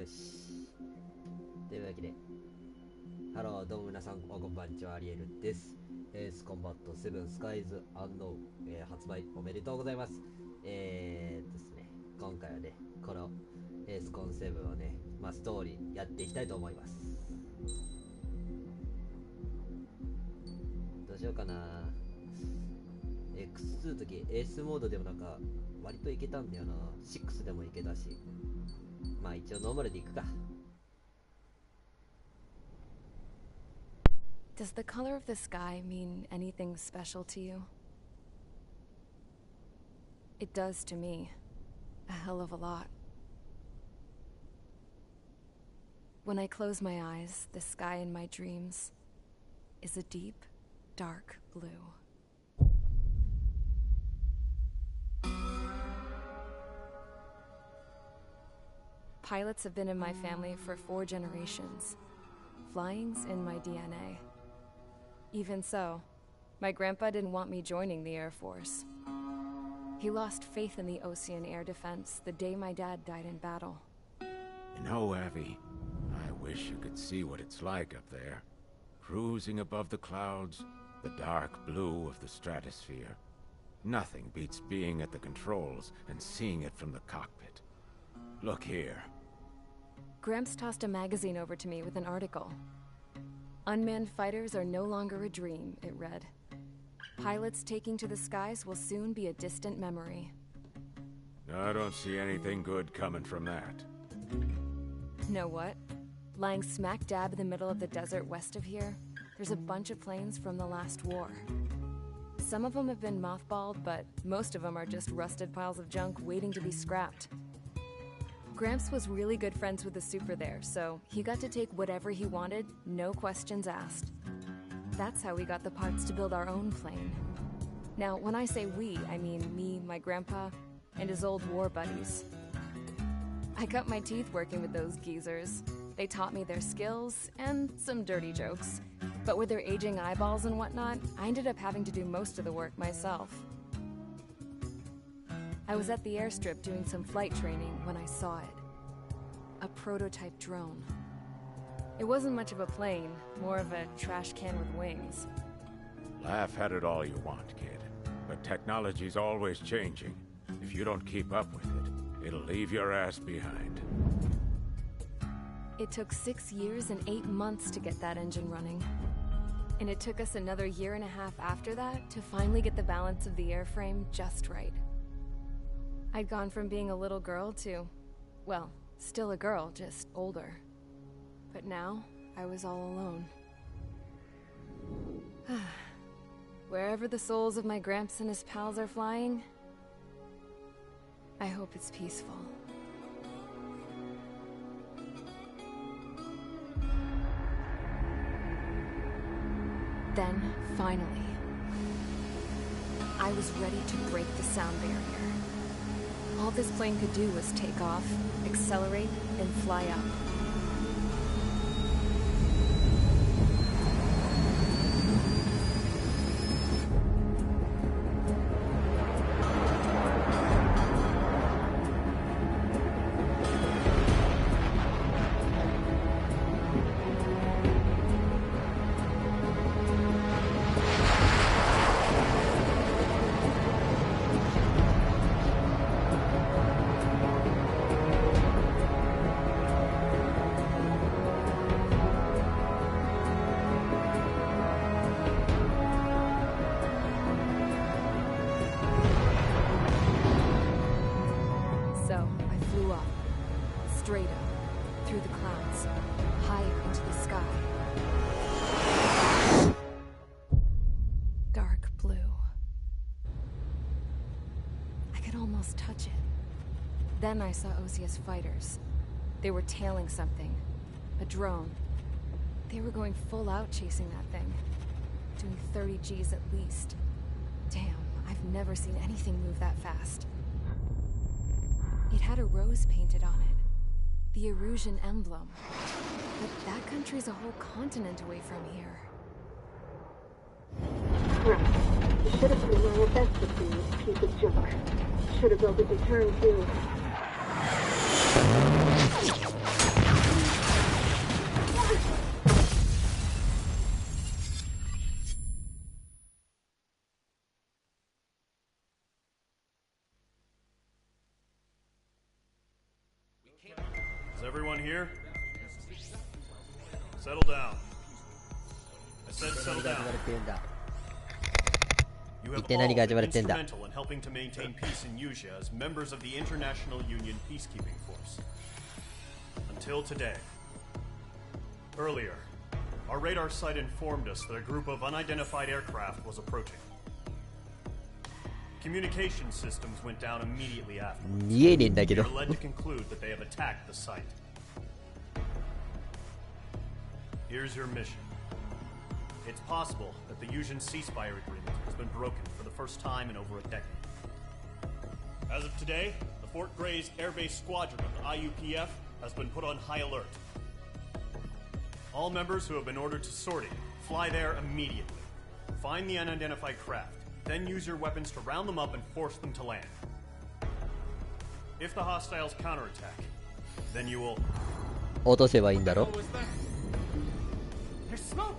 よし。というわけで、ハロー、どうも皆さん、こんばんちは、アリエルです。アースコンバット7スカイズアンノー、発売おめでとうございます。ですね、今回はね、このアースコン7をね、ストーリーやっていきたいと思います。どうしようかな。X2 の時、エースモードでもなんか、割といけたんだよな。6でもいけたし。一応ノーマルでいくか。Does the color of the sky mean anything special to you? It does to me. A hell of a lot. When I close my eyes, the sky in my dreams is a deep, dark blue. Pilots have been in my family for 4 generations. Flying's in my DNA. Even so, my grandpa didn't want me joining the Air Force. He lost faith in the Ocean Air Defense the day my dad died in battle. You know, Abby, I wish you could see what it's like up there. Cruising above the clouds, the dark blue of the stratosphere. Nothing beats being at the controls and seeing it from the cockpit. Look here. Gramps tossed a magazine over to me with an article. Unmanned fighters are no longer a dream, it read. Pilots taking to the skies will soon be a distant memory. I don't see anything good coming from that. Know what? Lying smack dab in the middle of the desert west of here, there's a bunch of planes from the last war. Some of them have been mothballed, but most of them are just rusted piles of junk waiting to be scrapped. Gramps was really good friends with the super there, so he got to take whatever he wanted, no questions asked. That's how we got the parts to build our own plane. Now, when I say we, I mean me, my grandpa, and his old war buddies. I cut my teeth working with those geezers. They taught me their skills, and some dirty jokes. But with their aging eyeballs and whatnot, I ended up having to do most of the work myself. I was at the airstrip doing some flight training when I saw it. A prototype drone. It wasn't much of a plane, more of a trash can with wings. Laugh at it all you want, kid. But technology's always changing. If you don't keep up with it, it'll leave your ass behind. It took 6 years and 8 months to get that engine running. And it took us another 1.5 years after that to finally get the balance of the airframe just right. I'd gone from being a little girl to, well, still a girl, just older. But now, I was all alone. Wherever the souls of my Gramps and his pals are flying, I hope it's peaceful. Then, finally, I was ready to break the sound barrier. All this plane could do was take off, accelerate, and fly up. Straight up, through the clouds, higher into the sky. Dark blue. I could almost touch it. Then I saw Osia's fighters. They were tailing something. A drone. They were going full out chasing that thing. Doing 30 Gs at least. Damn, I've never seen anything move that fast. It had a rose painted on it. The Erusian emblem. But that country's a whole continent away from here. Right. You should have been doing your best to see this piece of junk. Should have built a deterrent too. Is everyone here? Settle down. I said settle down. You have all been instrumental in helping to maintain peace in Yuzha as members of the International Union Peacekeeping Force. Until today. Earlier, our radar site informed us that a group of unidentified aircraft was approaching. Communication systems went down immediately after. We are led to conclude that they have attacked the site. Here's your mission. It's possible that the Yuzhan ceasefire agreement has been broken for the first time in over a decade. As of today, the Fort Gray's Airbase Squadron of the IUPF has been put on high alert. All members who have been ordered to sortie, fly there immediately. Find the unidentified craft, then use your weapons to round them up and force them to land. If the hostiles counterattack, then you will... 落とせばいいんだろ。 There's smoke!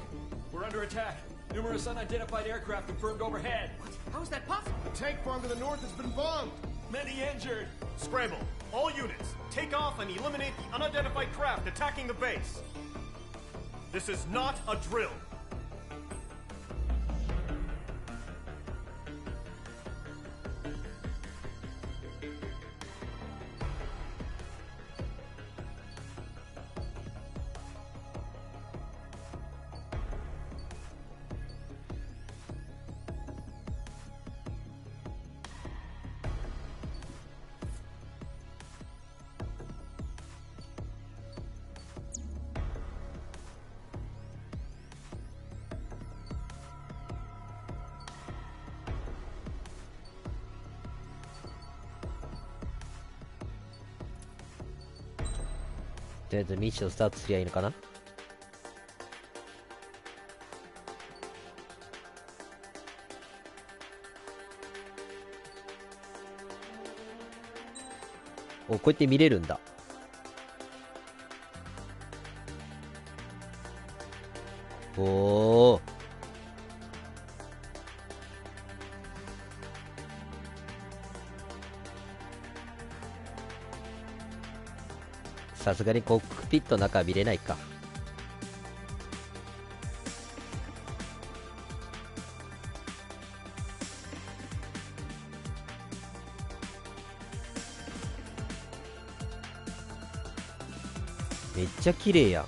We're under attack. Numerous unidentified aircraft confirmed overhead. What? How is that possible? The tank farm to the north has been bombed. Many injured. Scramble. All units. Take off and eliminate the unidentified craft attacking the base. This is not a drill.とりあえずミッションスタートすりゃいいのかな。お、こうやって見れるんだ。おー、さすがにコックピットの中は見れないか。めっちゃ綺麗やん。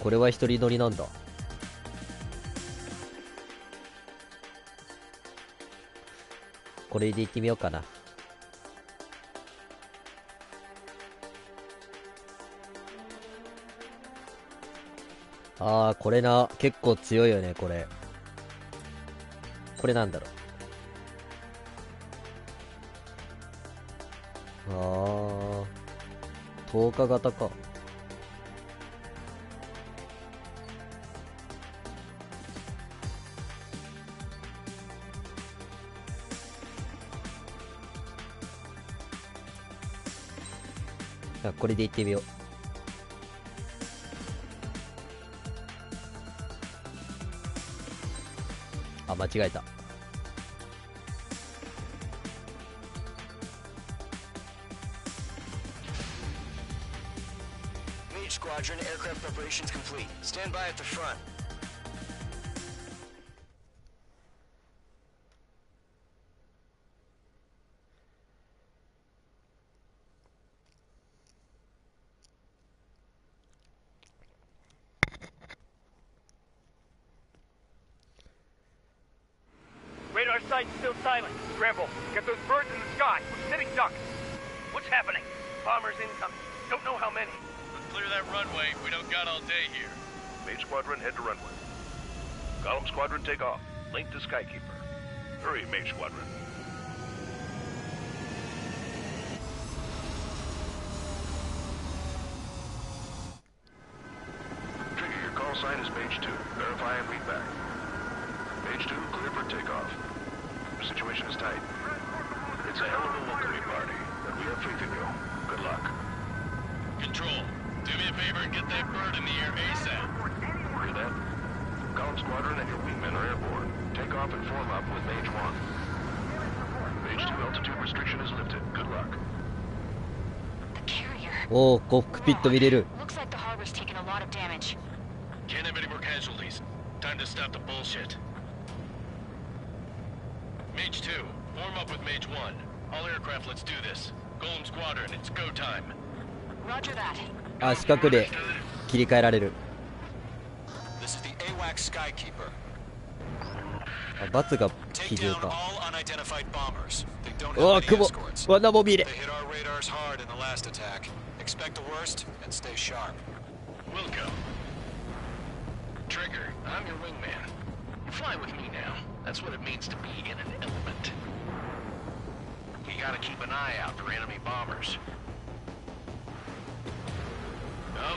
これは一人乗りなんだ。これで行ってみようかな。あー、これな、結構強いよね、これ。これなんだろう。あー、投下型か。これで行ってみよう。あ、間違えた。Mage Squadron, aircraft preparations complete. Stand by at the front. Radar site's still silent. Scramble. Get those birds in the sky. We're sitting ducks. What's happening? Bombers incoming. Don't know how many. Let's clear that runway. We don't got all day here. Mage Squadron, head to runway. Column Squadron, take off. Link to Skykeeper. Hurry, Mage Squadron. Trigger, your call sign is Mage 2. Verify and read back. Mage 2, clear for takeoff. The situation is tight. It's a hell of a welcoming party, but we have faith in you. Good luck. Control, do me a favor and get that bird in the air ASAP. Hear that? off and form up with Mage 1. Mage 2 altitude restriction is lifted. Good luck. おお、コックピット見れる。 Looks like the harbor's taken a lot of damage. Can't have any more casualties. Time to stop the bullshit. Mage 2, form up with Mage 1. All aircraft, let's do this. Golem Squadron, it's go time. Roger that. あ、四角で切り替えられる。 This is the AWACS Skykeeper. あ、バツが Take 基準 down か。 all unidentified bombers. They don't うわ、 have any 雲。 escorts. わ、ナモビーレ。 They hit our radars hard in the last attack. Expect the worst and stay sharp. Wilco. Trigger, I'm your wingman. You fly with me now. That's what it means to be in an element. You gotta keep an eye out for enemy bombers.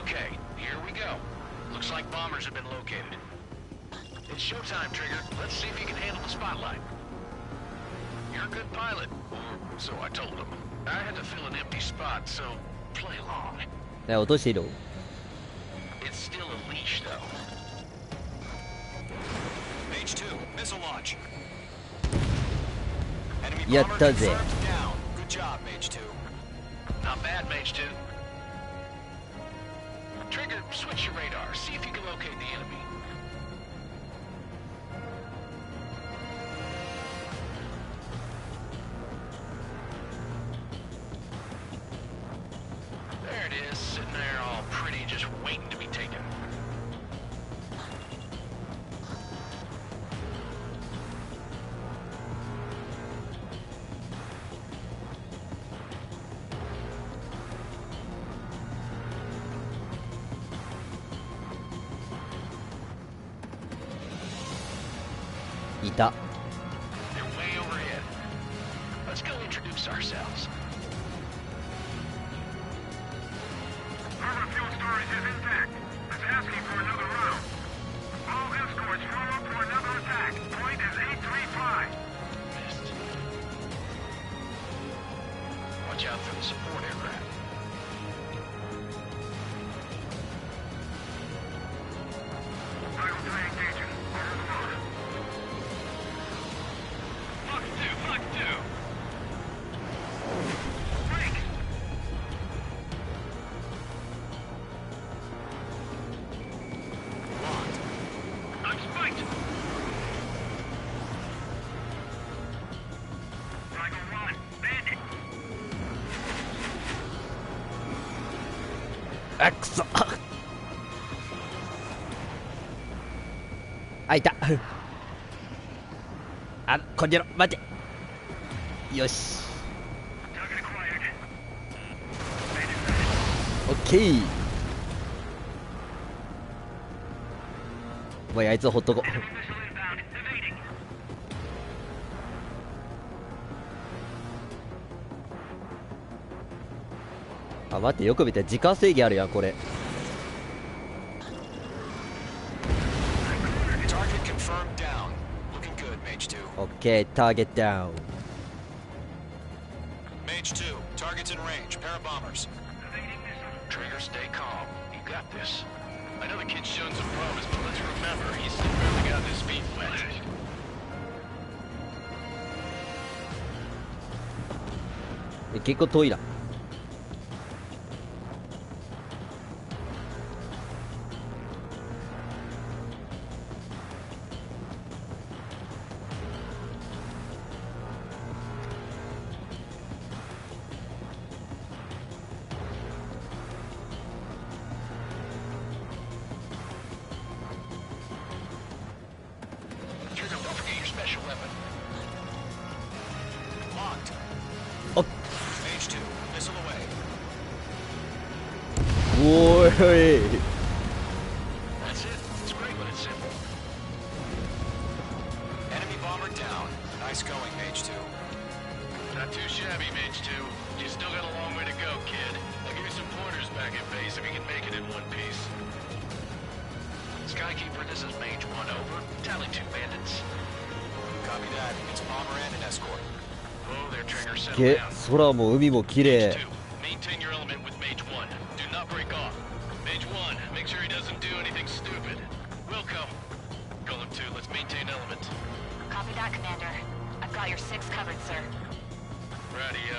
Okay, here we go. Looks like bombers have been located. It's showtime, Trigger. Let's see if you can handle the spotlight. You're a good pilot, or so I told him. I had to fill an empty spot, so play along. 落としている。 It's still a leash, though. Mage 2, missile launch. Enemy やっ bomber たぜ。 confirmed down. Good job, Mage 2. Not bad, Mage 2. Trigger, switch your radar. See if you can locate the enemy. There it is, sitting there all pretty, just waiting to be taken. Iた。 They're way overhead. Let's go introduce ourselves. Harbor fuel storage is intact. It's asking for another round. All escorts form up for another attack. Point is 835. Missed. Watch out for the support aircraft. Vital 3 engaging. Order the mark. Fox 2, Fox 2. Break. I'm spiked. Dragon 1, bandit. あ、くそ。あ、いた。あ、こんにゃろ、待て。よし。Target acquired. オッケー。もうあいつをほっとこう。 Enemy missile inbound. Evading. あ、待って、よく見て時間制限あるやん、これ。 Target confirmed down. Looking good, Mage 2. オッケー、ターゲットダウン。 Mage 2, target's in range. Pair of bombers. Evading missile. Trigger, stay calm. You got this. I know the kid's shown some promise, but let's remember, he's still barely got his feet wet. え、結構遠いな。Trigger, don't forget your special weapon. Locked. お Mage 2, missile away. おーい。 That's it. It's great when it's simple. Enemy bomber down. Nice going, Mage 2. Not too shabby, Mage 2. You still got a long way to go, kid. I'll give you some pointers back at base if you can make it in one piece. Skykeeper, this is Mage 1, over. Tally 2 bandits. Copy that. It's bomber and an escort. Oh, their trigger, settle げ、 down. 空も海も綺 Mage 麗。 2, maintain your element with Mage 1. Do not break off. Mage 1, make sure he doesn't do anything stupid. Wilco. Golem 2, let's maintain element. Copy that, Commander. I've got your 6 covered, sir. Radio.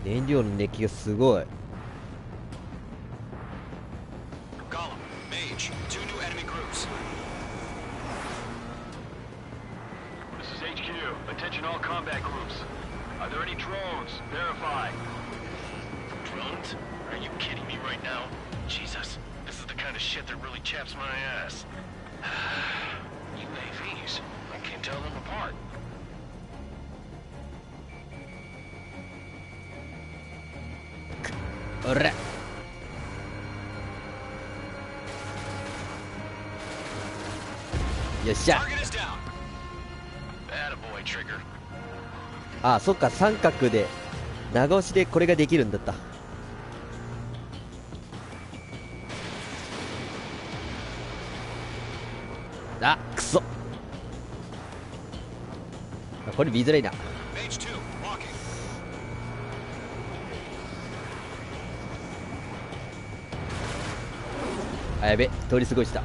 燃料の熱気がすごい。Gollum, Mage, 2 new enemy groups. This is HQ. Attention all combat groups. Are there any drones? Verify. Drones? Are you kidding me right now? Jesus, this is the kind of shit that really chaps my ass. UAVs. I can't tell them apart. Alright. よっしゃ。 Target is down. Attaboy, Trigger. あ、そっか、三角で長押しでこれができるんだった。あ、くそ。あ、これ見づらいな。 Mage 2, walking. あ、やべ、通り過ごした。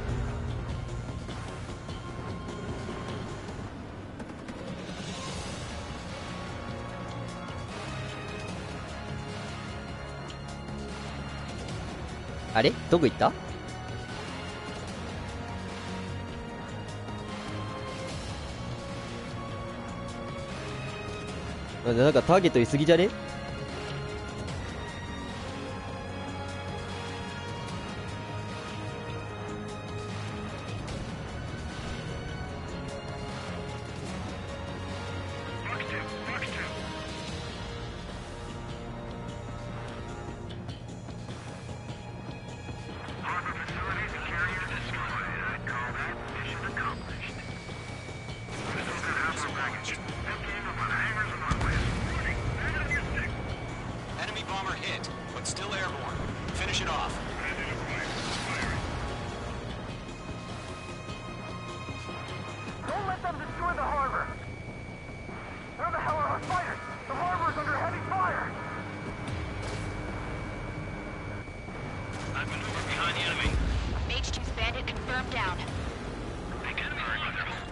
あれ、どこ行った？なんかターゲットいすぎじゃね？Enemy bomber hit, but still airborne. Finish it off. Don't let them destroy the harbor! Where the hell are our fighters? The harbor is under heavy fire! I maneuver behind the enemy. Mage 2's bandit confirmed down. Big enemy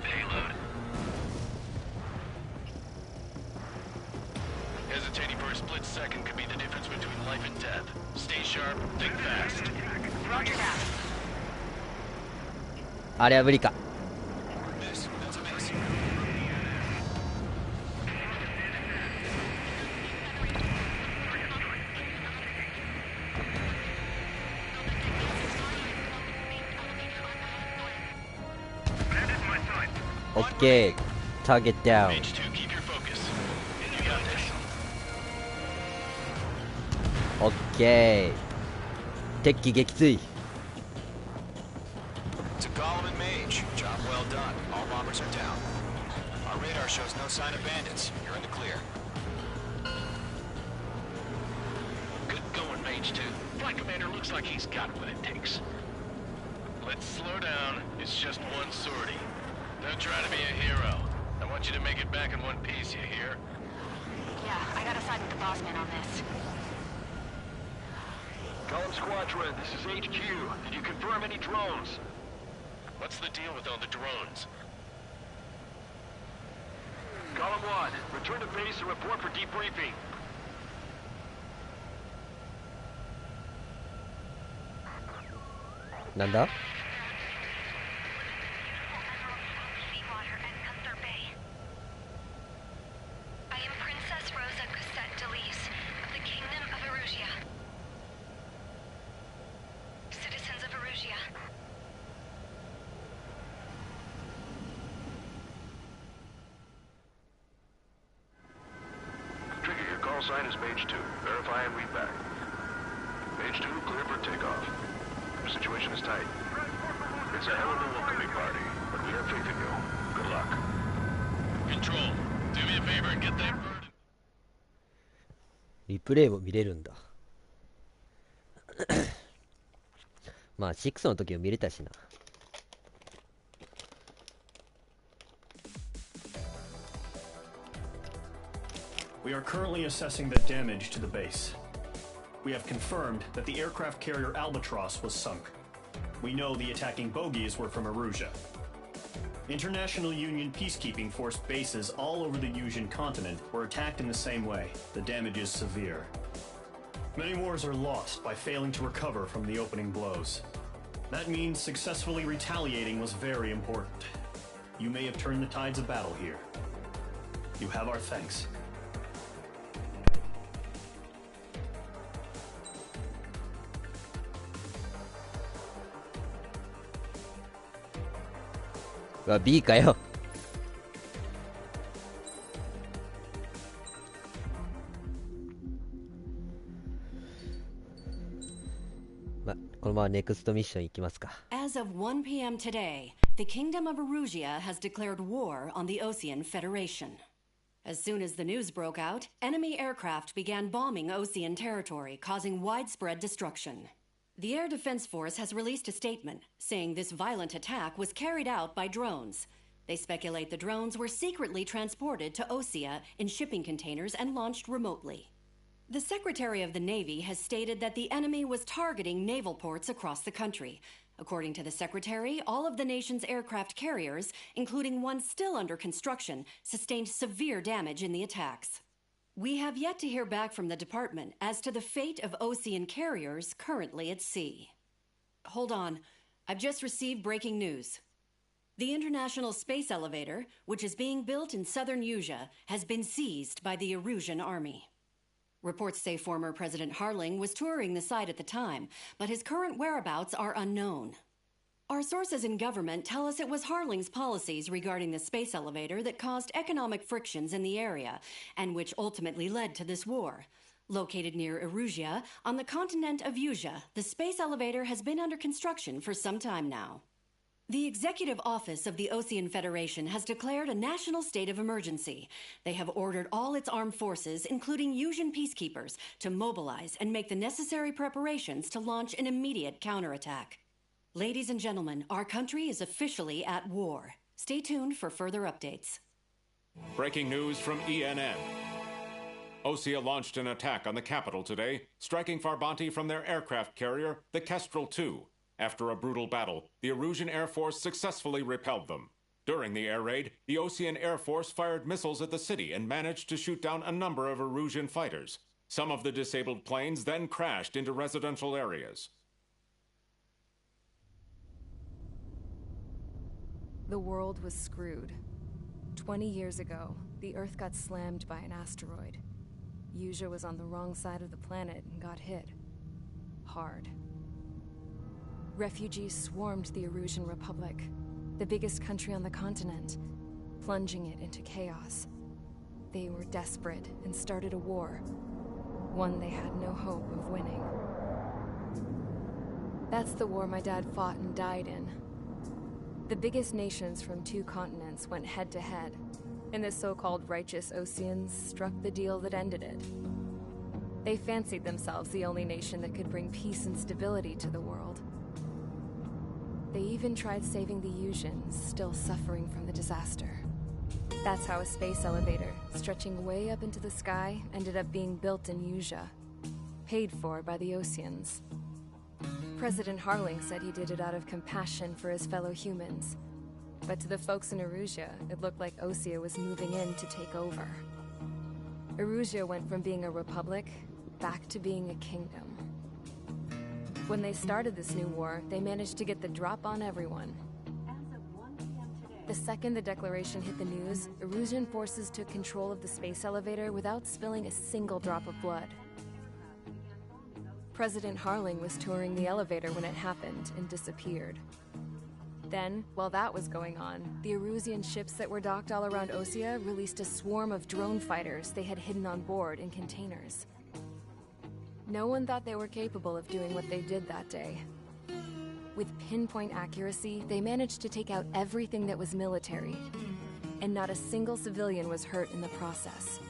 payload. Hesitating for a split second could be the difference between life and death. Stay sharp, think fast. Roger that. あれは無理か。 Miss, that's a miss. OK。ターゲットダウン。 Mage 2, keep your focus. You got this. OK。敵機撃墜。 To Gollum and Mage, job well done. All bombers are down. Our radar shows no sign of bandits. You're in the clear. Good going, Mage 2. Flight Commander looks like he's got what it takes. Let's slow down. It's just one sortie. Don't try to be a hero. I want you to make it back in one piece, you hear? Yeah, I gotta side with the boss man on this. Column Squadron, this is HQ. Did you confirm any drones? What's the deal with all the drones? Column 1, return to base and report for debriefing. Nanda? I am Princess Rosa Gusette Delise of the Kingdom of Erusia. Citizens of Erusia. Trigger, your call sign is Mage 2. Verify and read back. Mage 2, clear for takeoff. The situation is tight. It's a hell of a welcoming party, but we have faith in you. Good luck. Control, do me a favor and get that bird. リプレイも見れるんだ。まあ6の時も見れたしな。We are currently assessing the damage to the base. We have confirmed that the aircraft carrier Albatross was sunk. We know the attacking bogies were from Erusia. International Union peacekeeping force bases all over the Yusian continent were attacked in the same way. The damage is severe. Many wars are lost by failing to recover from the opening blows. That means successfully retaliating was very important. You may have turned the tides of battle here. You have our thanks. B かよ。このままネクストミッション行きますか。As of 1 p.m. today, the Kingdom of Erusia has declared war on the Osean Federation. As soon as the news broke out, enemy aircraft began bombing Osean territory, causing widespread destruction. The Air Defense Force has released a statement saying this violent attack was carried out by drones. They speculate the drones were secretly transported to Osea in shipping containers and launched remotely. The Secretary of the Navy has stated that the enemy was targeting naval ports across the country. According to the Secretary, all of the nation's aircraft carriers, including one still under construction, sustained severe damage in the attacks. We have yet to hear back from the department as to the fate of Osean carriers currently at sea. Hold on. I've just received breaking news. The International Space Elevator, which is being built in southern Yusia, has been seized by the Erusian army. Reports say former President Harling was touring the site at the time, but his current whereabouts are unknown. Our sources in government tell us it was Harling's policies regarding the space elevator that caused economic frictions in the area, and which ultimately led to this war. Located near Erusia, on the continent of Yusia, the space elevator has been under construction for some time now. The Executive Office of the Osean Federation has declared a national state of emergency. They have ordered all its armed forces, including Yusian peacekeepers, to mobilize and make the necessary preparations to launch an immediate counterattack. Ladies and gentlemen, our country is officially at war. Stay tuned for further updates. Breaking news from ENN. Osea launched an attack on the capital today, striking Farbanti from their aircraft carrier, the Kestrel II. After a brutal battle, the Erusian Air Force successfully repelled them. During the air raid, the Osean Air Force fired missiles at the city and managed to shoot down a number of Erusian fighters. Some of the disabled planes then crashed into residential areas. The world was screwed. 20 years ago, the Earth got slammed by an asteroid. Yusia was on the wrong side of the planet and got hit. Hard. Refugees swarmed the Erusian Republic, the biggest country on the continent, plunging it into chaos. They were desperate and started a war, one they had no hope of winning. That's the war my dad fought and died in. The biggest nations from 2 continents went head-to-head, and the so-called righteous Oseans struck the deal that ended it. They fancied themselves the only nation that could bring peace and stability to the world. They even tried saving the Yusians, still suffering from the disaster. That's how a space elevator, stretching way up into the sky, ended up being built in Yusia, paid for by the Oseans. President Harling said he did it out of compassion for his fellow humans. But to the folks in Erusia, it looked like Osea was moving in to take over. Erusia went from being a republic back to being a kingdom. When they started this new war, they managed to get the drop on everyone. The second the declaration hit the news, Erusian forces took control of the space elevator without spilling a single drop of blood. President Harling was touring the elevator when it happened and disappeared. Then, while that was going on, the Erusian ships that were docked all around Osea released a swarm of drone fighters they had hidden on board in containers. No one thought they were capable of doing what they did that day. With pinpoint accuracy, they managed to take out everything that was military, and not a single civilian was hurt in the process.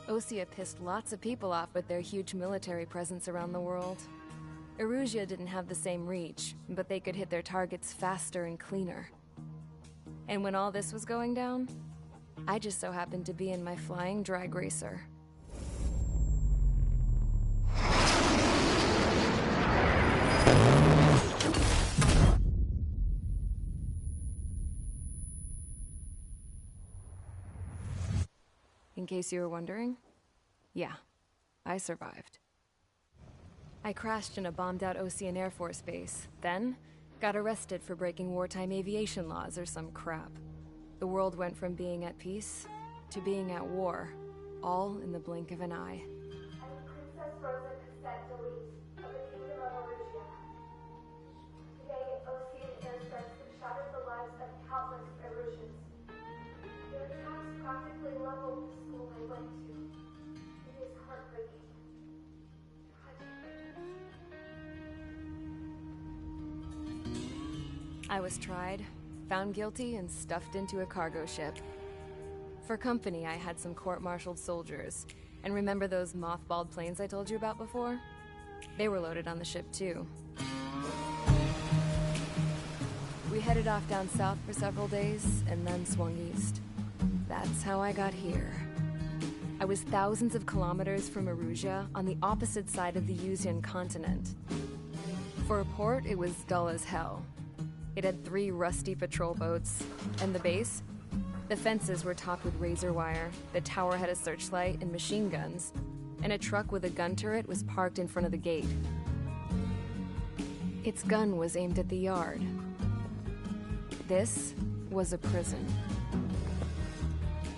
Osea pissed lots of people off with their huge military presence around the world. Erusia didn't have the same reach, but they could hit their targets faster and cleaner. And when all this was going down, I just so happened to be in my flying drag racer. In case you were wondering, yeah, I survived. I crashed in a bombed-out Ocean Air Force base, then got arrested for breaking wartime aviation laws or some crap. The world went from being at peace to being at war, all in the blink of an eye. I'm Princess Rosa of the Kingdom of Arusia. Today, Ocean airstrikes have shattered the lives of countless Erusians. Their attacks practically leveled the school I went to. It is heartbreaking. I was tried, found guilty, and stuffed into a cargo ship. For company, I had some court-martialed soldiers. And remember those mothballed planes I told you about before? They were loaded on the ship, too. We headed off down south for several days, and then swung east. That's how I got here. I was thousands of kilometers from Arusia, on the opposite side of the Yuzian continent. For a port, it was dull as hell. It had 3 rusty patrol boats, and the base? The fences were topped with razor wire, the tower had a searchlight and machine guns, and a truck with a gun turret was parked in front of the gate. Its gun was aimed at the yard. This was a prison.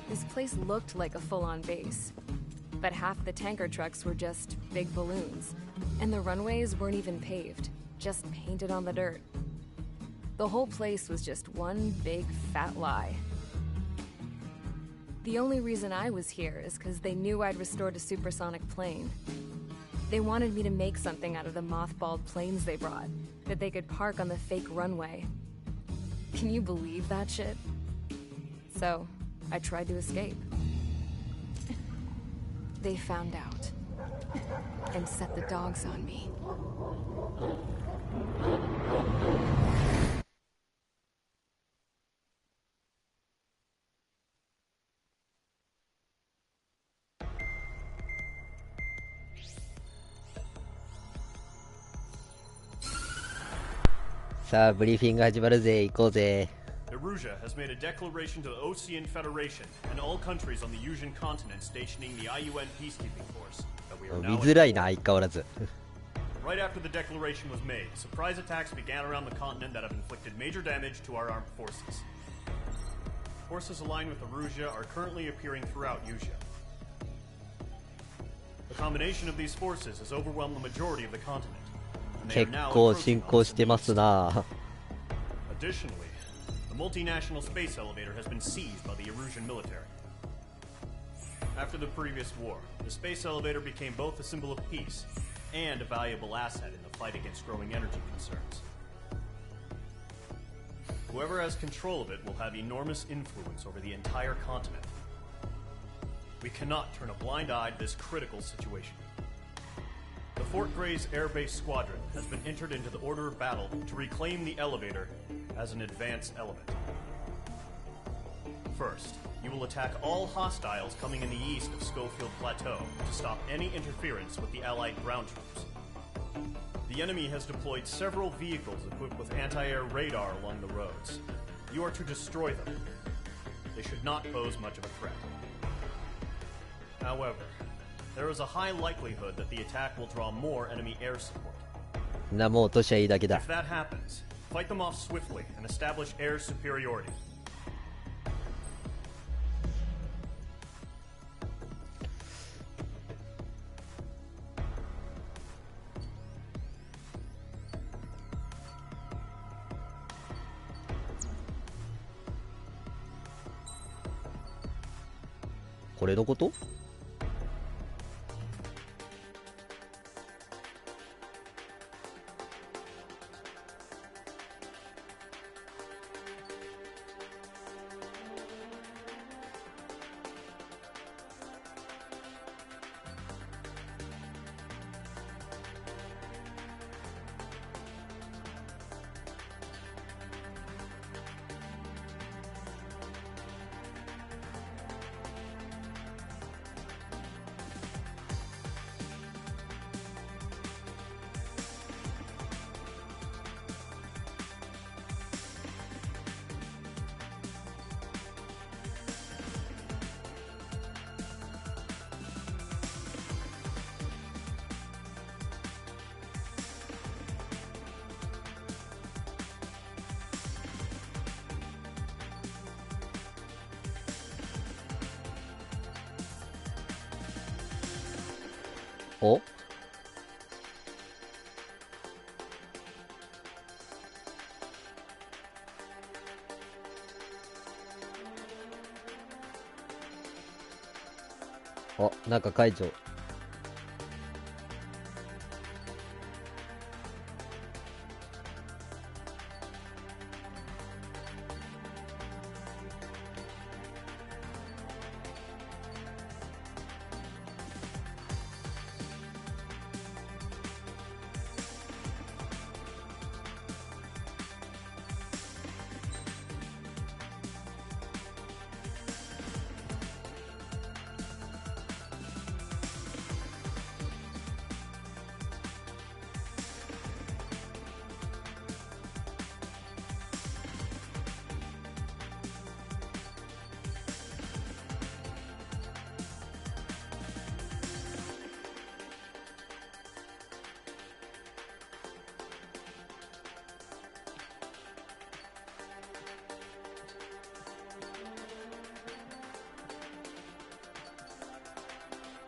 This place looked like a full-on base, but half the tanker trucks were just big balloons, and the runways weren't even paved, just painted on the dirt. The whole place was just one big fat lie. The only reason I was here is because they knew I'd restored a supersonic plane. They wanted me to make something out of the mothballed planes they brought, that they could park on the fake runway. Can you believe that shit? So, I tried to escape. They found out, and set the dogs on me.さあブリーフィング始まるぜ、行こうぜ。 Erusia has made a declaration to the Ocean Federation and all countries on the Yuzian continent stationing the IUN peacekeeping force that we are now 見づらいな、相変わらず。 Right after the declaration was made, surprise attacks began around the continent that have inflicted major damage to our armed forces. Forces aligned with Erusia are currently appearing throughout Yusia. The combination of these forces has overwhelmed the majority of the continent. 結構進行してますな。 Additionally, the multinational space elevator has been seized by the Erusian military. After the previous war, the space elevator became both a symbol of peace and a valuable asset in the fight against growing energy concerns. Whoever has control of it will have enormous influence over the entire continent. We cannot turn a blind eye to this critical situation. The Fort Gray's Air Base Squadron has been entered into the order of battle to reclaim the elevator as an advance element. First, you will attack all hostiles coming in the east of Schofield Plateau to stop any interference with the Allied ground troops. The enemy has deployed several vehicles equipped with anti-air radar along the roads. You are to destroy them. They should not pose much of a threat. However, there is a high likelihood that the attack will draw more enemy air support. なもう落としゃいいだけだ。 If that happens, fight them off swiftly and establish air superiority. What is this? お、お、なんか会長。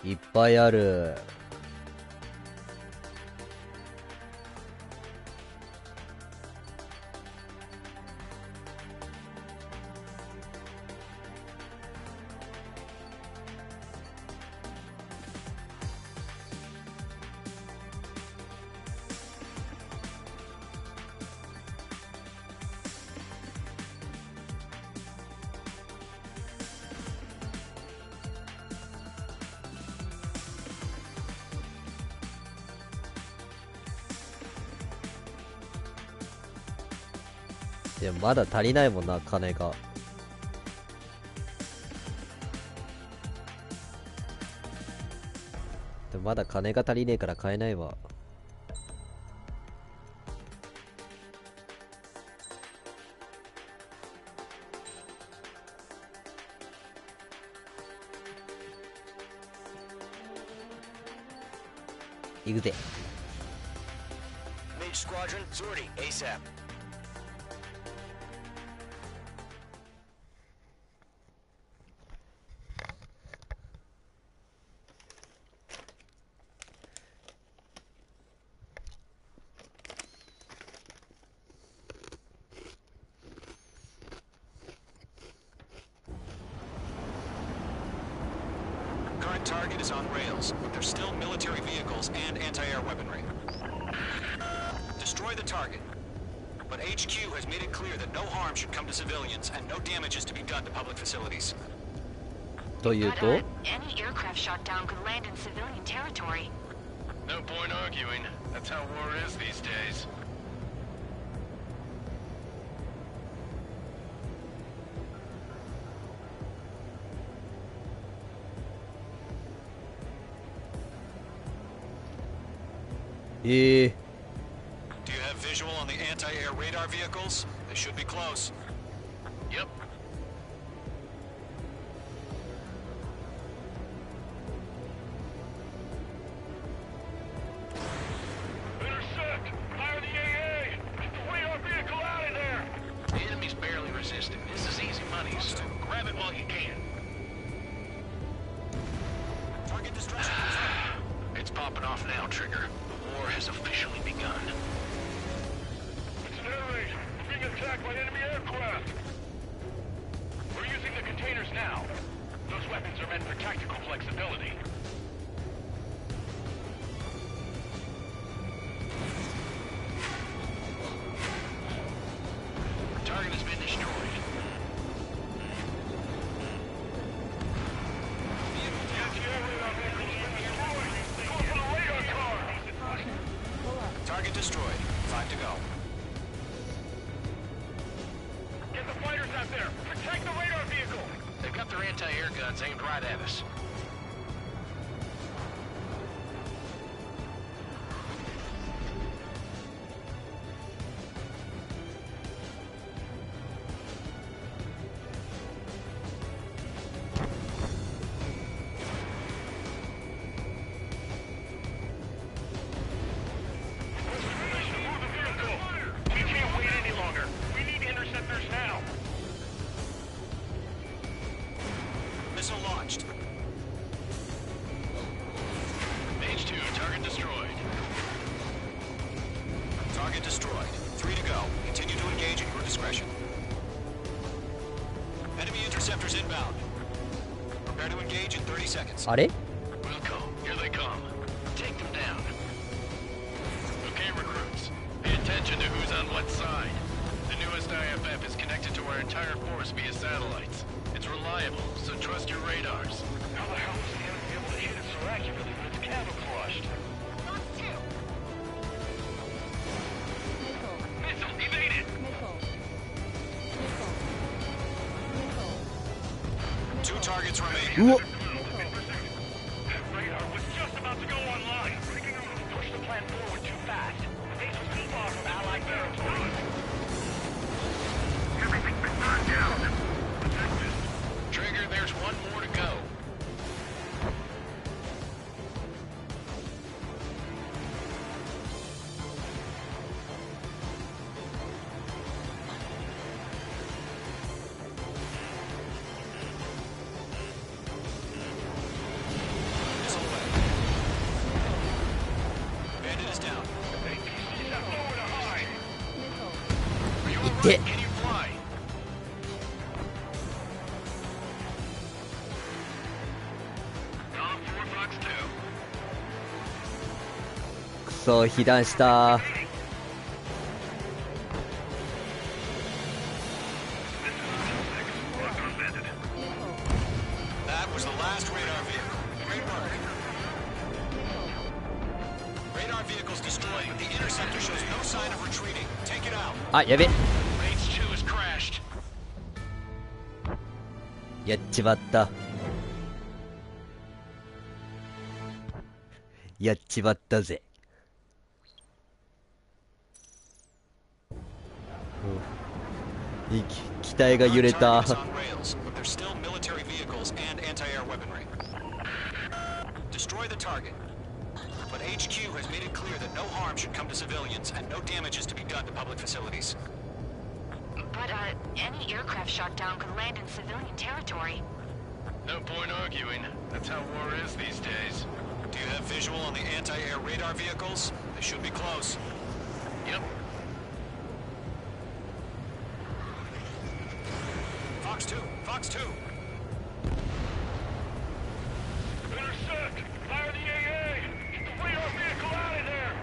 いっぱいある。でもまだ足りないもんな、金が。でもまだ金が足りねえから買えないわ。行くぜ。Mage Squadron, sortie, ASAP. Target is on rails, but there's still military vehicles and anti-air weaponry. Destroy the target. But HQ has made it clear that no harm should come to civilians and no damage is to be done to public facilities. というと Any aircraft shot down could land in civilian territory. No point arguing. That's how war is these days. Do you have visual on the anti-air radar vehicles? They should be close. Yep. Intercept! Fire the AA! Get the radar vehicle out of there! The enemy's barely resisting. This is easy money, so grab it while you can. Target destruction. It's popping off now, Trigger. The war has officially begun. It's an air raid. We're being attacked by enemy aircraft. We're using the containers now. Those weapons are meant for tactical flexibility. Target has been destroyed. Target destroyed. 5 to go. Get the fighters out there! Protect the radar vehicle! They've got their anti-air guns aimed right at us. Missile launched. Mage 2, interceptors inbound. Prepare to engage in 30 seconds. あれ Wilco, here they come. Take them down. Okay, recruits. Pay attention to who's on what side. The newest IFF is connected to our entire force via satellites. It's reliable, so trust your radars. How the hell is the enemy able to hit it so accurately when it's camouflaged? Missile evaded! Two targets remaining. うわ Radar was just about to go online. Push the plan forward too fast. The base was too far from Allied territory. Everything's been burned down. Trigger, there's one more to go. Missile away. Bandit is down. APCs have nowhere to hide. Are you い alright? て Can you fly? Tom 4 Fox 2. くそ被弾した。 That was the last radar vehicle. Great work. Radar vehicle's destroyed, but the interceptor shows no sign of retreating. Take it out. あ、やべ H2 has crashed. やっちまった。やっちまったぜ。機体が揺れた。 Targets on rails, but they're still military vehicles and anti-air weaponry. Destroy the target. But HQ has made it clear that no harm should come to civilians and no damage is to be done to public facilities. But, any aircraft shot down could land in civilian territory. No point arguing. That's how war is these days. Do you have visual on the anti-air radar vehicles? They should be close. Yep. Fox 2! Fox 2! Intercept! Fire the AA! Get the radar vehicle out of there!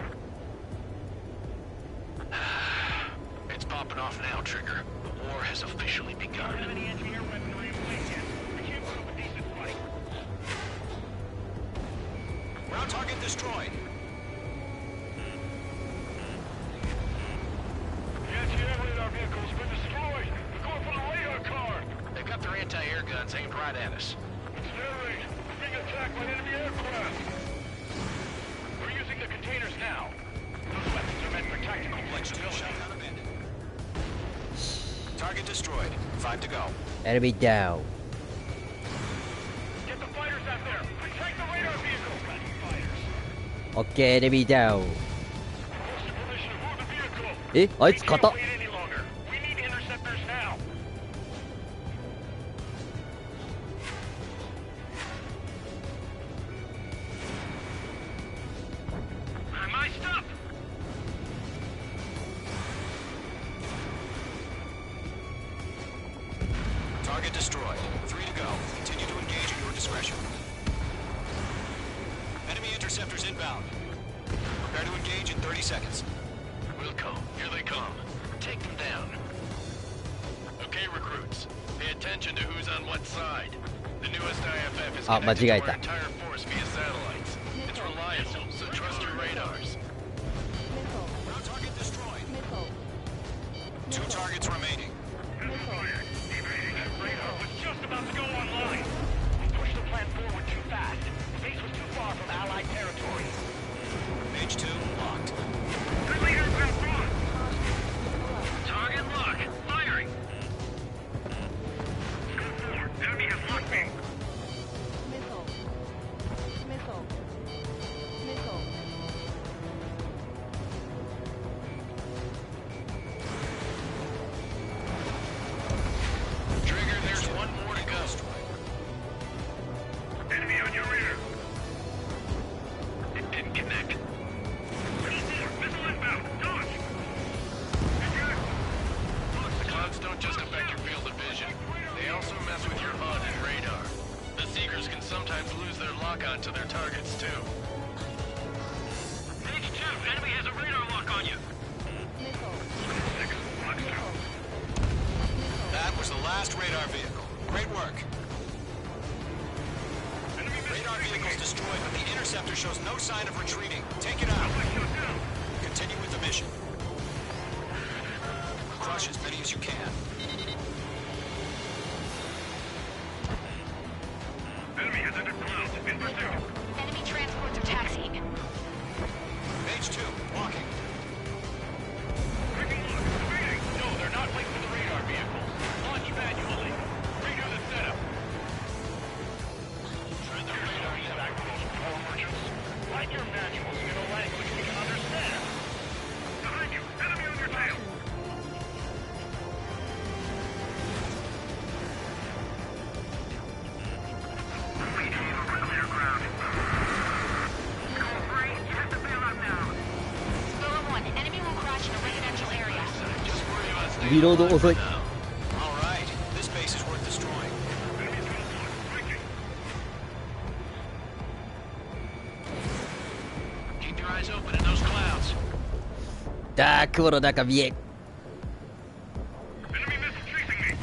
It's popping off now, Trigger. The war has officially begun. Any anti-air weaponry in place yet? We can't put up a decent fight. Ground target destroyed. The anti-air radar vehicle's been destroyed! They're going for the radar card! They've got their anti-air guns aimed right at us. It's their rate. We're being attacked by enemy aircraft! We're using the containers now. Those weapons are meant for tactical flexibility. Target destroyed. 5 to go. Enemy down. Get the fighters out there! Protect the radar vehicle! Fighters. OK enemy down. Close to position to move the vehicle. え、あいつ We 硬っ can't wait any longer. We need interceptors now. My stuff! Target destroyed. 3 to go. Continue to engage at your discretion. Enemy interceptors inbound. Prepare to engage in 30 seconds. Wilco, here they come. Take them down. Okay, recruits. Pay attention to who's on what side. The newest IFF is あ、間 connected 違え to our た。 entire force via satellites. It's reliable, so trust your radars. Ground target destroyed. 2 targets remaining. That radar was just about to go online. We pushed the plan forward too fast. The base was too far from Allied territory. Page 2 locked. Friendly aircraft on! Target lock. Firing. Enemy has locked me. lock-on to their targets, too. Page 2, enemy has a radar lock on you. That was the last radar vehicle. Great work. Radar vehicle's destroyed, but the interceptor shows no sign of retreating. Take it out. Continue with the mission. Crush as many as you can. Enemy has entered clouds. In pursuit. Enemy transports are taxiing. Page 2, walking. Taking a look. Speeding. No, they're not linked to the radar vehicles. Launch manually. Redo the setup. Turn the radar back to those power merchants. Write your manuals in a language we can understand. Behind you. Enemy on your tail. Golem 1, enemy will crash in a residential area.リロード遅い。 All right, this base is worth destroying. Keep your eyes open in those clouds. だー、雲の中見え。 Enemy missile chasing me.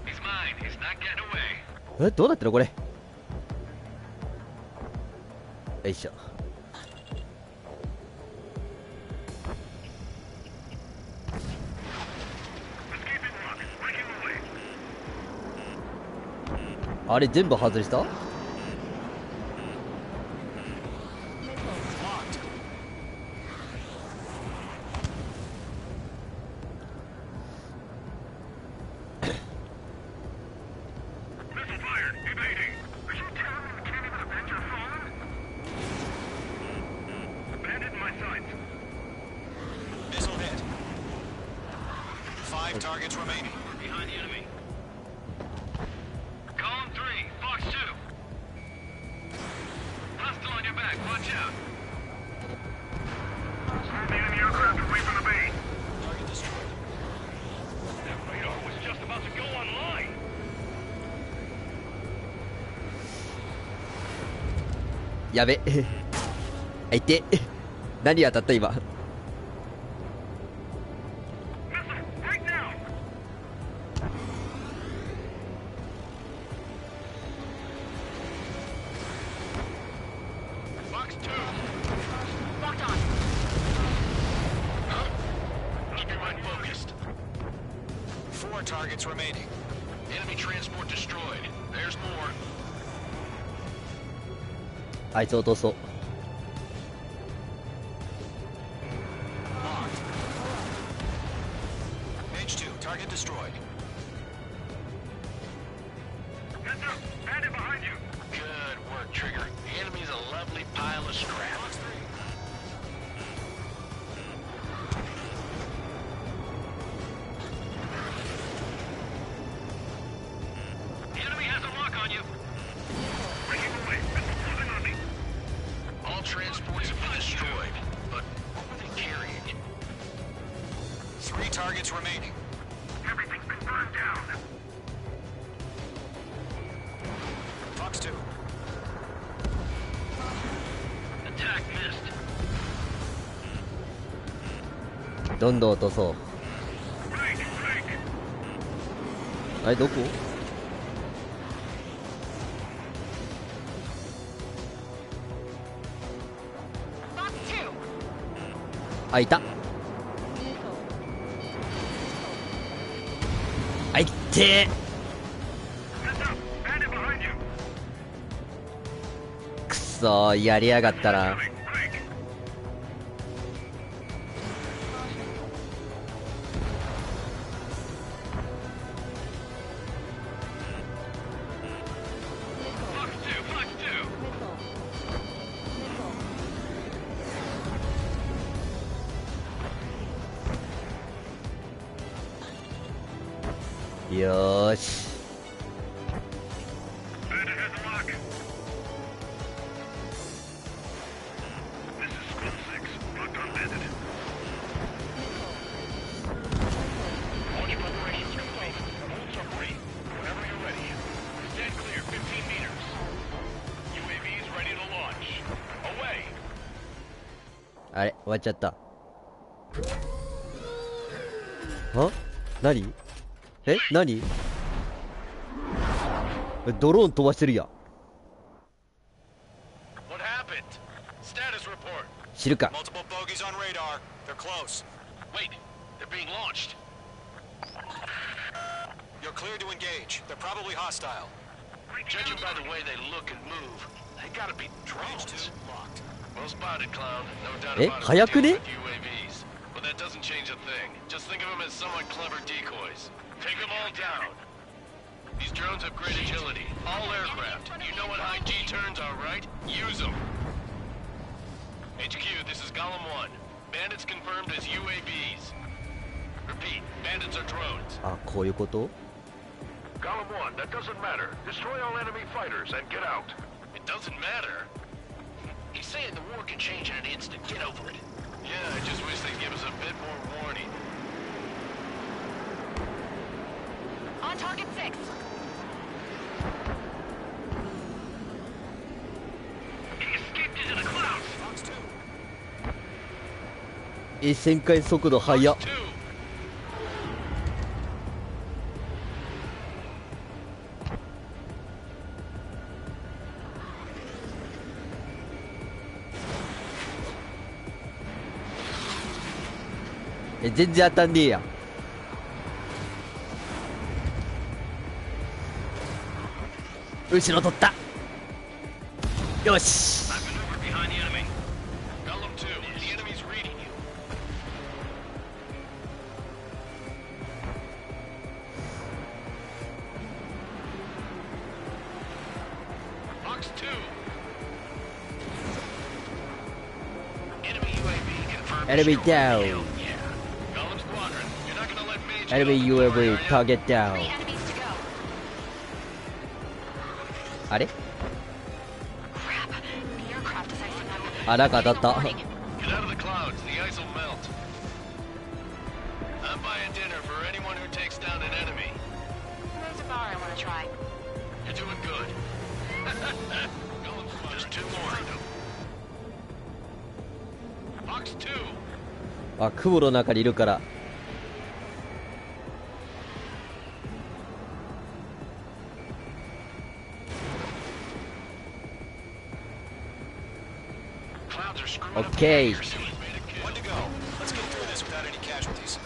He's mine. He's not getting away. どうなってるのこれ。よいしょ。あれ全部外した？ Missile fired. Evading. Are you telling me we can't even avenge our fallen? Bandit in my sights. Missile hit. 5 targets remaining. Behind the enemy. Column 3, Fox 2. Hostile on your back. Watch out. Swarm the enemy aircraft away from the base. Target destroyed. That radar was just about to go online. やべ。あ、いて。何当たった今。 Missile. Right now. Fox 2. Locked on. Keep your mind focused. 4 targets remaining. Enemy transport destroyed. There's more. あいつ落とそう。 Locked. Page 2, target destroyed. Heads up. Bandit behind you. Good work, Trigger. The enemy's a lovely pile of scrap. Fox 3. The enemy has a lock on you. Breaking away. Missile closing on me. All transports have been destroyed. But what were they carrying? 3 targets remaining. Everything's been burned down. Fox 2. Attack missed. どんどん落とそう。 Break. Break. あれどこ？ Fox 2. あ、いた。あ、いってー。 Heads up. Bandit behind you. くそー、やりやがったな。 Break. Break. Fox 2, Fox 2. よーし。 Bandit has a lock. This is Squad 6. Locked on Bandit. Launch preparations complete. Bolts are free. Whenever you're ready. Stand clear, 15 meters. わっちゃった。あ、何？え、何？ドローン飛ばしてるやん。知るか。Multiple bogeys on radar. They're close. Wait, they're being launched. You're clear to engage. They're probably hostile. Judging by the way they look and move, they gotta be drones. Locked. Well spotted, clown. No doubt Eh? about it. 早くね？ With UAVs. But that doesn't change a thing. Just think of them as somewhat clever decoys. Take them all down. These drones have great agility. All aircraft. You know what high G turns are, right? Use them. HQ, this is Golem 1. Bandits confirmed as UAVs. Repeat, bandits are drones. あ、こういうこと？ Golem 1, that doesn't matter. Destroy all enemy fighters and get out. It doesn't matter? He's saying the war can change in an instant. Get over it. Yeah, I just wish they'd give us a bit more warning. On target 6. He escaped into the clouds. 旋回速度速っ。全然当たんねえやん。後ろ取った。よし。Enemy down. Enemy UAV target down. あれ？あ、なんか当たった。Get out of the clouds, the ice will melt. I'm buying dinner for anyone who takes down an enemy. There's a bar I want to try. You're doing good. Just 2 more. Fox 2. あ、雲の中にいるから。オッケー。One to go. Let's get through this without any casualties.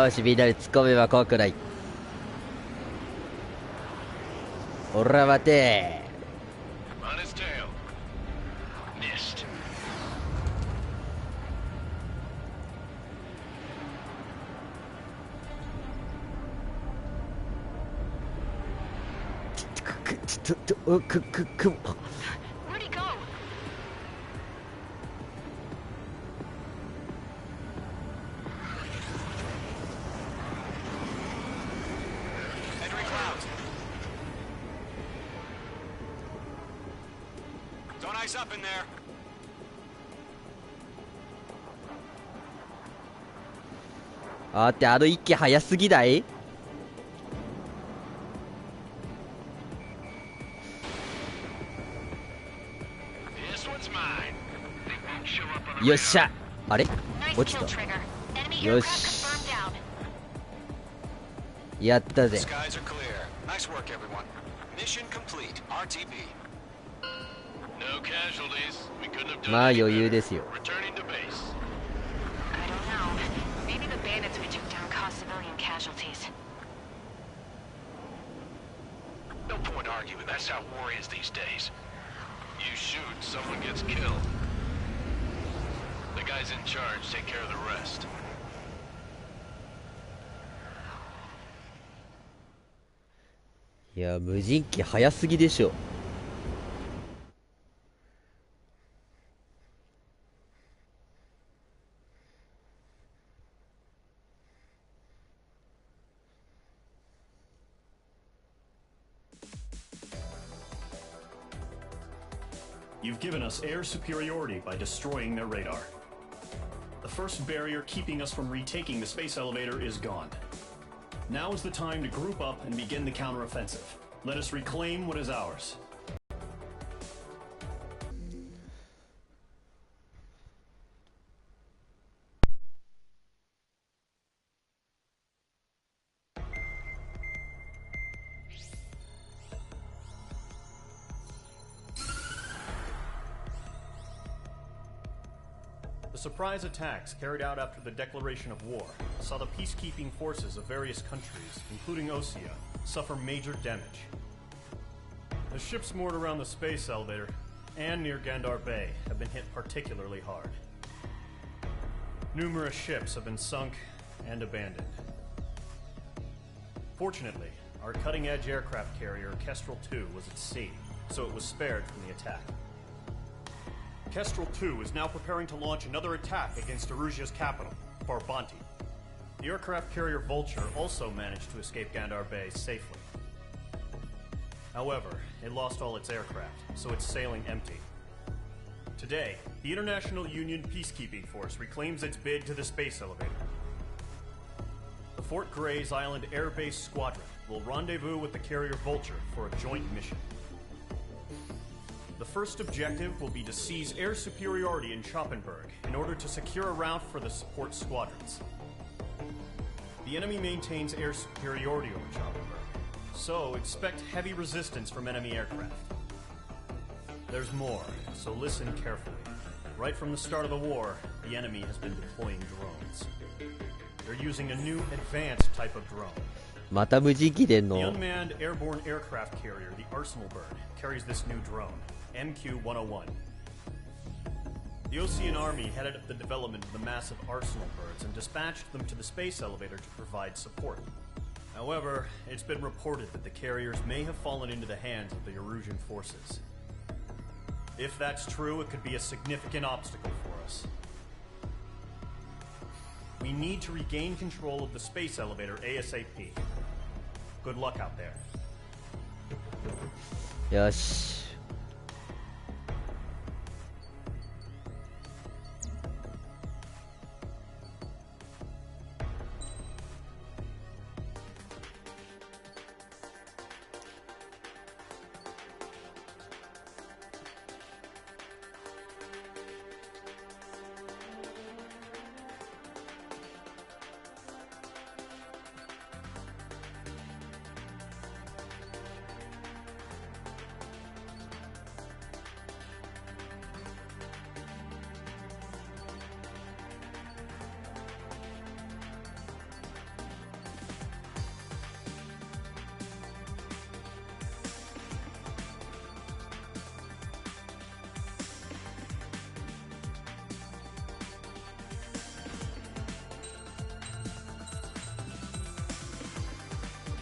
よし、みんなで突っ込めば怖くない。おら待て。On his tail. Missed. ちょっと、Where'd he go? Entering clouds. Don't ice up in there. あーってあの一気早すぎない？ よっしゃ。あれ？落ちた。よし。やったぜ。 Skies are clear. Nice work, everyone. Mission complete. RTB. No casualties. We couldn't have done まあ any 余裕 better. ですよ。 Returning to base. I don't know. Maybe the bandits we took down caused civilian casualties. No point arguing. That's how war is these days. You shoot, someone gets killed. The guys in charge take care of the rest. いや、無人機早すぎでしょ。You've given us air superiority by destroying their radar. The first barrier keeping us from retaking the space elevator is gone. Now is the time to group up and begin the counteroffensive. Let us reclaim what is ours. The surprise attacks carried out after the declaration of war saw the peacekeeping forces of various countries, including Osea, suffer major damage. The ships moored around the space elevator and near Gandar Bay have been hit particularly hard. Numerous ships have been sunk and abandoned. Fortunately, our cutting-edge aircraft carrier Kestrel II was at sea, so it was spared from the attack. Kestrel II is now preparing to launch another attack against Erusia's capital, Farbanti. The aircraft carrier Vulture also managed to escape Gandar Bay safely. However, it lost all its aircraft, so it's sailing empty. Today, the International Union Peacekeeping Force reclaims its bid to the space elevator. The Fort Gray's Island Air Base Squadron will rendezvous with the carrier Vulture for a joint mission. The first objective will be to seize air superiority in Schoppenberg in order to secure a route for the support squadrons. The enemy maintains air superiority over Schoppenberg, so expect heavy resistance from enemy aircraft. There's more, so listen carefully. Right from the start of the war, the enemy has been deploying drones. They're using a new advanced type of drone. また無人機でんの? The unmanned airborne aircraft carrier, the Arsenal Bird, carries this new drone. MQ-101. The Osean Army headed up the development of the massive Arsenal birds and dispatched them to the space elevator to provide support. However, it's been reported that the carriers may have fallen into the hands of the Erusian forces. If that's true, it could be a significant obstacle for us. We need to regain control of the space elevator ASAP. Good luck out there. よし。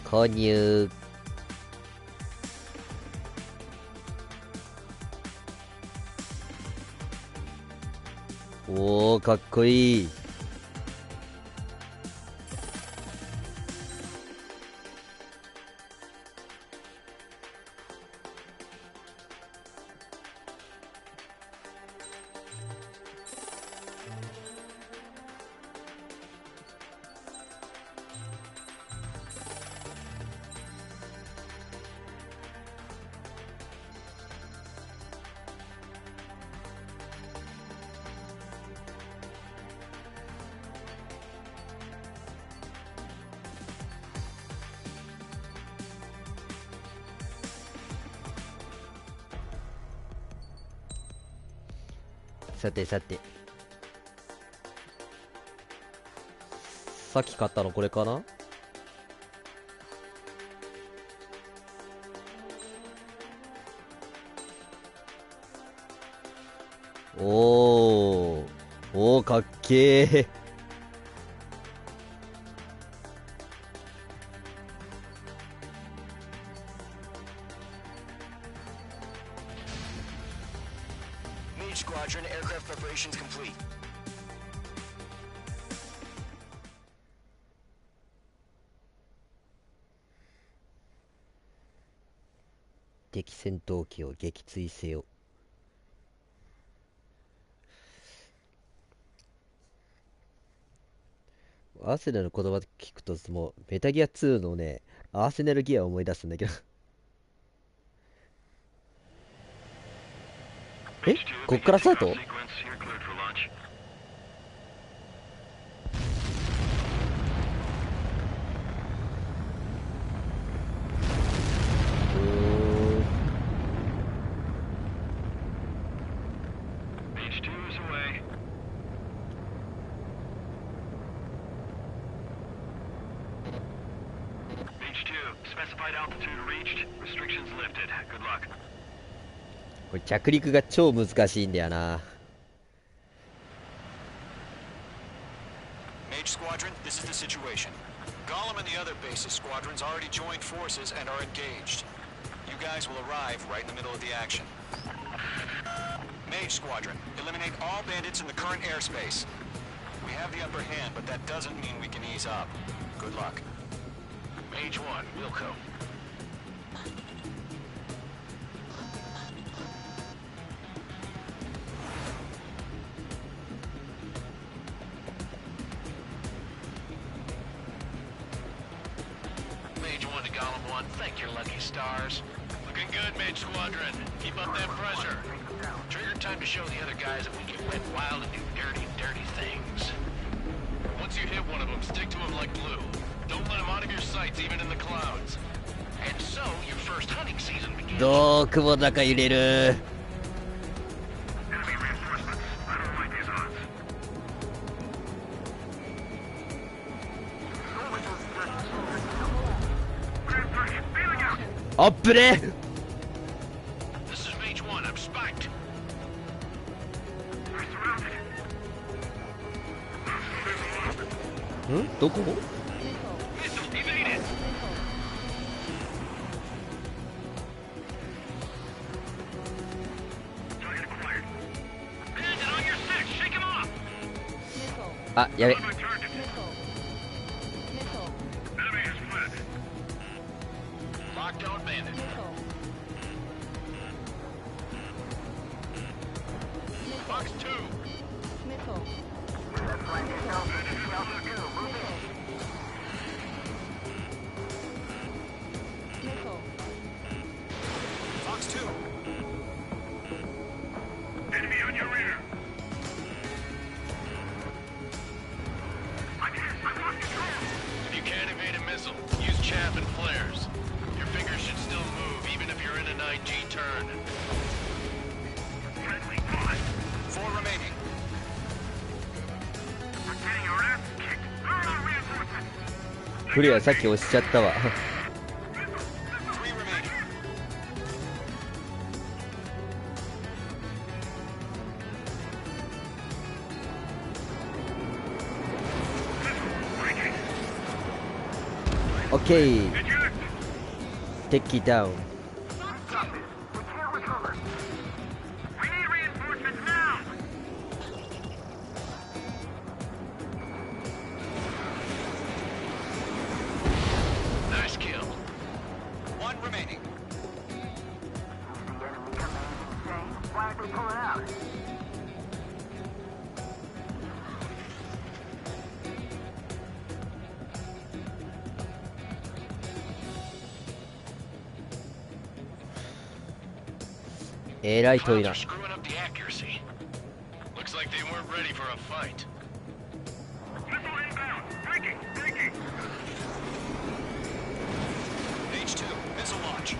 購入。おー、かっこいい。さてさて、さっき買ったのこれかな。おーおー、かっけー。Squadron aircraft preparations complete. 敵戦闘機を撃墜せよ。アーセナルの言葉聞くともうメタギア2のね、アーセナルギアを思い出すんだけどえ、こっからスタート？これ着陸が超難しいんだよな。Mage Squadron, this is the situation. Gollum and the other bases squadrons already joined forces and are engaged. You guys will arrive right in the middle of the action. Mage Squadron, eliminate all bandits in the current airspace. We have the upper hand, but that doesn't mean we can ease up. Good luck. Mage 1, Wilco. Mage 1 to Gollum 1, thank your lucky stars. Looking good, Mage Squadron. Keep up that pressure. Trigger time to show the other guys that we can went wild and do dirty, dirty things. Once you hit one of them, stick to him like glue. Don't let him out of your sights, even in the clouds. And so, your first hunting season begins. どう雲高揺れる。あっぶれ。This is Mage 1, I'm spiked. ん？どこ？あ、やべ。Lockdown bandit. Box 2. Fox 2. Enemy on your rear. If you can't evade a missile, use chaff and flares. Your fingers should still move, even if you're in an IG turn. 4 remaining. We're getting our ass kicked. Where are our reinforcements? クリアさっき押しちゃったわ。Okay. Take it down. We need reinforcements now. Nice kill. 1 remaining. Why aren't they pulling out? Ehらい遠いな。 Screwing up the accuracy. Looks like they weren't ready for a fight. Missile inbound. Breaking. H2, missile launch.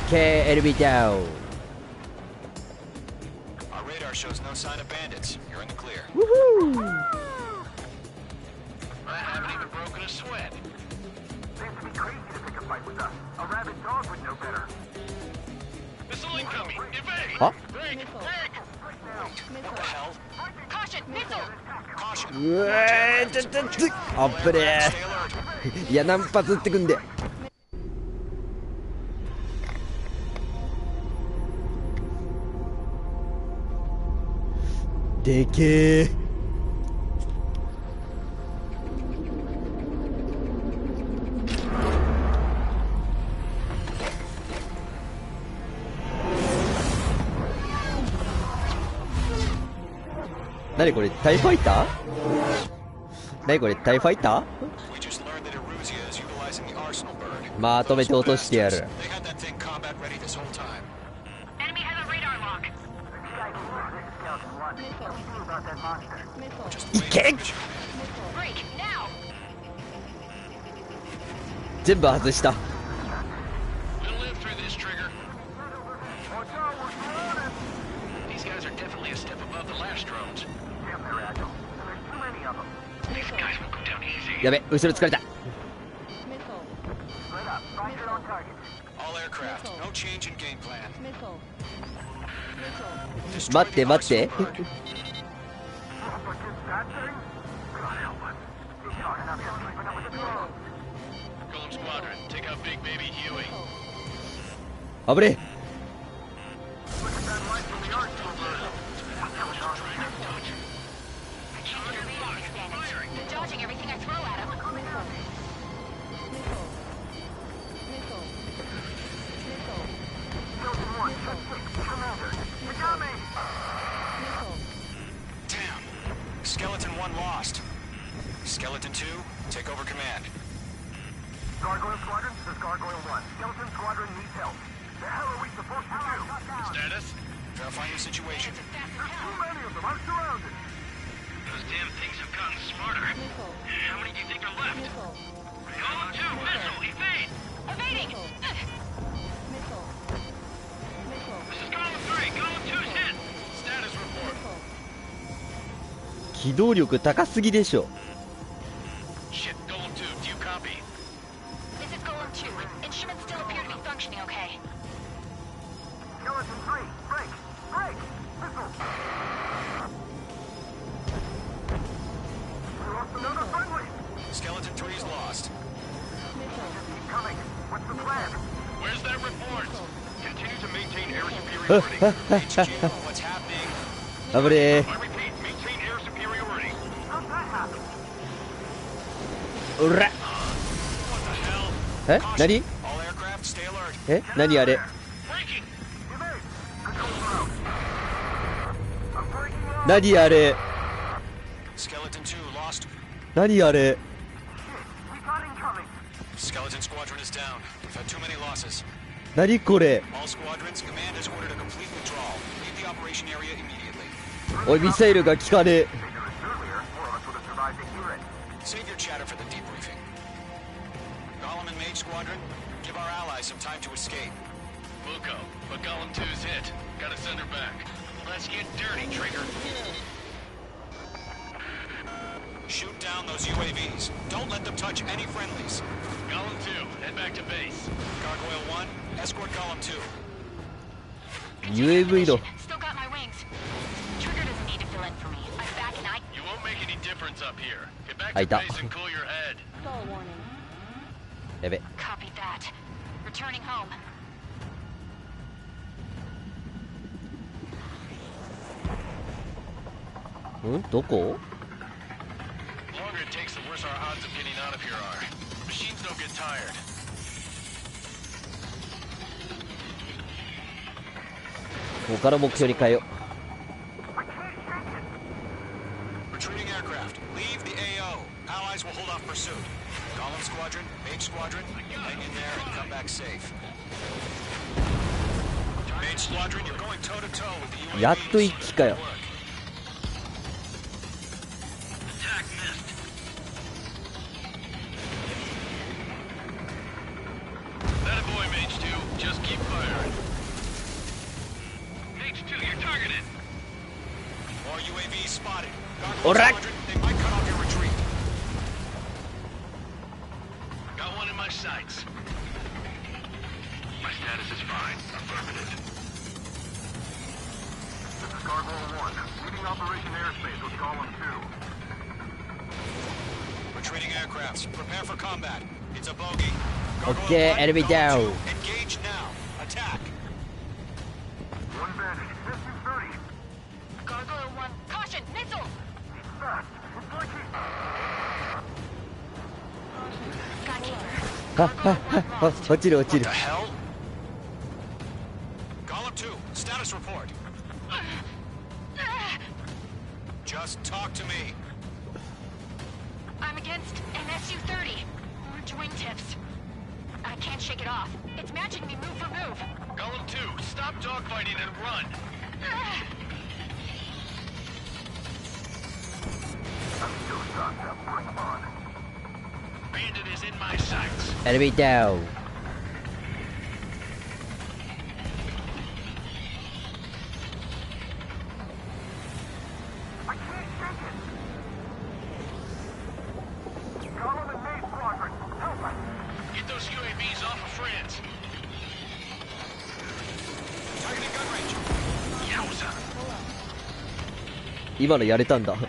Okay, enemy down. Our radar shows no sign of bandits. You're in the clear. Woohoo! I haven't even broken a sweat. They have to be crazy to pick a fight with us. A rabid dog would know better. Missile incoming. Evade. Huh? Break. What the hell? Caution, missile! Caution. うえー、ちょあっぶれー。いや、何発撃ってくんで。でけー。なにこれ、タイファイター？なにこれ、タイファイター？まとめて落としてやる。いけ。全部外した。やべ、後ろ疲れた。待って待って。あぶれ。Skeleton 1 lost. Skeleton 2, take over command. Gargoyle Squadron, this is Gargoyle 1. Skeleton Squadron needs help. The hell are we supposed to do? Status? Verifying the situation. There's too many of them. I'm surrounded. Those damn things have gotten smarter. How many do you think are left? Column 2, missile, evade! Evading! This is Column 3, Column 2's hit! Status report. 機動力高すぎでしょ。 Shit, Column 2, do you copy? This is Golem 2. Instruments still appear to be functioning okay. Skeleton 3, break! Break! Missile! We lost another friendly! Skeleton 3 is lost. Keep coming. What's the plan? Where's that report? Continue to maintain air superiority. HQ, what's happening? あぶれ。 I repeat, maintain air superiority. How'd that happen? うら。え、何？ All aircraft, stay alert. え、何あれ？ Breaking! 何あれ？ Skeleton 2 lost. 何あれ？ Skeleton Squadron is down. We've had too many losses. 何これ？ All squadrons, command has ordered a complete withdrawal. Leave the operation area immediately. おい、ミサイルが効かねえ。 Save your chatter for the debriefing. Golem and Mage Squadron, give our allies some time to escape. Luco, but Golem 2's hit. Gotta send her back. Let's get dirty, Trigger. Shoot down those UAVs. Don't let them touch any friendlies. Golem 2, head back to base. Gargoyle 1, escort Golem 2. UAV の。 Still got my wings. Trigger doesn't need to fill in for me. I'm back and I... You won't make any difference up here. Get back I to don't. base and cool your head. Stall warning. やべ。 Copy that. Returning home. ん？どこ？ The longer it takes, the worse our odds of getting out of here are. Machines don't get tired. 他の目標に変えよう。 Retreating aircraft, leave the AO. Allies will hold off pursuit. Golem Squadron, Mage Squadron, hang in there and come back safe. Mage Squadron, you're going toe-to-toe with the UAVs. やっと一機かよ。 Attack missed. That a boy, Mage 2. Just keep firing. Mage 2, you're targeted. More UAVs spotted. All right. Squadron, they might cut off your retreat. Got one in my sights. My status is fine. Affirmative. This is Gargoyle 1. Leading Operation Airspace with Golem 2. Retreating aircrafts, prepare for combat. It's a bogey. Okay, enemy down. Engage now. Attack. One bandit. SU-30. Gargoyle 1. Caution! Missile! Fast. It's like he's...ははは。落ちる落ちる。 The hell? Golem 2, status report. Just talk to me. I'm against an SU-30. Orange wingtips. I can't shake it off. It's matching me move for move. Golem 2, stop dogfighting and run. Bandit is in my sights. Enemy down. Get those UAVs off of friends. Targeting gun range. Yowza. 今のやれたんだ。Not on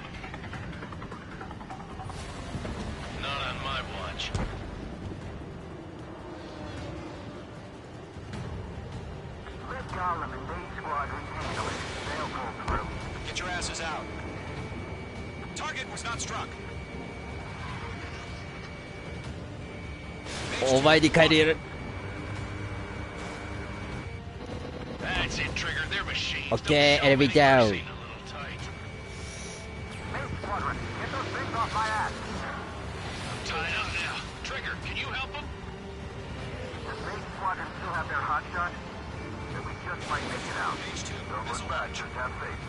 my watch. Let Gollum and Main Squadron handle it. They'll pull through. Get your asses out. Target was not struck. お前に帰れる。That's it, Trigger. They're machines. Okay, Don't enemy show down. mercy. A little tight. Main Squadron, get those things off my ass. I'm tied up now. Trigger, can you help them? Does Main Squadron still have their hot shot? Then we just might make it out. Don't look back, just have faith.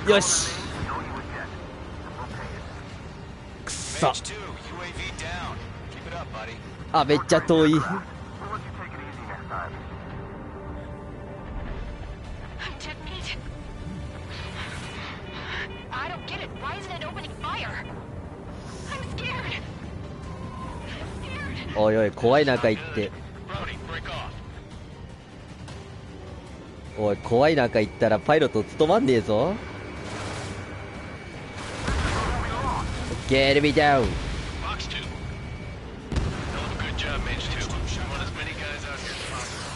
よし。 Know you would get. We'll pay it. くそ。 Mage 2, UAV down. Keep it up, buddy. あ、めっちゃ遠い。We'll let you take it easy next time. I'm dead meat. I don't get it. Why isn't it opening fire? I'm scared. I'm scared. おいおい、怖い中行って。 Brody, break off. おい、怖い中行ったらパイロット務まんねえぞ。Get me down. Box 2. Hell of a good job, Mage 2. We want as many guys out here as possible.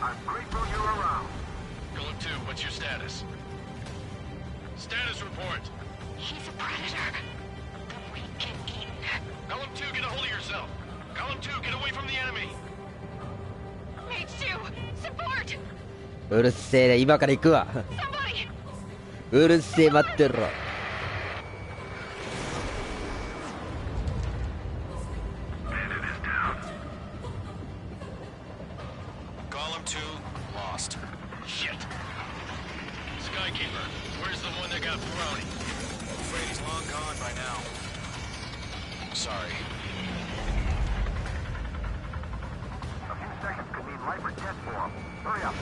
I'm grateful you're around. Golem 2, what's your status? Status report. He's a predator. The weak can eat. Golem 2, get a hold of yourself. Golem 2, get away from the enemy. Mage 2, support. うるせえな、今から行くわ。 Somebody. うるせえ、待ってろ。 Golem 2, lost. Shit. Skykeeper, where's the one that got Brody? I'm afraid he's long gone by now. Sorry. A few seconds could mean life or death for him. Hurry up.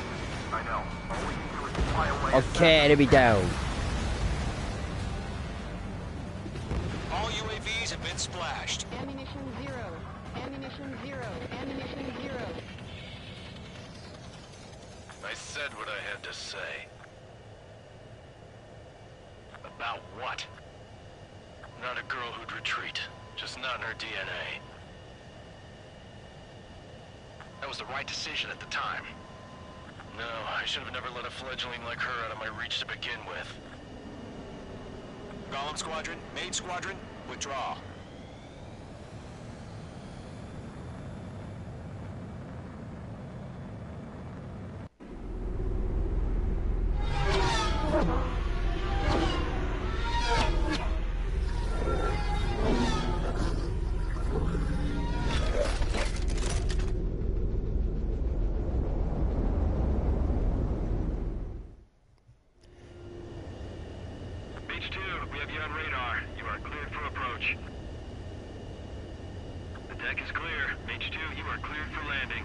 I know. All we can do is fly away. Okay, enemy down. All UAVs have been splashed. Ammunition 0. Ammunition 0. Ammunition 0. I said what I had to say. About what? Not a girl who'd retreat. Just not in her DNA. That was the right decision at the time. No, I should have never let a fledgling like her out of my reach to begin with. Golem Squadron, Mage Squadron, withdraw. Mage 2, we have you on radar. You are cleared for approach. The deck is clear. Mage 2, you are cleared for landing.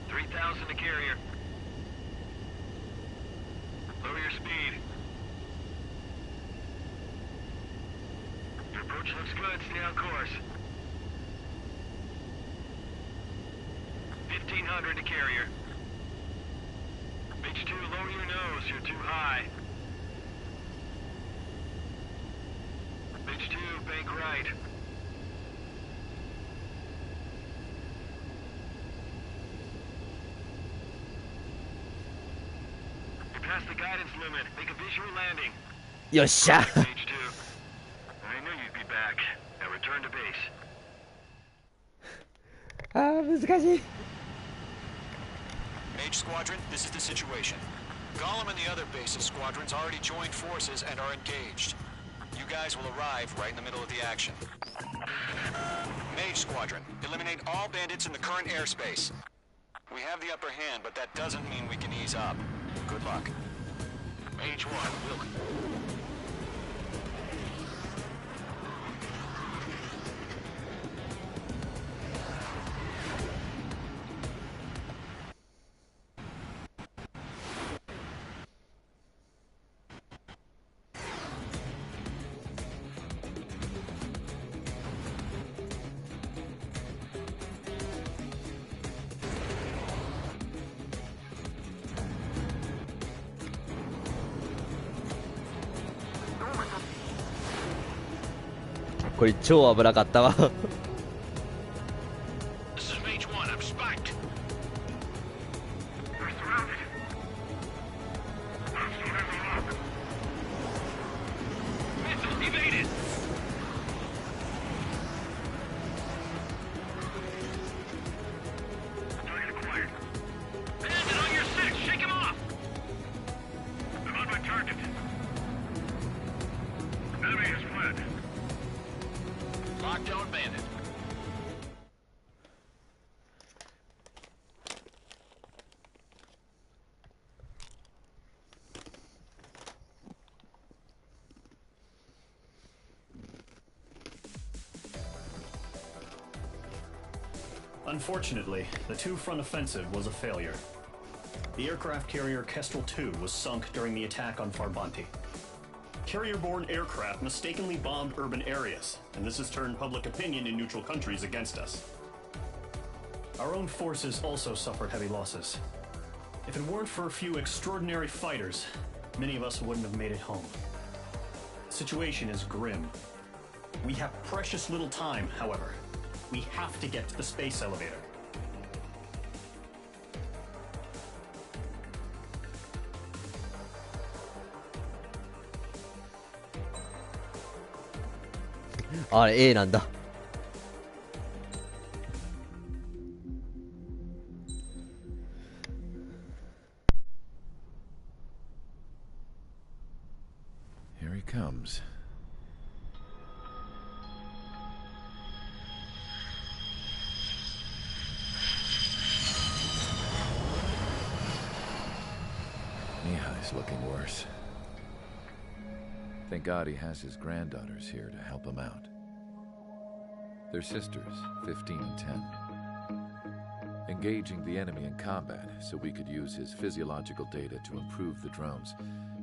3,000 to carrier. Lower your speed. Your approach looks good. Stay on course. 1,500 to carrier. Mage 2, lower your nose. You're too high. Mage 2, bank right. You're past the guidance limit. Make a visual landing. よっしゃ。 Mage 2. I knew you'd be back. Now return to base. あー、難しい。 Mage Squadron, this is the situation. Golem and the other base's squadrons already joined forces and are engaged. You guys will arrive right in the middle of the action. Mage Squadron, eliminate all bandits in the current airspace. We have the upper hand, but that doesn't mean we can ease up. Good luck. Mage H1, we'll...これ超危なかったわ。This is H1, I'm spiked. We're surrounded. Missile evaded. Target acquired. Bandit on your six, shake him off. I'm on my target. Enemy has fled. Lockdown bandit. Unfortunately, the two-front offensive was a failure. The aircraft carrier Kestrel II was sunk during the attack on Farbanti. Carrier-borne aircraft mistakenly bombed urban areas, and this has turned public opinion in neutral countries against us. Our own forces also suffered heavy losses. If it weren't for a few extraordinary fighters, many of us wouldn't have made it home. The situation is grim. We have precious little time, however. We have to get to the space elevator. A なんだ。Here he comes. Mihai's looking worse. Thank God he has his granddaughters here to help him out. They're sisters, 15 and 10. Engaging the enemy in combat so we could use his physiological data to improve the drones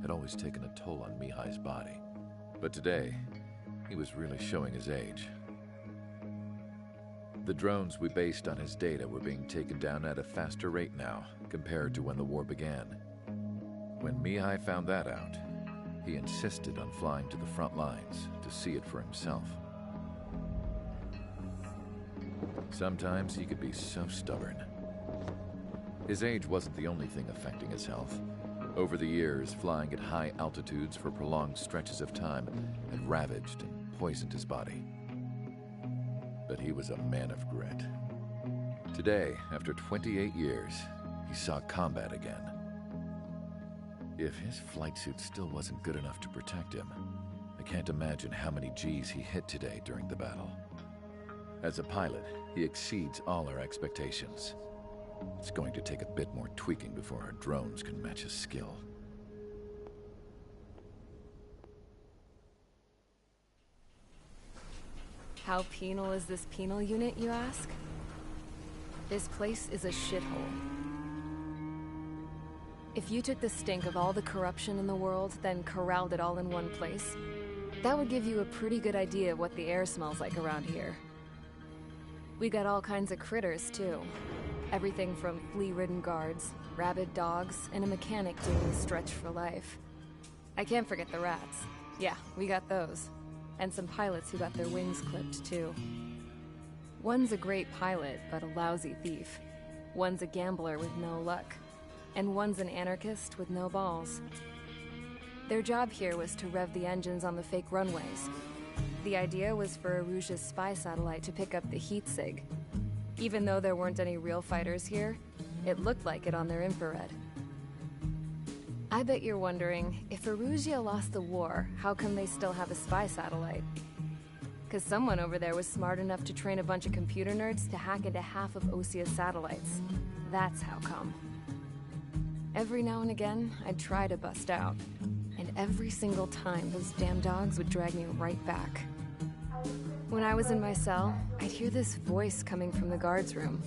had always taken a toll on Mihai's body. But today, he was really showing his age. The drones we based on his data were being taken down at a faster rate now compared to when the war began. When Mihai found that out, he insisted on flying to the front lines to see it for himself. Sometimes he could be so stubborn. His age wasn't the only thing affecting his health. Over the years, flying at high altitudes for prolonged stretches of time had ravaged and poisoned his body. But he was a man of grit. Today, after 28 years, he saw combat again. If his flight suit still wasn't good enough to protect him, I can't imagine how many G's he hit today during the battle. As a pilot, he exceeds all our expectations. It's going to take a bit more tweaking before our drones can match his skill. How penal is this penal unit, you ask? This place is a shithole. If you took the stink of all the corruption in the world, then corralled it all in one place, that would give you a pretty good idea of what the air smells like around here. We got all kinds of critters, too. Everything from flea-ridden guards, rabid dogs, and a mechanic doing the stretch for life. I can't forget the rats. Yeah, we got those. And some pilots who got their wings clipped, too. One's a great pilot, but a lousy thief. One's a gambler with no luck. And one's an anarchist with no balls. Their job here was to rev the engines on the fake runways. The idea was for Aruja's spy satellite to pick up the heat sig. Even though there weren't any real fighters here, it looked like it on their infrared. I bet you're wondering, if Aruja lost the war, how come they still have a spy satellite? Because someone over there was smart enough to train a bunch of computer nerds to hack into half of Osia's satellites. That's how come. Every now and again, I'd try to bust out. every single time those damn dogs would drag me right back. When I was in my cell, I'd hear this voice coming from the guards room.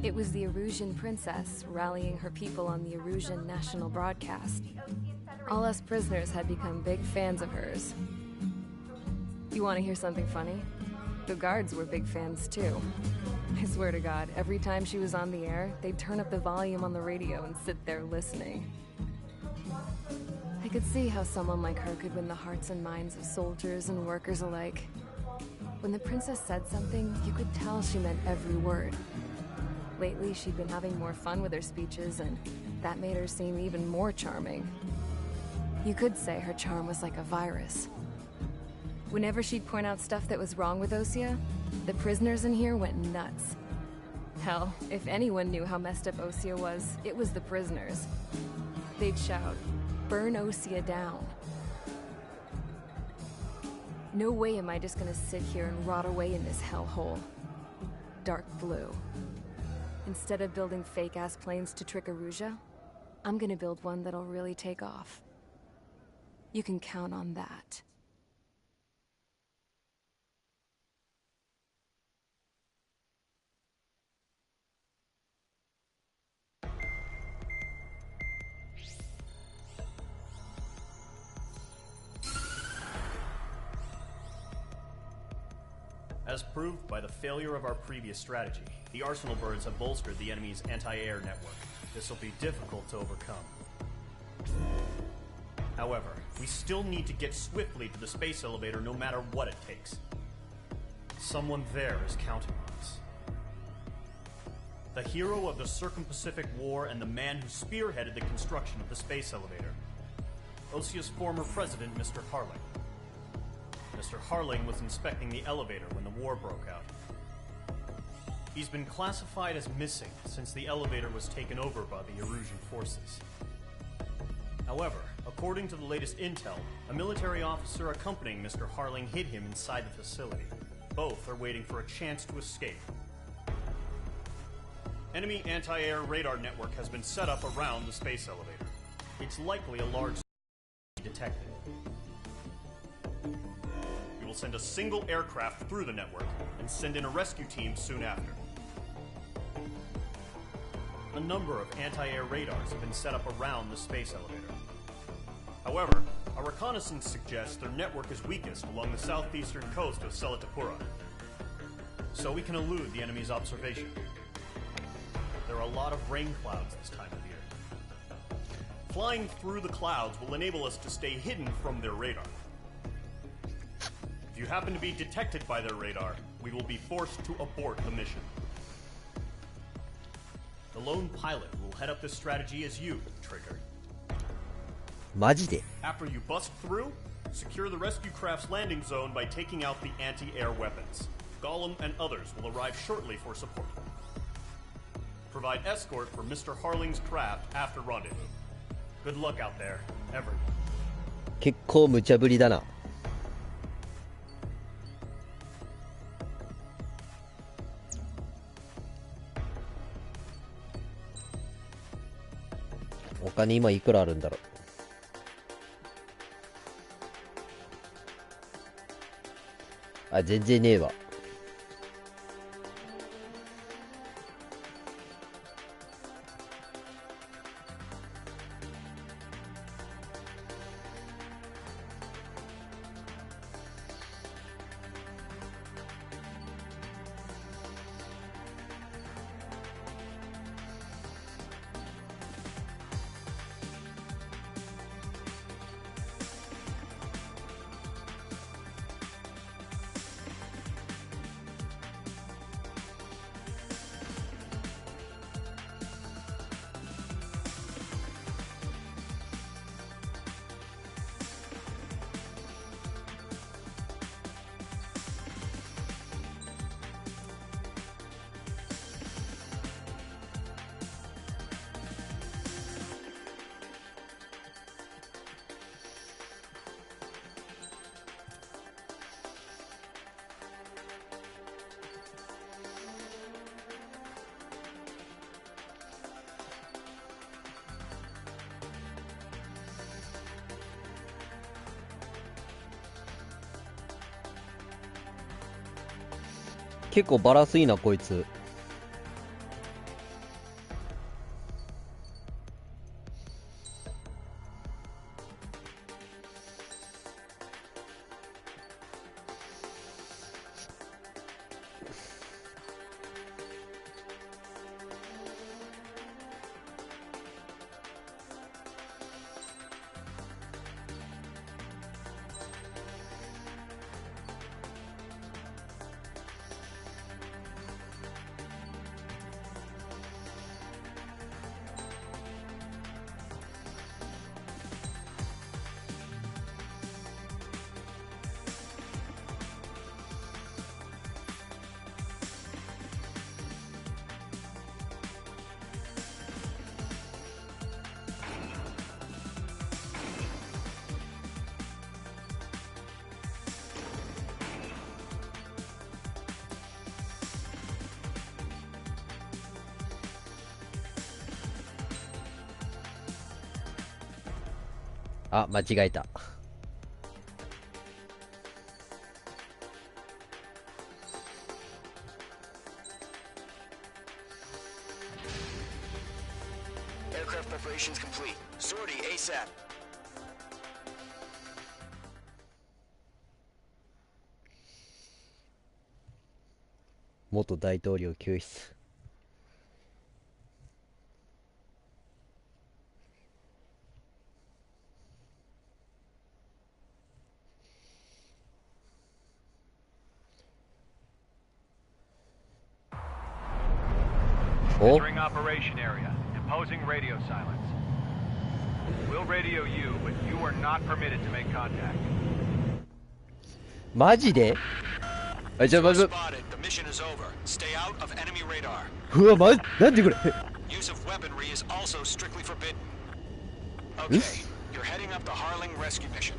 It was the Erusian princess rallying her people on the Erusian national broadcast. All us prisoners had become big fans of hers. You want to hear something funny? The guards were big fans too. I swear to God, every time she was on the air, they'd turn up the volume on the radio and sit there listening. I could see how someone like her could win the hearts and minds of soldiers and workers alike. When the princess said something, you could tell she meant every word. Lately, she'd been having more fun with her speeches, and that made her seem even more charming. You could say her charm was like a virus. Whenever she'd point out stuff that was wrong with Osea, the prisoners in here went nuts. Hell, if anyone knew how messed up Osea was, it was the prisoners. They'd shout, "Burn Osea down." No way am I just gonna sit here and rot away in this hellhole. Dark blue. Instead of building fake-ass planes to trick Erusia, I'm gonna build one that'll really take off. You can count on that. As proved by the failure of our previous strategy, the Arsenal birds have bolstered the enemy's anti-air network. This will be difficult to overcome. However, we still need to get swiftly to the space elevator no matter what it takes. Someone there is counting on us. The hero of the Circum-Pacific War and the man who spearheaded the construction of the space elevator. Osea's former president, Mr. Harling. Mr. Harling was inspecting the elevator when the war broke out. He's been classified as missing since the elevator was taken over by the Erusian forces. However, according to the latest intel, a military officer accompanying Mr. Harling hid him inside the facility. Both are waiting for a chance to escape. Enemy anti-air radar network has been set up around the space elevator. It's likely a large detected. We will send a single aircraft through the network and send in a rescue team soon after. A number of anti-air radars have been set up around the space elevator. However, our reconnaissance suggests their network is weakest along the southeastern coast of Selatapura, so we can elude the enemy's observation. There are a lot of rain clouds this time of year. Flying through the clouds will enable us to stay hidden from their radar. If you happen to be detected by their radar, we will be forced to abort the mission. The lone pilot will head up this strategy as you, Trigger. マジで? After you bust through, secure the rescue craft's landing zone by taking out the anti-air weapons. Gollum and others will arrive shortly for support. Provide escort for Mr. Harling's craft after rendezvous. Good luck out there, everyone. 結構無茶ぶりだな。お金今いくらあるんだろう。あ、全然ねえわ。結構バランスいいなこいつ。あ、間違えた。Aircraft preparations complete. Sortie ASAP. 元大統領救出。Entering operation area. Imposing radio silence. We'll radio you, but you are not permitted to make contact. マジで？あ、じゃあまず。 The mission is over. Stay out of enemy radar. うわ、なんでこれ。 Use of weaponry is also strictly forbidden. Okay, you're heading up the Harling rescue mission.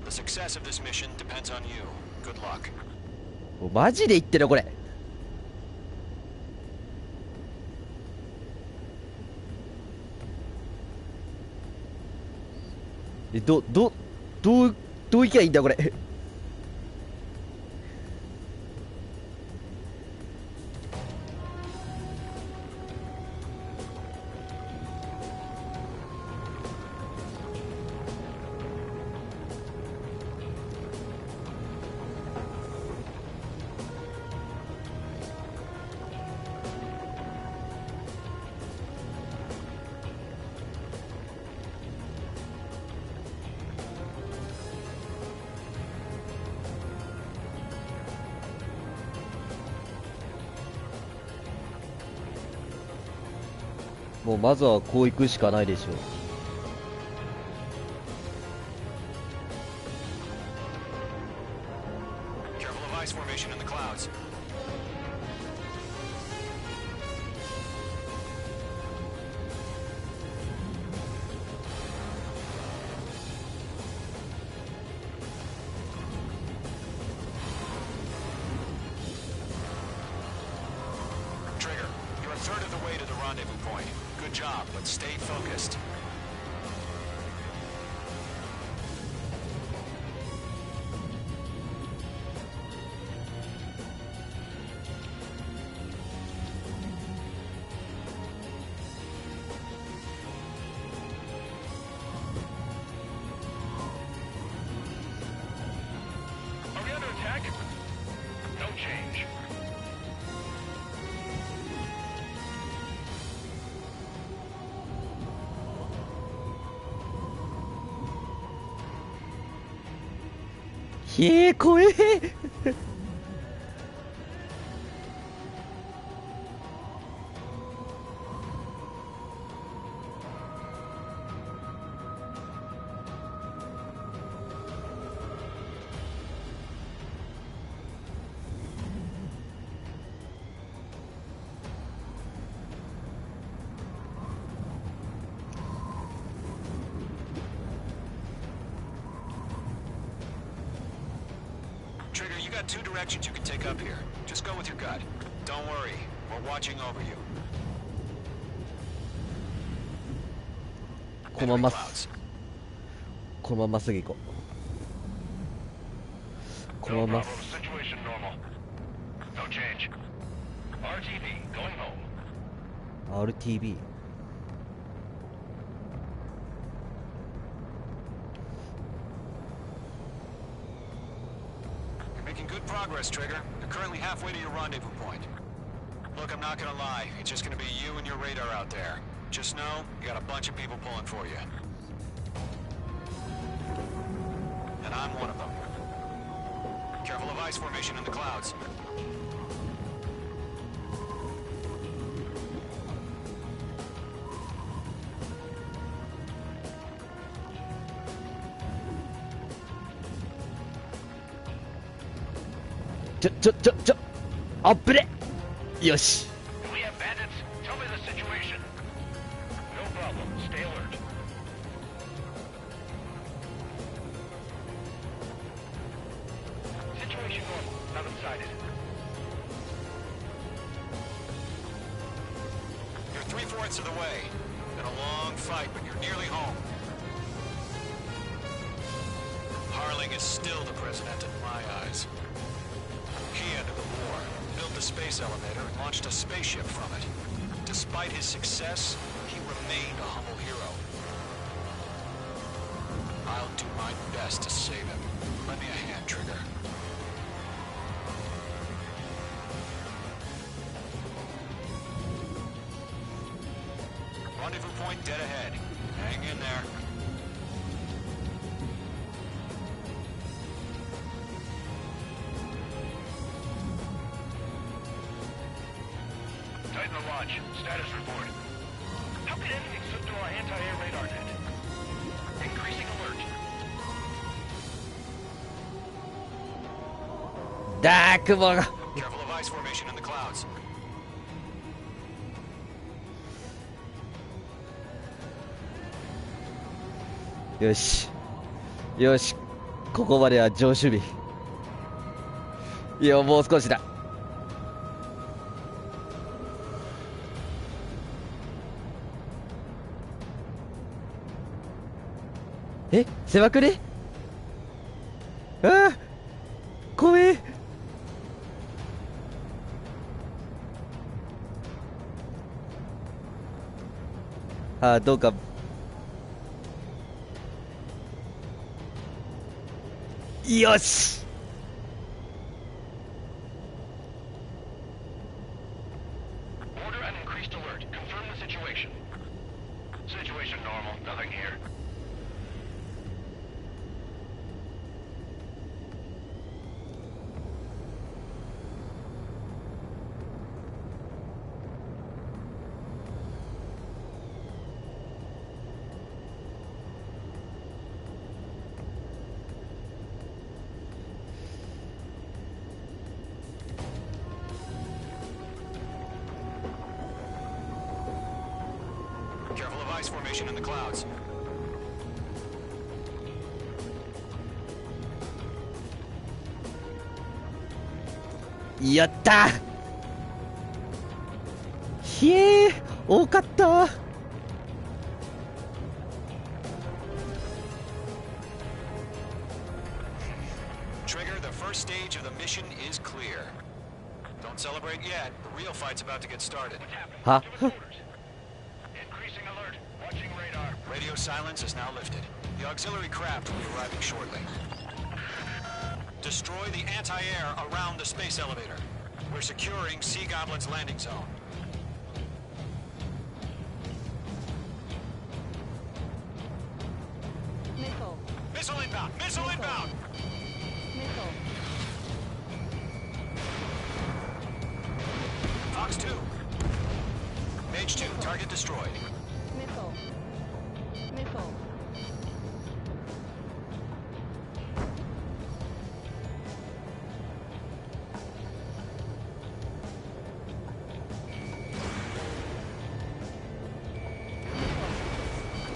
The success of this mission depends on you. Good luck. マジで言ってるこれ。どういきゃいいんだこれ。もうまずはこう行くしかないでしょう。怖え。Two directions you can take up here. Just go with your gut. Don't worry, we're watching over you. このまますぐ行こう。このまま。No change. RTV, going home. RTV。 You're making good progress, Trigger. You're currently halfway to your rendezvous point. Look, I'm not gonna lie. It's just gonna be you and your radar out there. Just know, you got a bunch of people pulling for you. And I'm one of them. Careful of ice formation in the clouds.あっぶれ。よし。 Do we have bandits? Tell me the situation. No problem. Stay alert. Situation normal. Not unsided. You're 3/4 of the way. Been a long fight, but you're nearly home. Harling is still the president in my eyes. He ended the war, built the space elevator, and launched a spaceship from it. Despite his success, he remained a humble hero. I'll do my best to save him. Lend me a hand, Trigger. Rendezvous point dead ahead. Hang in there. Titan the launch. Status report. How could anything slip through our anti-air radar net? Increasing alert. だー、雲が。 Careful of ice formation in the clouds. よし。よし。ここまでは上守備。いや、もう少しだ。え、狭くね？ああ、怖え。ああ、どうか。よし。Order an increased alert. Confirm the situation. Situation normal. Nothing here. Careful of ice formation in the clouds. やったー。ひえー、多かったー。Trigger, the first stage of the mission is clear. Don't celebrate yet. The real fight's about to get started. は？ Increasing alert. Watching radar. Radio silence is now lifted. The auxiliary craft will be arriving shortly. Destroy the anti-air around the space elevator. We're securing Sea Goblin's landing zone. Missile. Missile inbound! Missile inbound! Missile. Fox 2. Mage 2, target destroyed. Missile. Missile.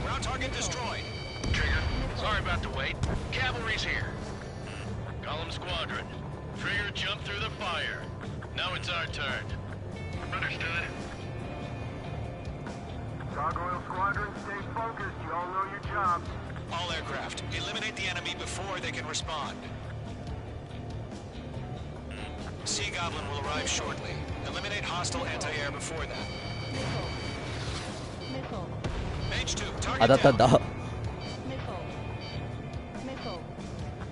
Ground target destroyed. Trigger. Sorry about the wait. Cavalry's here. Column squadron. Trigger jumped through the fire. Now it's our turn. Understood. Gargoyle Squadron, stay focused. You all know your job. All aircraft, eliminate the enemy before they can respond. Sea Goblin will arrive shortly. Eliminate hostile anti-air before that. Mage 2, 当た target ったん down. だ。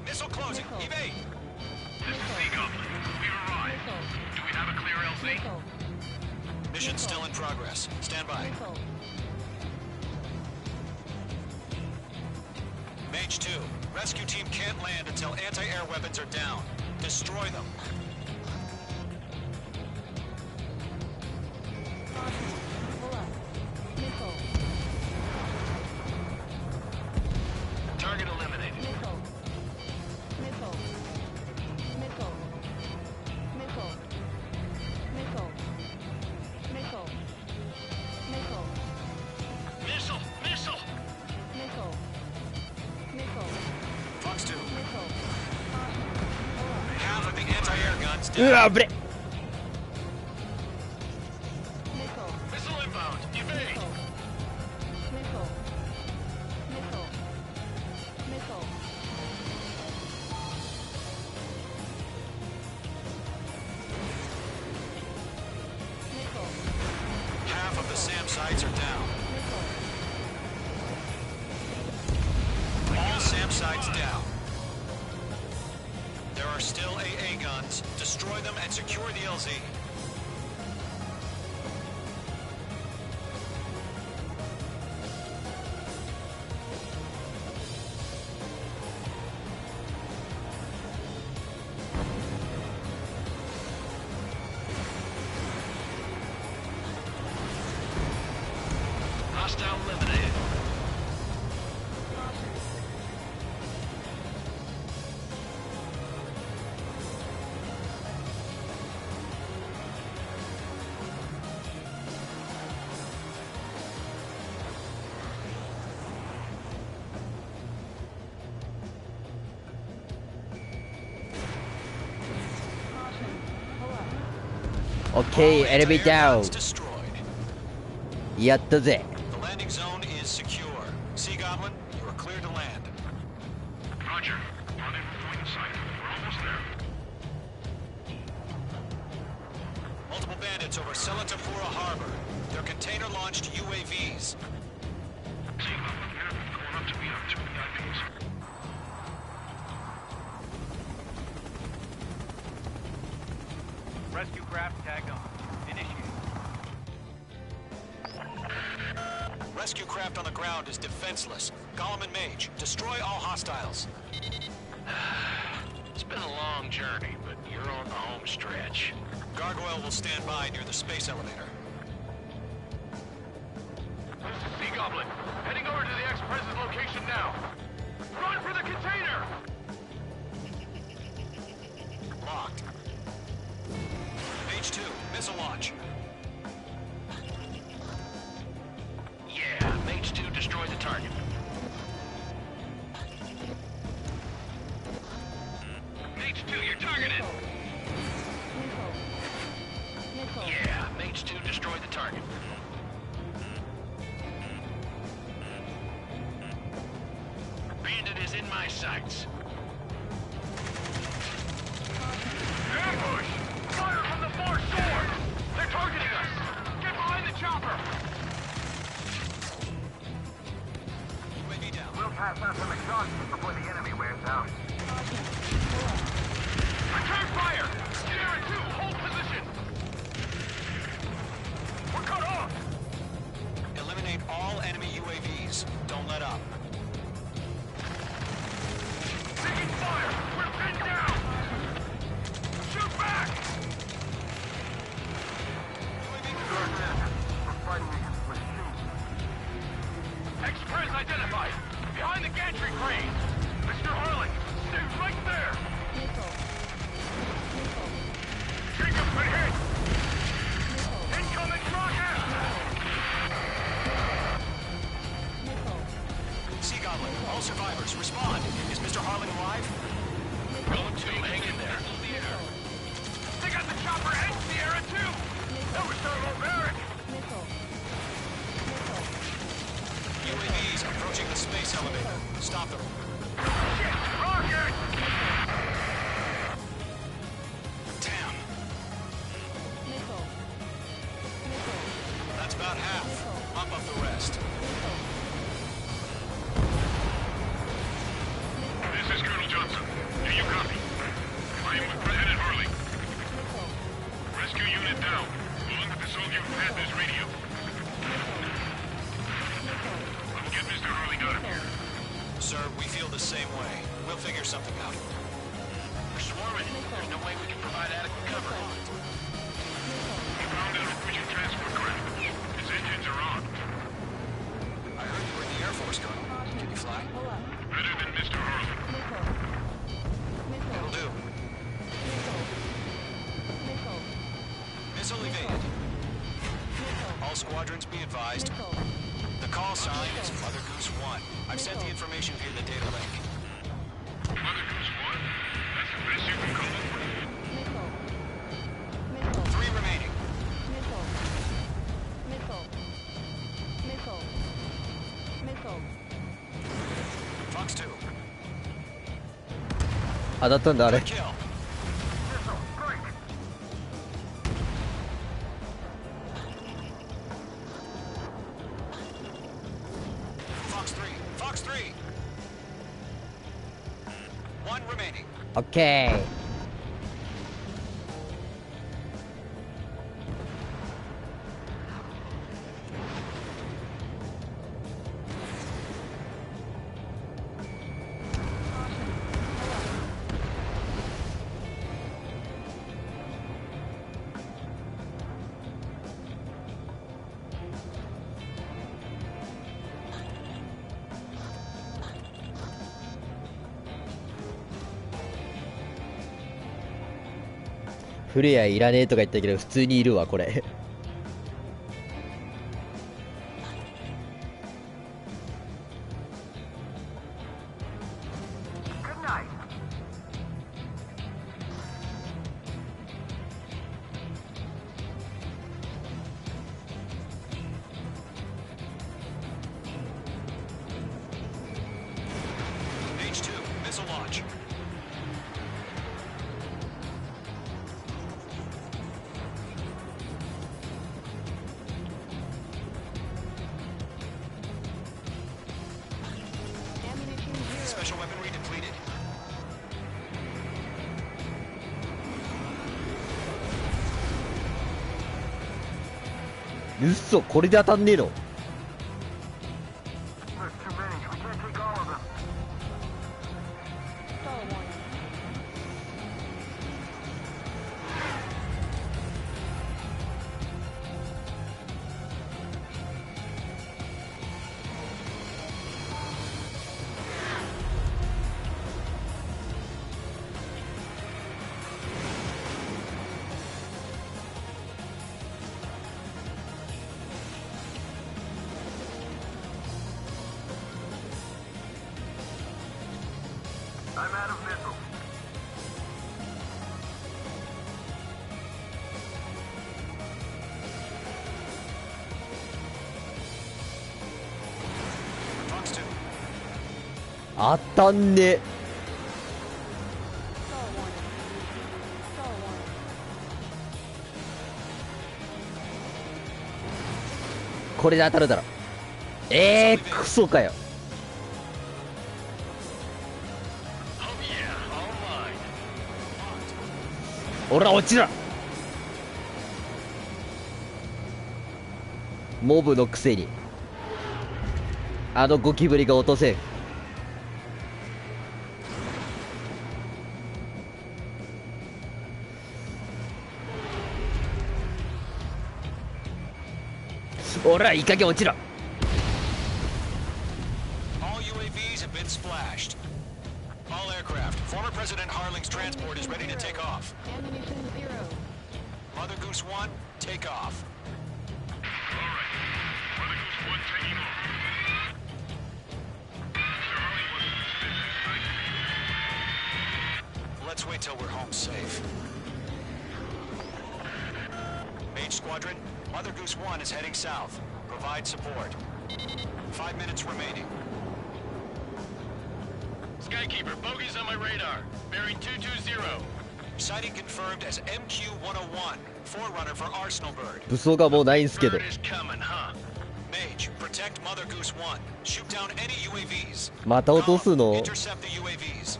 Missile closing. Evade. This is Sea Goblin. We've arrived. Do we have a clear LZ? Mission still in progress. Stand by. Mage 2, rescue team can't land until anti-air weapons are down. Destroy them. Target eliminated. Missile! Missile! Fox 2. Half of the anti-air guns うわ、 down. ぶれ。 Missile inbound! Evade! Half of the SAM sites are down. All SAM sites down. There are still AA guns. Destroy them and secure the LZ. Hostile eliminated. OK、エレベータ Guns ー。 destroyed. やったぜ。 The landing zone is secure. Sea Goblin, you are clear to land. Roger. Running point sight. We're almost there. Multiple bandits over Selatapura Harbor. They're container-launched UAVs. Sea Goblin here. Going up to meet up 2 VIPs. Rescue craft tagged on. Initiate. Rescue craft on the ground is defenseless. Gollum and Mage, destroy all hostiles. It's been a long journey, but you're on the home stretch. Gargoyle will stand by near the space elevator. This is Sea Goblin. Heading over to the ex-president's location now. Run for the container! Locked. Mage 2, missile launch. Yeah, Mage 2 destroy the target. Mage 2, you're targeted! Yeah, Mage 2 destroy the target. Bandit is in my sights. Ambush! Fire from the far shore! They're targeting us! Get behind the chopper! UAV down. We'll pass out some exhaustion before the enemy wears out. Return fire! Sierra 2, hold position! We're cut off! Eliminate all enemy UAVs. Don't let up. Taking fire! We're pinned down! Shoot back! We're fighting against machines. Ex-Prez identified! Behind the gantry crane! Mr. Harlan, stay right there! Jacob's been hit! Incoming rocket! Sea Goblin, all survivors, respond. Is Mr. Harlan alive? Going to, hang in there. They got the chopper and Sierra too! That was thermobaric! UAVs approaching the space elevator. Stop them. Shit! Rocket! Damn. figure something out. We're swarming. There's no way we can provide adequate cover. We found an Norwegian transport craft. Its engines are on. I heard you were in the Air Force, Colonel. Can you fly? Better than Mr. Harlan. It'll do. Missile evaded. All squadrons be advised. The call sign is Mother Goose 1. I've sent the information via the data link. Mother Goose 1? That's the best you can call it? 3 remaining. Fox 2. 当たったんだあれ。 Kill. Fox 3. Fox 3. 1 remaining. オッケー。フレアいらねえとか言ったけど普通にいるわこれ。H2. Missile launch. うっそ、これで当たんねえの。I'm out of missiles. Fox 2. 当たんねえ。これで当たるだろ。クソかよ。俺は落ちろ。モブのくせにあのゴキブリが落とせん。俺はいい加減落ちろ。All UAVs have been splashed. All aircraft. Former President Harling's transport is ready to take off. Ammunition 0. Mother Goose 1, take off. Alright. Mother Goose 1 taking off. Mr. Harley wasn't suspicious. Let's wait till we're home safe. Mage Squadron, Mother Goose 1 is heading south. Provide support. 5 minutes remaining. Skykeeper, bogeys on my radar. Bearing 220. Sighting confirmed as MQ-101, forerunner for Arsenal Bird. 武装がもうないんすけど。 Bird is coming, huh? Mage, protect Mother Goose 1. Shoot down any UAVs. また落とすの？ Intercept the UAVs.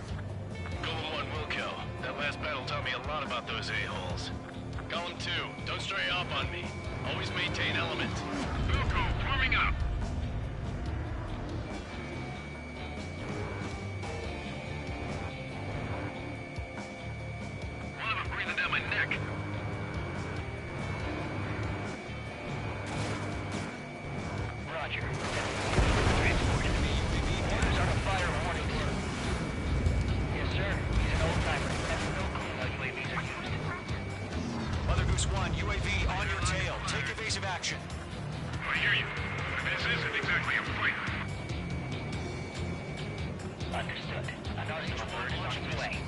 Golem 1 will kill. That last battle taught me a lot about those a-holes. Golem 2, don't stray off on me. Always maintain element. Wilco, forming up. action. I hear you. This isn't exactly a fight. Understood. An arsenal bird is on its way.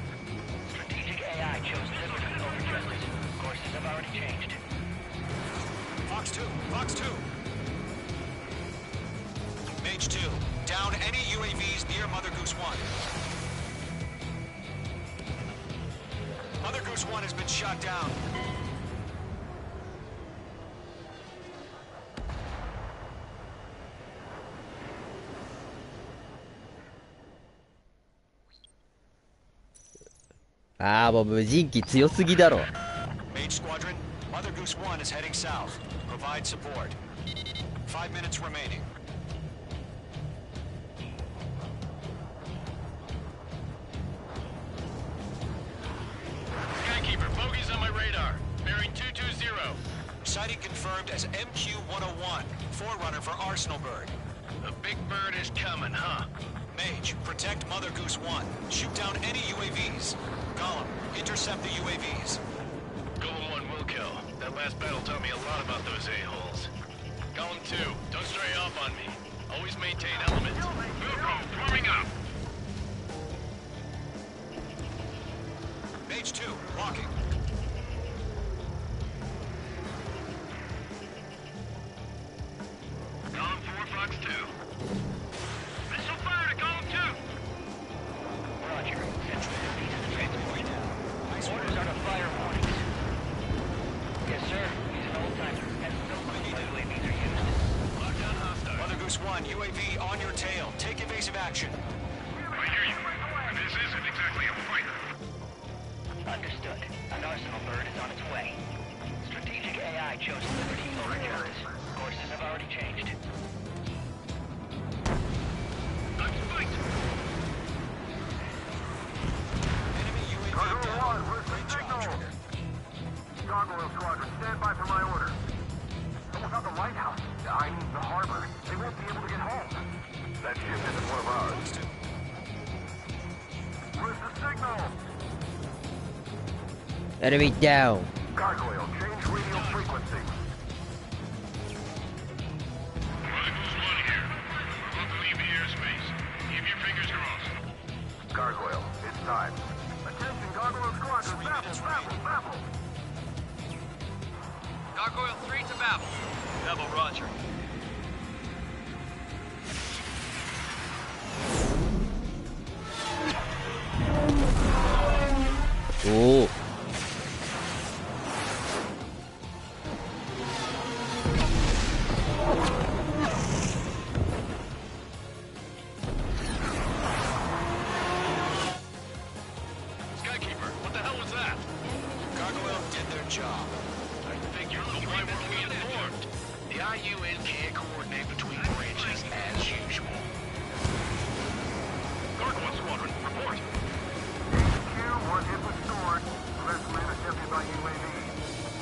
Strategic AI chose liberty over justice. Courses have already changed. Fox 2, Fox 2. Mage 2, down any UAVs near Mother Goose 1. Mother Goose 1 has been shot down. Mage Squadron, Mother Goose 1 is heading south. Provide support. 5 minutes remaining. Skykeeper, bogey's on my radar. Bearing 220. Sighting confirmed as MQ-101, forerunner for Arsenal Bird. The big bird is coming, huh? Mage, protect Mother Goose 1. Shoot down any UAVs. Gollum, intercept the UAVs. Golem 1 will kill. That last battle taught me a lot about those a-holes. Golem 2, don't stray off on me. Always maintain elements. Move, forming up. Mage 2, walking. Golem 4, Fox 2. Missile fire to Golem 2. Roger. Central City to the transport. Orders are to fire warnings. Yes, sir. He's an old-timer. Has no clue why UAVs are used. Lockdown hostile. Mother Goose 1, UAV on your tail. Take evasive action. I hear you. This isn't exactly a fight. Understood. An arsenal bird is on its way. Strategic AI chose liberty over justice. Courses have already changed. Let's fight! Enemy UAV Cargo down. 1, where's the Great job, signal? Trigger. Gargoyle Squadron, stand by for my order. Someone's at the lighthouse. I mean the harbor. They won't be able to get home. That ship isn't one of ours. Fox 2. Where's the signal? Enemy down. Gargoyle, change radio frequency. Mother Goose 1 here. We're about to leave the airspace. Keep your fingers crossed. Gargoyle, it's time. Attention, Gargoyle Squadron, babble. Gargoyle 3 to Babel. Babel, roger. Oh. Skykeeper, what the hell was that? Gargoyle did their job. I figured, but why weren't we informed? The IUN can't coordinate between branches as usual. Gargoyle Squadron, report. HQ, one hit was stored. The rest were intercepted by UAV.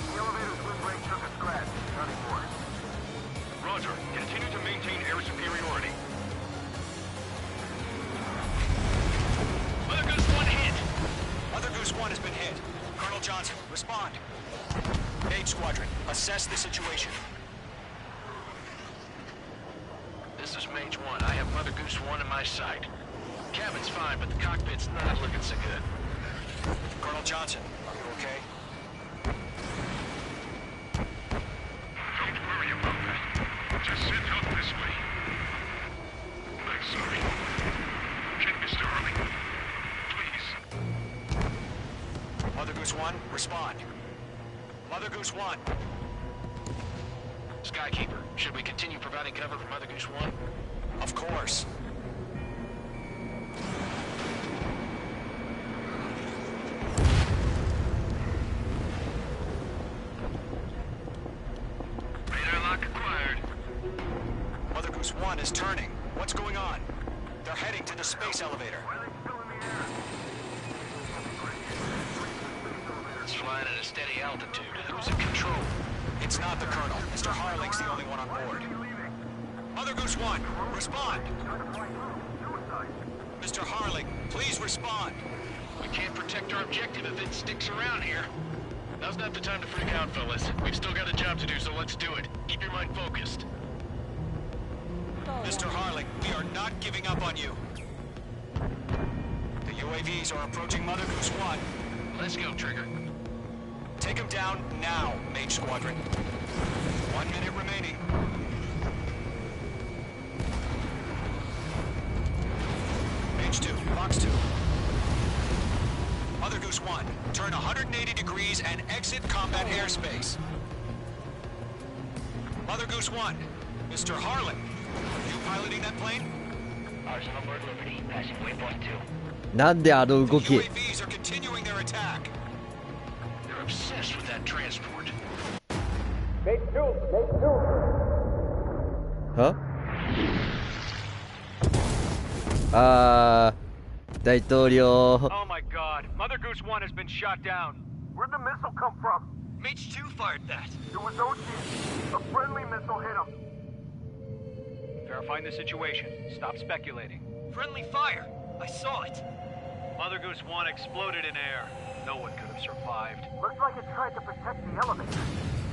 The elevator's windbreak took a scratch. Nothing more. Roger. Continue to maintain air superiority. Mother Goose 1 hit. Mother Goose 1 has been hit. Colonel Johnson, respond. Mage Squadron, assess the situation. This is Mage 1. I have Mother Goose 1 in my sight. Cabin's fine, but the cockpit's not looking so good. Colonel Johnson, are you okay? Don't worry about that. Just sit up this way. I'm sorry. Get Mr. Harley. Please. Mother Goose 1, respond. Mother Goose 1. Skykeeper, should we continue providing cover for Mother Goose 1? Of course. Radar lock acquired. Mother Goose 1 is turning. What's going on? They're heading to the space elevator. It's flying at a steady altitude. Who's in control? It's not the Colonel. Mr. Harling's the only one on board. Mother Goose 1, respond! Mr. Harling, please respond! We can't protect our objective if it sticks around here. Now's not the time to freak out, fellas. We've still got a job to do, so let's do it. Keep your mind focused. Mr. Harling, we are not giving up on you. The UAVs are approaching Mother Goose 1. Let's go, Trigger. Take him down now, Mage Squadron. 1 minute remaining. Mage 2, Box 2. Mother Goose 1, turn 180 degrees and exit combat airspace. Mother Goose 1, Mr. Harlan, are you piloting that plane? Arsenal Bird Liberty, passing waypoint 2. なんであの動き UAVs are continuing their attack. They're obsessed with that transport. Huh? あー、大統領 Oh my god, Mother Goose 1 has been shot down. Where'd the missile come from? Mage 2 fired that. It was Ocean. A friendly missile hit him. Verifying the situation. Stop speculating. Friendly fire. I saw it. Mother Goose 1 exploded in air. No one could have survived. Looks like it tried to protect the elevator.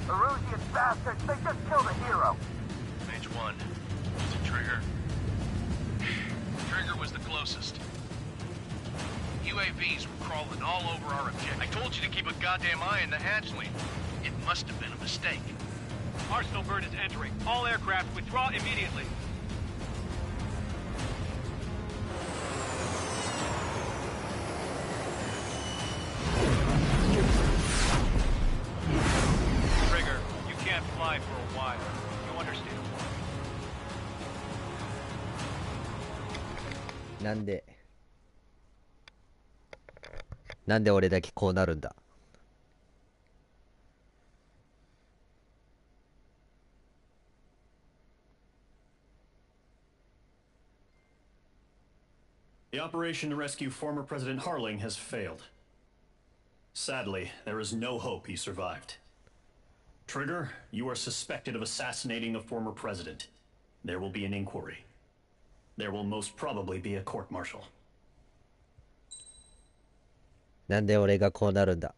Erusian bastards, they just killed a hero. Mage 1. Is it Trigger? Trigger was the closest. UAVs were crawling all over our objective. I told you to keep a goddamn eye on the hatchling. It must have been a mistake. Arsenal Bird is entering. All aircraft withdraw immediately. Trigger, you can't fly for a while. You understand? なんで俺だけこうなるんだ The operation to rescue former President Harling has failed. Sadly, there is no hope he survived. Trigger, you are suspected of assassinating a former president. There will be an inquiry. There will most probably be a court-martial. なんで俺がこうなるんだ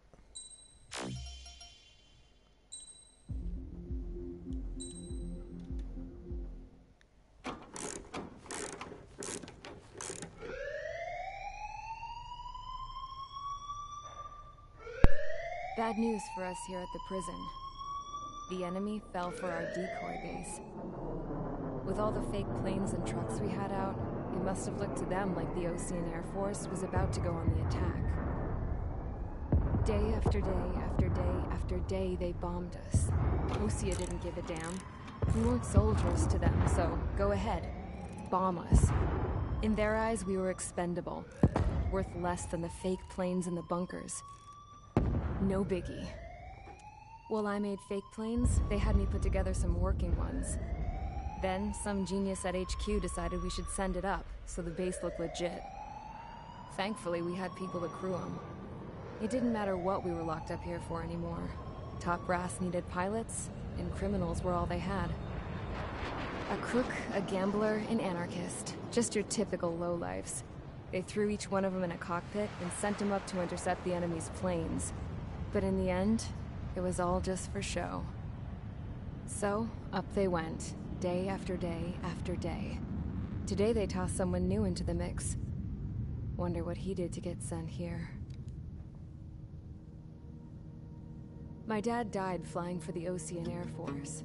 Bad news for us here at the prison. The enemy fell for our decoy base. With all the fake planes and trucks we had out, it must have looked to them like the Ocean Air Force was about to go on the attack. Day after day after day after day, they bombed us. Osea didn't give a damn. We weren't soldiers to them, so go ahead. Bomb us. In their eyes, we were expendable. Worth less than the fake planes in the bunkers. No biggie. While I made fake planes, they had me put together some working ones. Then, some genius at HQ decided we should send it up, so the base looked legit. Thankfully, we had people to crew them. It didn't matter what we were locked up here for anymore. Top brass needed pilots, and criminals were all they had. A crook, a gambler, an anarchist. Just your typical lowlifes. They threw each one of them in a cockpit and sent them up to intercept the enemy's planes. But in the end, it was all just for show. So, up they went, day after day after day. Today they tossed someone new into the mix. Wonder what he did to get sent here. My dad died flying for the Ocean Air Force.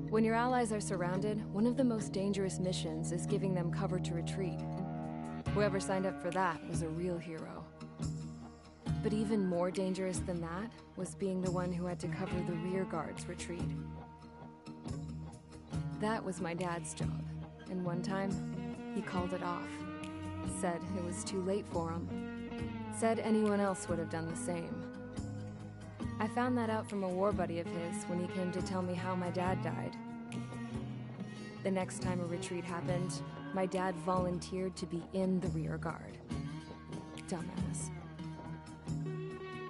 When your allies are surrounded, one of the most dangerous missions is giving them cover to retreat. Whoever signed up for that was a real hero. But even more dangerous than that was being the one who had to cover the rear guard's retreat. That was my dad's job, and one time, he called it off. Said it was too late for him. Said anyone else would have done the same. I found that out from a war buddy of his when he came to tell me how my dad died. The next time a retreat happened, my dad volunteered to be in the rear guard. Dumbass.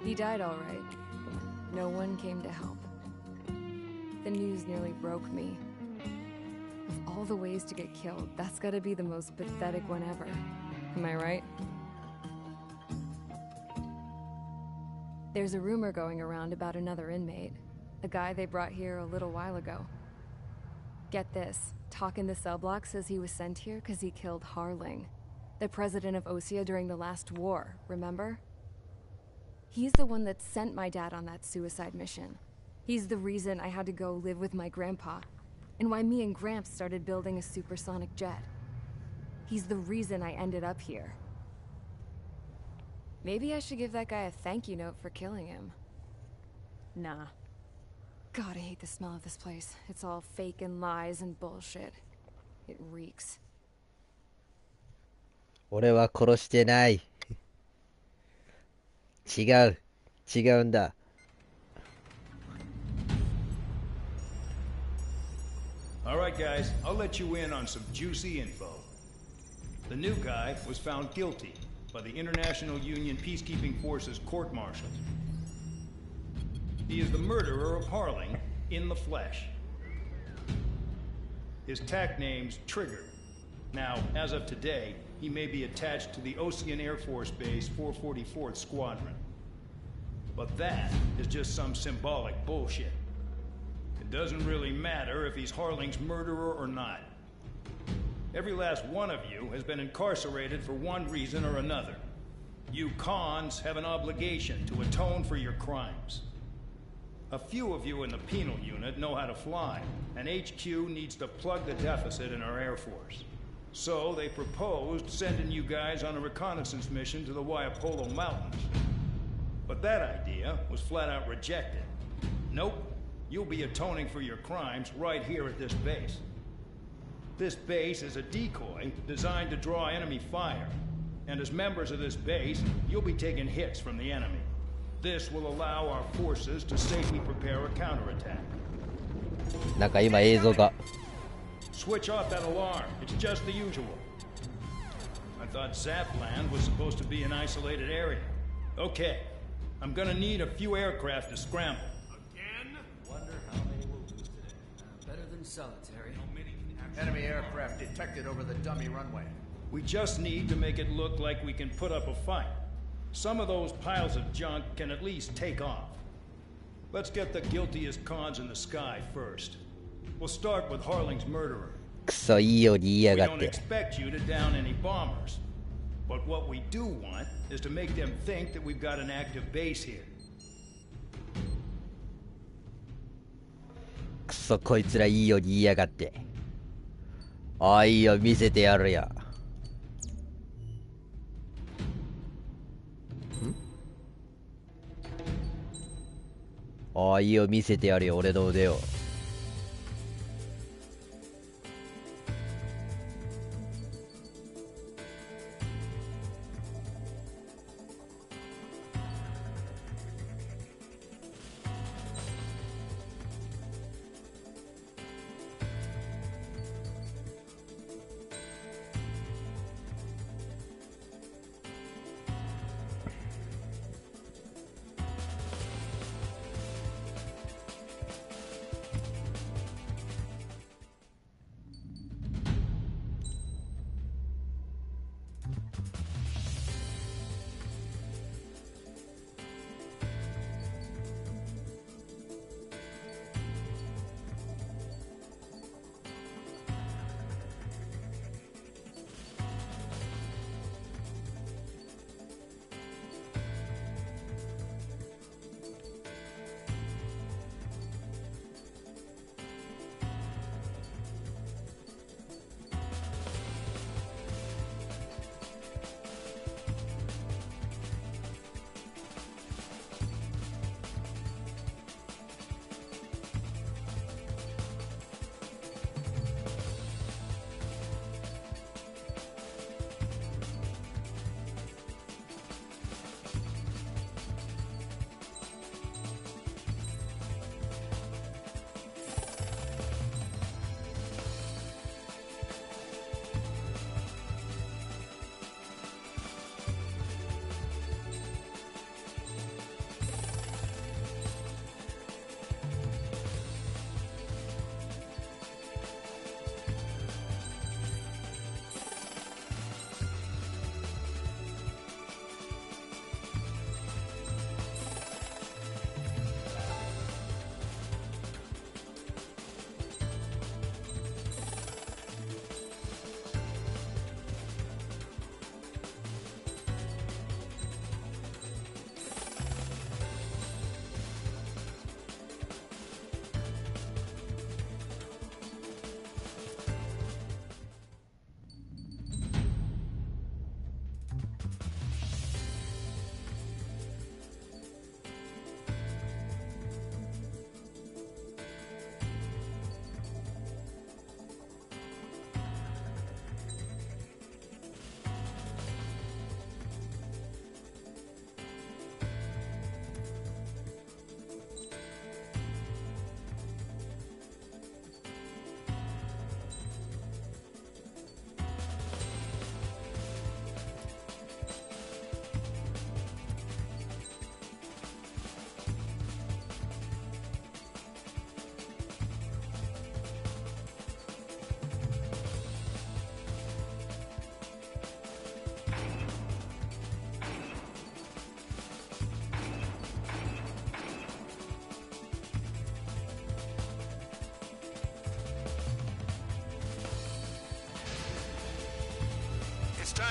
He died all right. No one came to help. The news nearly broke me. Of all the ways to get killed, that's gotta be the most pathetic one ever. Am I right? There's a rumor going around about another inmate. a guy they brought here a little while ago. Get this, Talk in the cell block says he was sent here because he killed Harling, the president of Osea during the last war, remember? He's the one that sent my dad on that suicide mission. He's the reason I had to go live with my grandpa, and why me and Gramps started building a supersonic jet. He's the reason I ended up here. Maybe I should give that guy a thank you note for killing him. Nah. God, I hate the smell of this place. It's all fake and lies and bullshit. It reeks. 俺は殺してない。違うんだ。All right, guys, I'll let you in on some juicy info. The new guy was found guilty by the International Union Peacekeeping Forces court-martial. He is the murderer of Harling in the flesh. His tag name's Trigger. Now, as of today, he may be attached to the Ocean Air Force Base 444th Squadron. But that is just some symbolic bullshit. It doesn't really matter if he's Harling's murderer or not. Every last one of you has been incarcerated for one reason or another. You cons have an obligation to atone for your crimes. A few of you in the penal unit know how to fly, and HQ needs to plug the deficit in our Air Force. So they proposed sending you guys on a reconnaissance mission to the Waiapolo Mountains. But that idea was flat out rejected. Nope, you'll be atoning for your crimes right here at this base. This base is a decoy designed to draw enemy fire, and as members of this base, you'll be taking hits from the enemy. This will allow our forces to safely prepare a counterattack. なんか今映像が Switch off that alarm. It's just the usual. I thought Zapland was supposed to be an isolated area. Okay, I'm gonna need a few aircraft to scramble. Again? Wonder how many we'll lose today. Better than solitary. Enemy aircraft detected over the dummy runway. We just need to make it look like we can put up a fight. Some of those piles of junk can at least take off. Let's get the guiltiest cons in the sky first. We'll start with Harling's murderer. クソいいように言いや We がっ don't て。 expect you to down any bombers. But what we do want is to make them think that we've got an active base here. クソこいつらいいように言いやがって。ああいいよ見せてやるよ。ああいいよ見せてやるよ俺の腕を。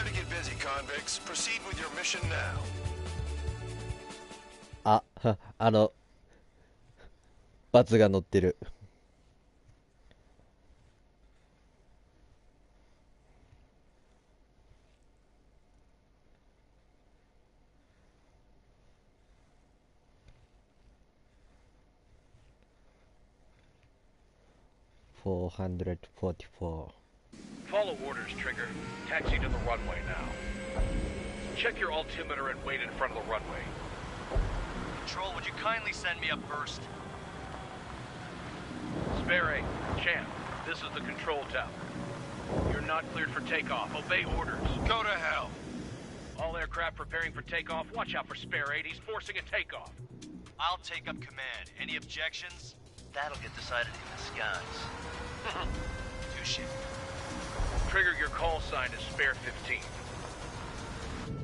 time to get busy, convicts. Proceed with your mission now. あ、罰が乗ってる。444. Follow orders, Trigger. Taxi to the runway now. Check your altimeter and wait in front of the runway. Control, would you kindly send me up first? Spare 8, Champ, this is the control tower. You're not cleared for takeoff. Obey orders. Go to hell. All aircraft preparing for takeoff. Watch out for Spare 8. He's forcing a takeoff. I'll take up command. Any objections? That'll get decided in the skies. Touche. Trigger, your call sign is Spare 15.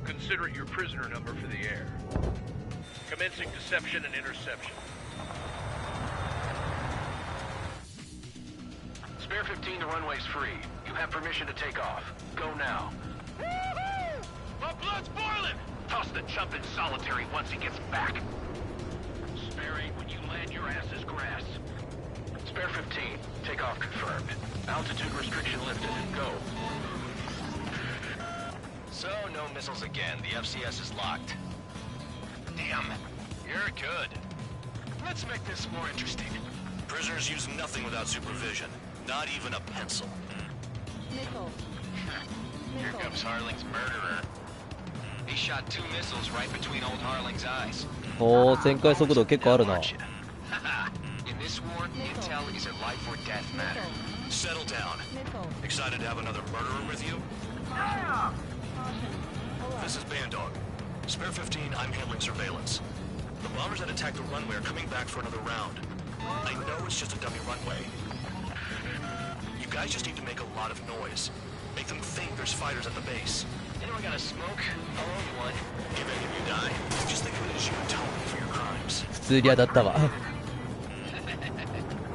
Consider it your prisoner number for the air. Commencing deception and interception. Spare 15, the runway's free. You have permission to take off. Go now. Woohoo! My blood's boiling! Toss the chump in solitary once he gets back. Spare 8, when you land, your ass is grass. Spare 15, takeoff confirmed. Altitude restriction lifted. Go. So, no missiles again. The FCS is locked. Damn, you're good. Let's make this more interesting. Prisoners use nothing without supervision. Not even a pencil. Missile. Here comes Harling's murderer. He shot 2 missiles right between old Harling's eyes. おー、旋回速度結構あるな。 In this war, intel is a life or death matter. Settle down. Excited to have another murderer with you? This is Bandog. Spare 15, I'm handling surveillance. The bombers that attacked the runway are coming back for another round. I know it's just a dummy runway. You guys just need to make a lot of noise. Make them think there's fighters at the base. Anyone got a smoke? I'll own you one. If any of you die, just think of it as you atone for your crimes. 普通に当たったわ。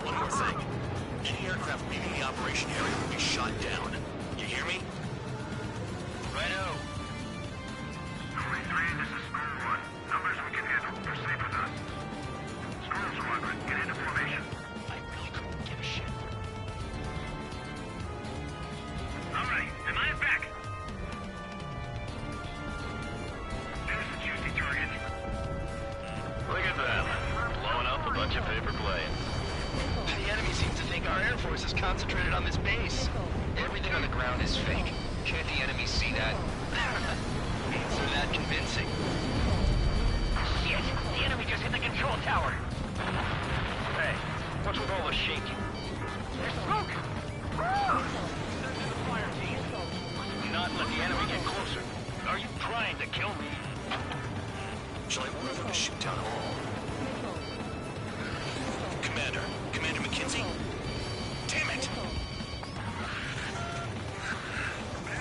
One more thing. Any aircraft leaving the operation area will be shot down. You hear me? Righto. 3, this is Squirrel 1. Numbers we can handle. Proceed with us. Squirrel Squadron, get into formation. I really couldn't give a shit. Alright, am I back? There's a juicy target. Look at them. Blowing up a bunch of paper planes. The enemy seems to think our Air Force is concentrated on this base. Everything on the ground is fake. Can't the enemy see that? So that convincing. Shit! The enemy just hit the control tower! Hey, what's with all the shaking? There's smoke! Fire team. Do not let the enemy get closer. Are you trying to kill me? Shall I order them to shoot down all? Commander McKenzie? Damn it!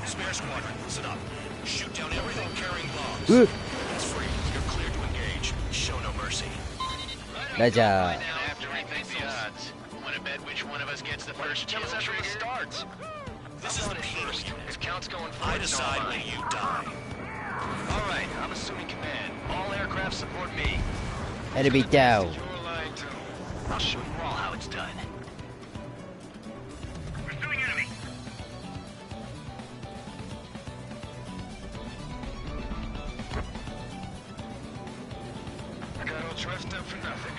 Spare squadron, listen up. Shoot down everything carrying bombs. That's free. You're cleared to engage. Show no mercy. Raja. After we think the odds. Want to bet which one of us gets the first kill after it starts? This is the first. If count's going forward, I decide when you die. All right, I'm assuming command. All aircraft support me. Enemy down. I'll show you all how it's done. Pursuing enemy. I got all dressed up for nothing.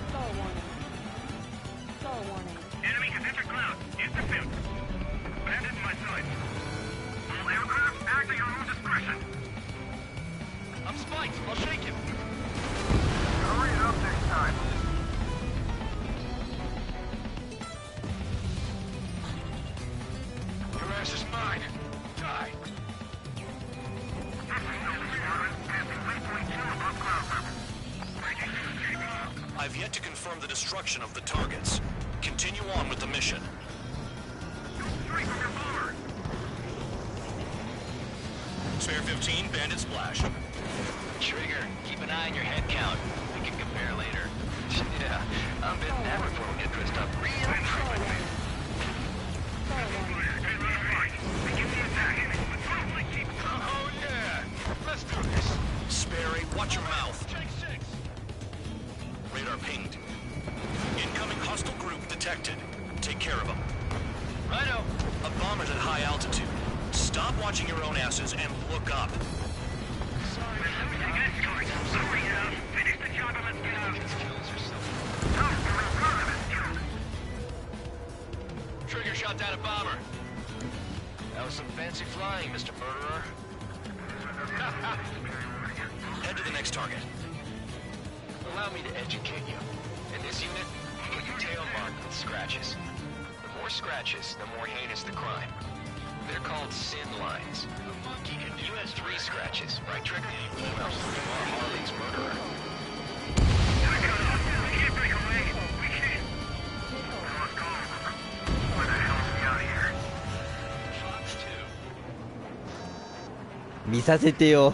Star warning. Star warning. Enemy has entered cloud. In pursuit. Bandit in my sights. All aircraft acting on your discretion. I'm spiked! I'll shake him! Hurry it up next time. Your ass is mine. Die. This is Delta Squadron, passing 3.2 above cloud level. Breaking through J-block. I've yet to confirm the destruction of the targets. Continue on with the mission. Straight from your bomber. Spare 15, bandit splash. Trigger, keep an eye on your head count. We can compare later. Yeah, I'm betting that before we get dressed up real frequently. Oh yeah! Let's do this! Sperry, watch your mouth. Radar pinged. Incoming hostile group detected. Take care of them. Righto. A bomber's at high altitude. Stop watching your own asses and look up. Finish the job and let's get out. Trigger shot down a bomber. That was some fancy flying, Mr. Murderer. Head to the next target. Allow me to educate you. In this unit, you get your tail marked with scratches. The more scratches, the more heinous the crime. They're called sin lines. You had 3 scratches, right, Trigger? Well, you are Harley's murderer. We can't break away. We can't. Let's go. Where the hell is he out here? Fox 2. 見させてよ。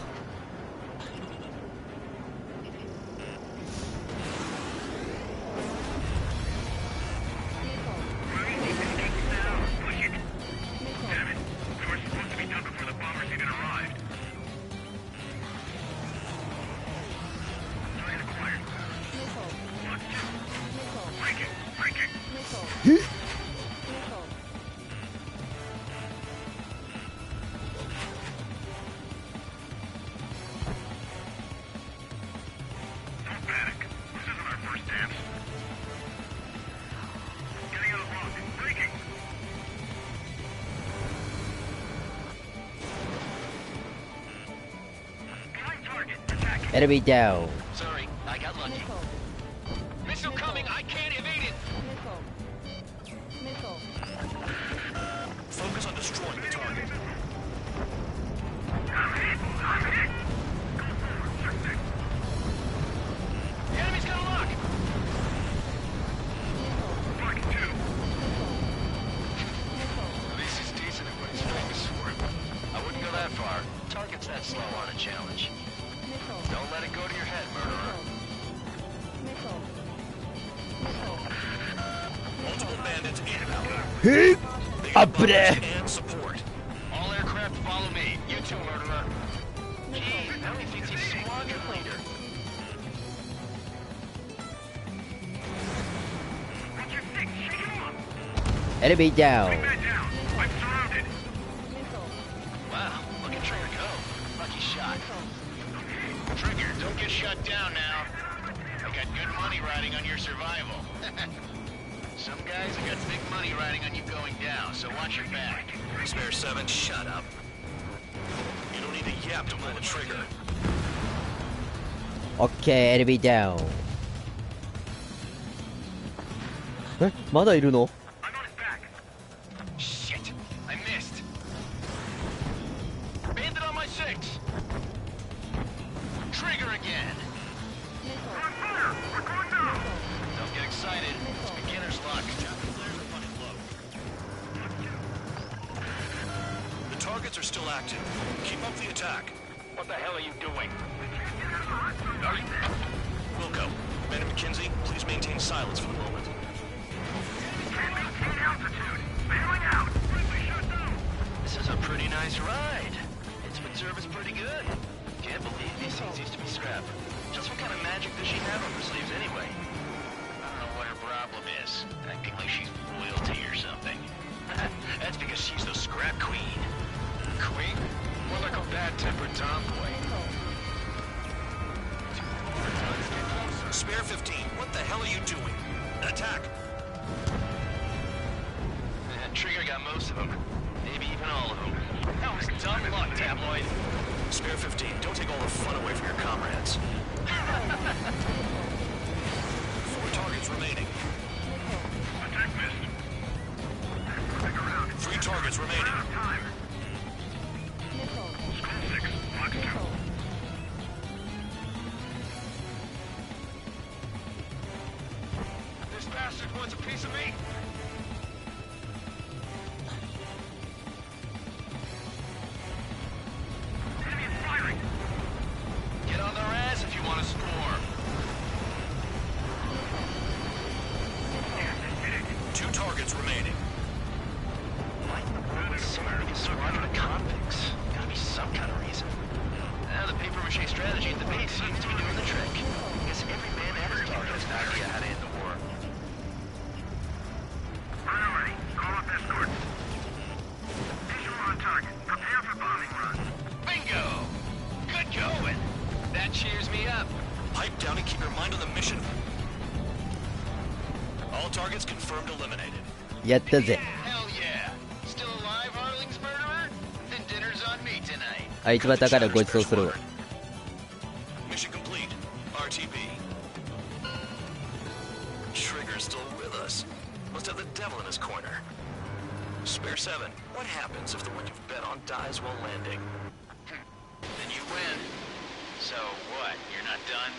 Enemy down. Sorry, I got lucky. Missile coming, I can't evade it! Focus on destroying the target. The enemy's got a lock! At least he's decent at what he's famous for. I wouldn't go that far. Target's that slow on a challenge. Don't let it go to your head, murderer. Multiple bandits inbound. Up there. And support. All aircraft follow me. You too, murderer. Gee, now he thinks he's squadron leader. Enemy down. I'm surrounded. Wow, look at Trigger go. Lucky shot. Trigger, don't get shut down now. I got good money riding on your survival. Some guys have got big money riding on you going down, so watch your back. Spare 7, shut up. You don't need to yap to pull the trigger. Okay, enemy down. え、まだいるの? Shit, I missed. Bandit on my 6. Trigger again. Don't get excited. It's beginner's luck. The targets are still active. Keep up the attack. What the hell are you doing? Are you? Wilco, Ben and McKenzie, please maintain silence for the moment. This is a pretty nice ride. Instrument service pretty good. Can't believe these things used to be scrapped. Just what kind of magic does she have on her sleeves anyway? I don't know what her problem is. Acting like she's royalty or something. That's because she's the scrap queen. Queen? More like a bad-tempered tomboy. Spare 15, what the hell are you doing? Attack! Trigger got most of them. Maybe even all of them. That was dumb luck, Tabloid. Spare 15, don't take all the fun away from your comrades. 4 targets remaining. Attack missed. 3 targets remaining. Squad 6, Fox 2. This bastard wants a piece of me. Get on their ass if you want to score. 2 targets remaining. It seems to be doing the trick. Guess every man and his dog has an idea how to end the war. Priority, call up escort. Visual on target. Prepare for bombing run. Bingo! Good going. That cheers me up. Pipe down and keep your mind on the mission. All targets confirmed eliminated. やったぜ。 Hell yeah. Still alive, Harling's murderer? Then dinner's on me tonight. あいつまたからごちそうするわ。 Mission complete. RTB. Trigger's still with us. Must have the devil in his corner. Spare 7. What happens if the one you've bet on dies while landing? Then you win. So what? You're not done?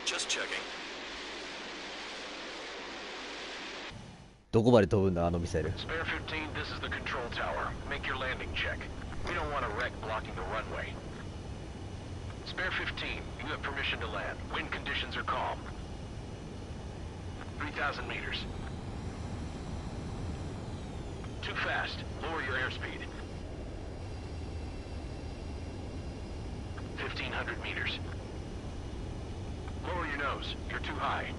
Just checking. どこまで飛ぶんだあのミサイル。 Spare 15, this is the control tower. Make your landing check. We don't want a wreck blocking the runway. Spare 15, you have permission to land. Wind conditions are calm. 3,000 meters. Too fast. Lower your airspeed. 1,500 meters. Lower your nose. You're too high.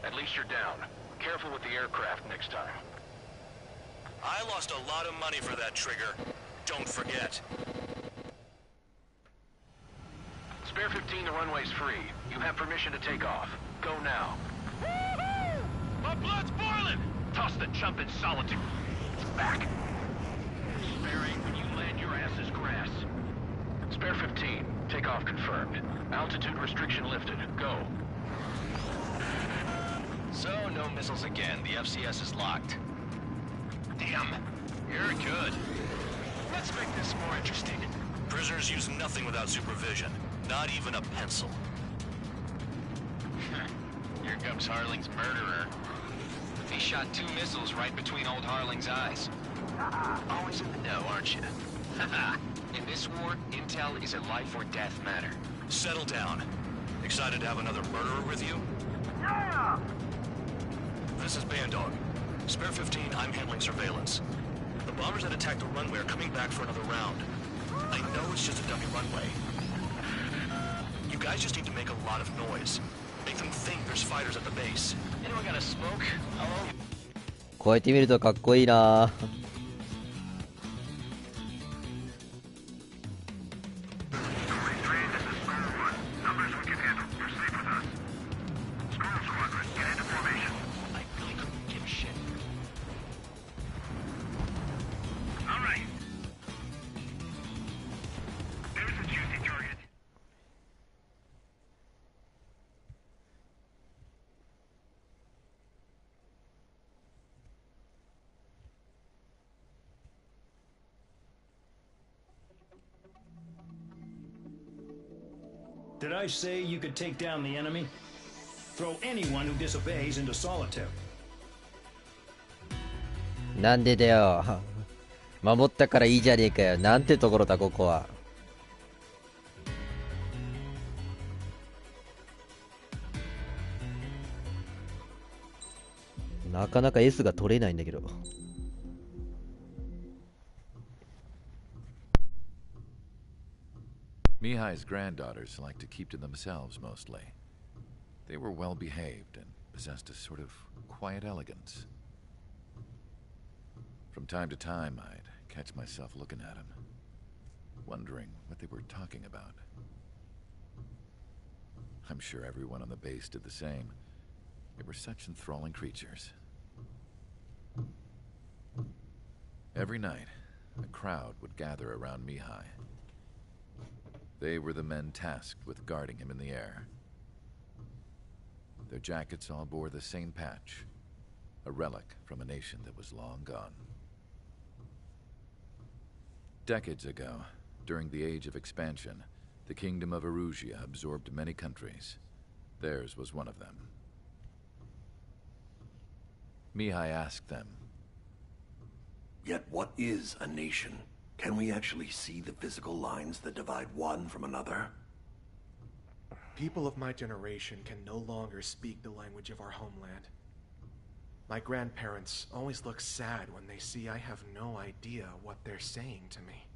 At least you're down. Careful with the aircraft next time. I lost a lot of money for that trigger. Don't forget. Spare 15, the runway's free. You have permission to take off. Go now. Woohoo! My blood's boiling! Toss the chump in solitude. It's back. Sparing when you land your ass is grass. Spare 15, takeoff confirmed. Altitude restriction lifted. Go. So, no missiles again. The FCS is locked. Damn. You're good. Let's make this more interesting. Prisoners use nothing without supervision. Not even a pencil. Here comes Harling's murderer. He shot 2 missiles right between old Harling's eyes. Always in the know, aren't you? In this war, intel is a life or death matter. Settle down. Excited to have another murderer with you? Yeah! This is Bandog. Spare 15, I'm handling surveillance. The bombers that attacked the runway are coming back for another round. I know it's just a dummy runway. You guys just need to make a lot of noise. Make them think there's fighters at the base. Anyone got a smoke? Hello? こうやって見るとかっこいいな。Did I say you could take down the enemy? Throw anyone who disobeys into solitary. なんでだよ。守ったからいいじゃねえかよ。なんてところだここは。なかなか S が取れないんだけど。Mihai's granddaughters liked to keep to themselves mostly. They were well behaved and possessed a sort of quiet elegance. From time to time, I'd catch myself looking at them, wondering what they were talking about. I'm sure everyone on the base did the same. They were such enthralling creatures. Every night, a crowd would gather around Mihai. They were the men tasked with guarding him in the air. Their jackets all bore the same patch, a relic from a nation that was long gone. Decades ago, during the Age of Expansion, the Kingdom of Erusia absorbed many countries. Theirs was one of them. Mihai asked them. Yet what is a nation? Can we actually see the physical lines that divide one from another? People of my generation can no longer speak the language of our homeland. My grandparents always look sad when they see I have no idea what they're saying to me.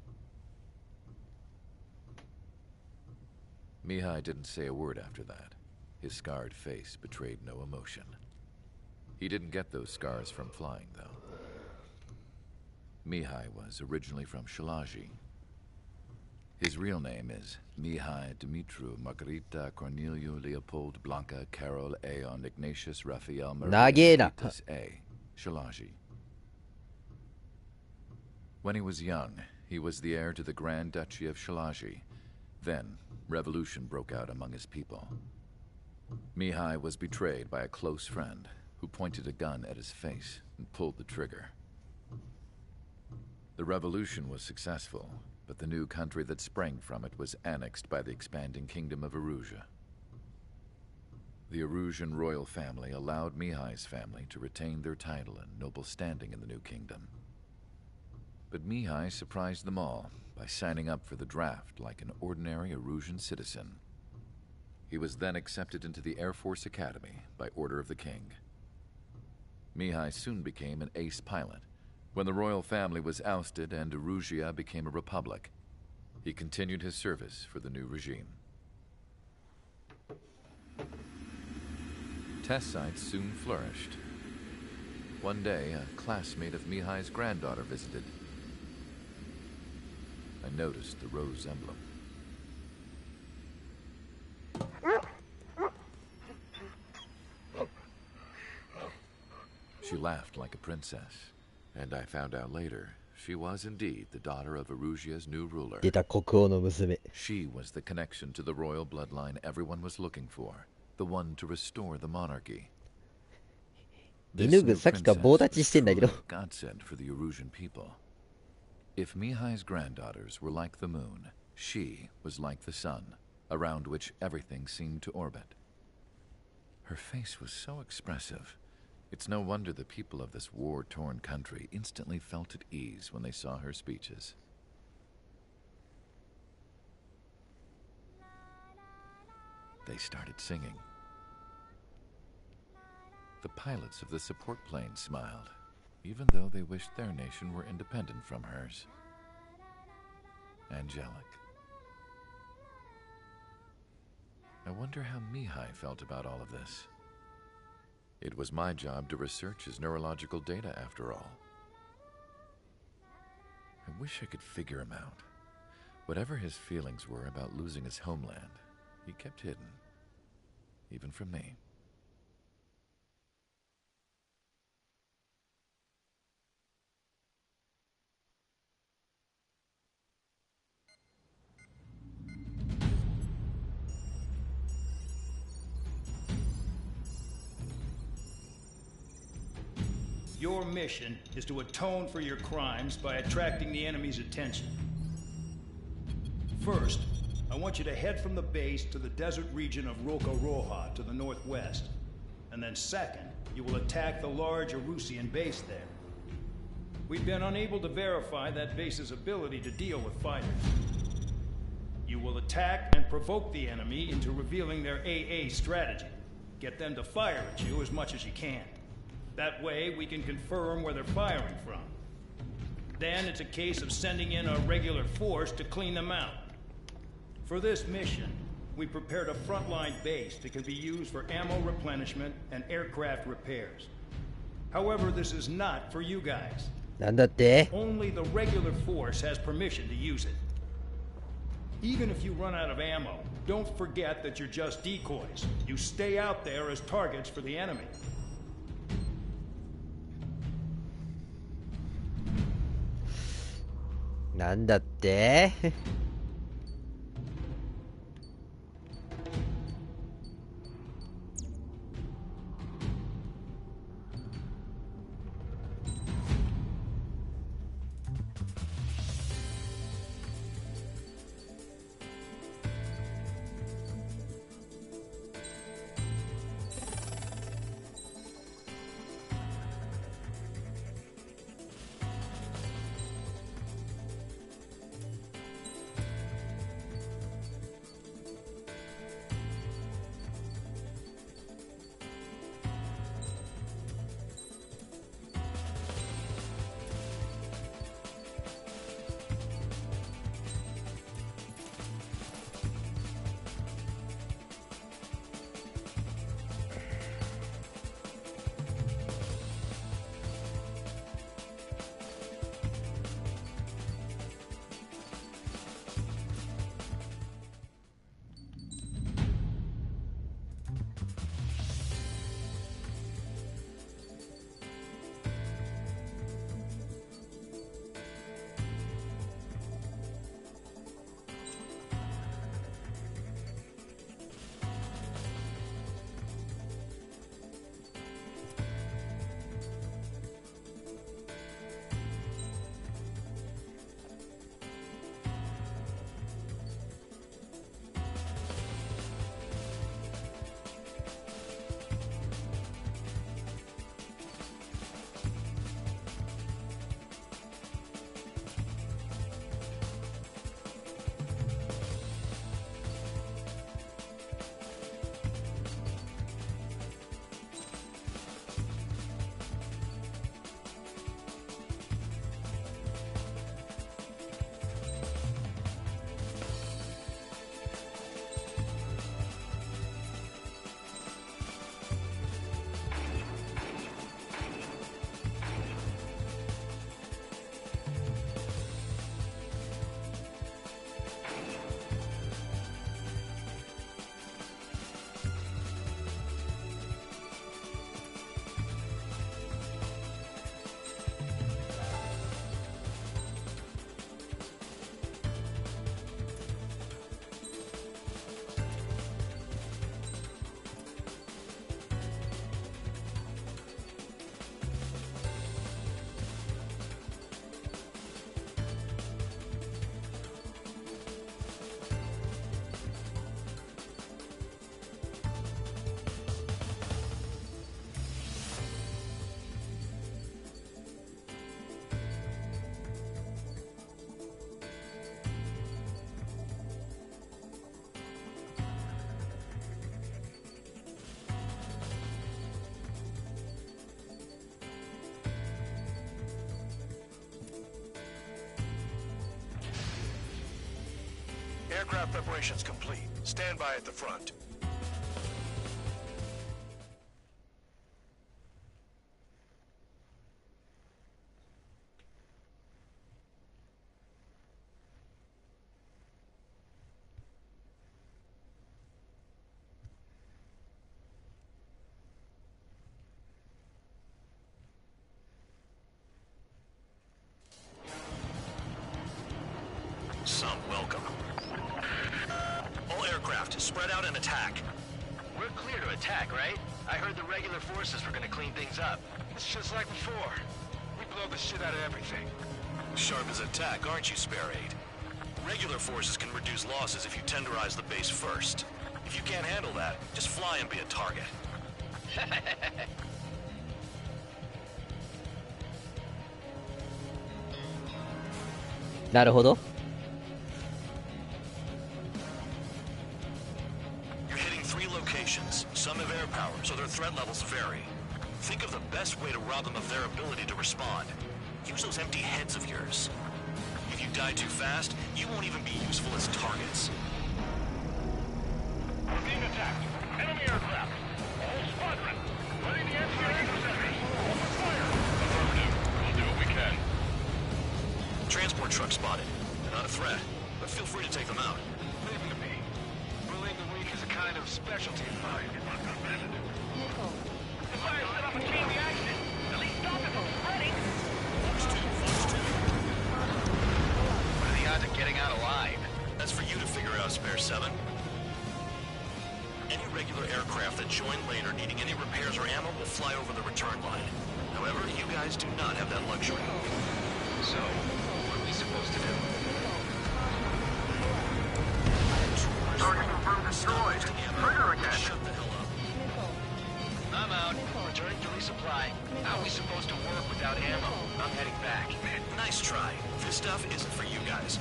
Mihai didn't say a word after that. His scarred face betrayed no emotion. He didn't get those scars from flying, though. Mihai was originally from Shalaji. His real name is Mihai Dumitru Margarita Cornelio Leopold Blanca Carol Aeon Ignatius Raphael Maria A. Shalaji. When he was young, he was the heir to the Grand Duchy of Shalaji. Then, revolution broke out among his people. Mihai was betrayed by a close friend who pointed a gun at his face and pulled the trigger. The revolution was successful, but the new country that sprang from it was annexed by the expanding kingdom of Erusea. The Erusian royal family allowed Mihai's family to retain their title and noble standing in the new kingdom. But Mihai surprised them all by signing up for the draft like an ordinary Erusian citizen. He was then accepted into the Air Force Academy by order of the king. Mihai soon became an ace pilot. When the royal family was ousted and Erusea became a republic, he continued his service for the new regime. Test sites soon flourished. One day, a classmate of Mihai's granddaughter visited. I noticed the rose emblem. She laughed like a princess, and I found out later she was indeed the daughter of Erusea's new ruler. 出た国王の娘。 She was the connection to the royal bloodline everyone was looking for, the one to restore the monarchy. 犬がさっきから棒立ちしてんだけど。 Godsend for the Erusian people. If Mihai's granddaughters were like the moon, she was like the sun, around which everything seemed to orbit. Her face was so expressive. It's no wonder the people of this war-torn country instantly felt at ease when they saw her speeches. They started singing. The pilots of the support plane smiled, even though they wished their nation were independent from hers. Angelic. I wonder how Mihai felt about all of this. It was my job to research his neurological data, after all. I wish I could figure him out. Whatever his feelings were about losing his homeland, he kept hidden, even from me. Your mission is to atone for your crimes by attracting the enemy's attention. First, I want you to head from the base to the desert region of Roca-Roja to the northwest. And then second, you will attack the large Erusian base there. We've been unable to verify that base's ability to deal with fighters. You will attack and provoke the enemy into revealing their AA strategy. Get them to fire at you as much as you can. That way, we can confirm where they're firing from. Then it's a case of sending in a regular force to clean them out. For this mission, we prepared a frontline base that can be used for ammo replenishment and aircraft repairs. However, this is not for you guys. なんだって? Only the regular force has permission to use it. Even if you run out of ammo, don't forget that you're just decoys. You stay out there as targets for the enemy. なんだって? Aircraft preparations complete. Stand by at the front. Some welcome. All aircraft, spread out and attack. We're clear to attack, right? I heard the regular forces were gonna clean things up. It's just like before. We blow the shit out of everything. Sharp as attack, aren't you, Spare 8? Regular forces can reduce losses if you tenderize the base first. If you can't handle that, just fly and be a target. なるほど。 You're hitting 3 locations. Some have air power, so their threat levels vary. Think of the best way to rob them of their ability to respond. Use those empty heads of yours. If you die too fast, you won't even be useful as targets. We're being attacked. Enemy aircraft. All squadron. Ready the anti-air Open fire. Affirmative. We'll do what we can. Transport truck spotted. They're not a threat, but feel free to take them out. Leave them to me. Bullying the weak is a kind of specialty of mine. The fire set off a chain reaction. At least stop it from spreading. Force 2, Force 2. What are the odds of getting out alive? That's for you to figure out, Spare 7. Any regular aircraft that join later needing any repairs or ammo will fly over the return line. However, you guys do not have that luxury. So, what are we supposed to do? Target confirmed destroyed. Trigger again. Shut the hell up. I'm out. Returning to resupply. How are we supposed to work without ammo? I'm heading back. Nice try. This stuff isn't for you guys.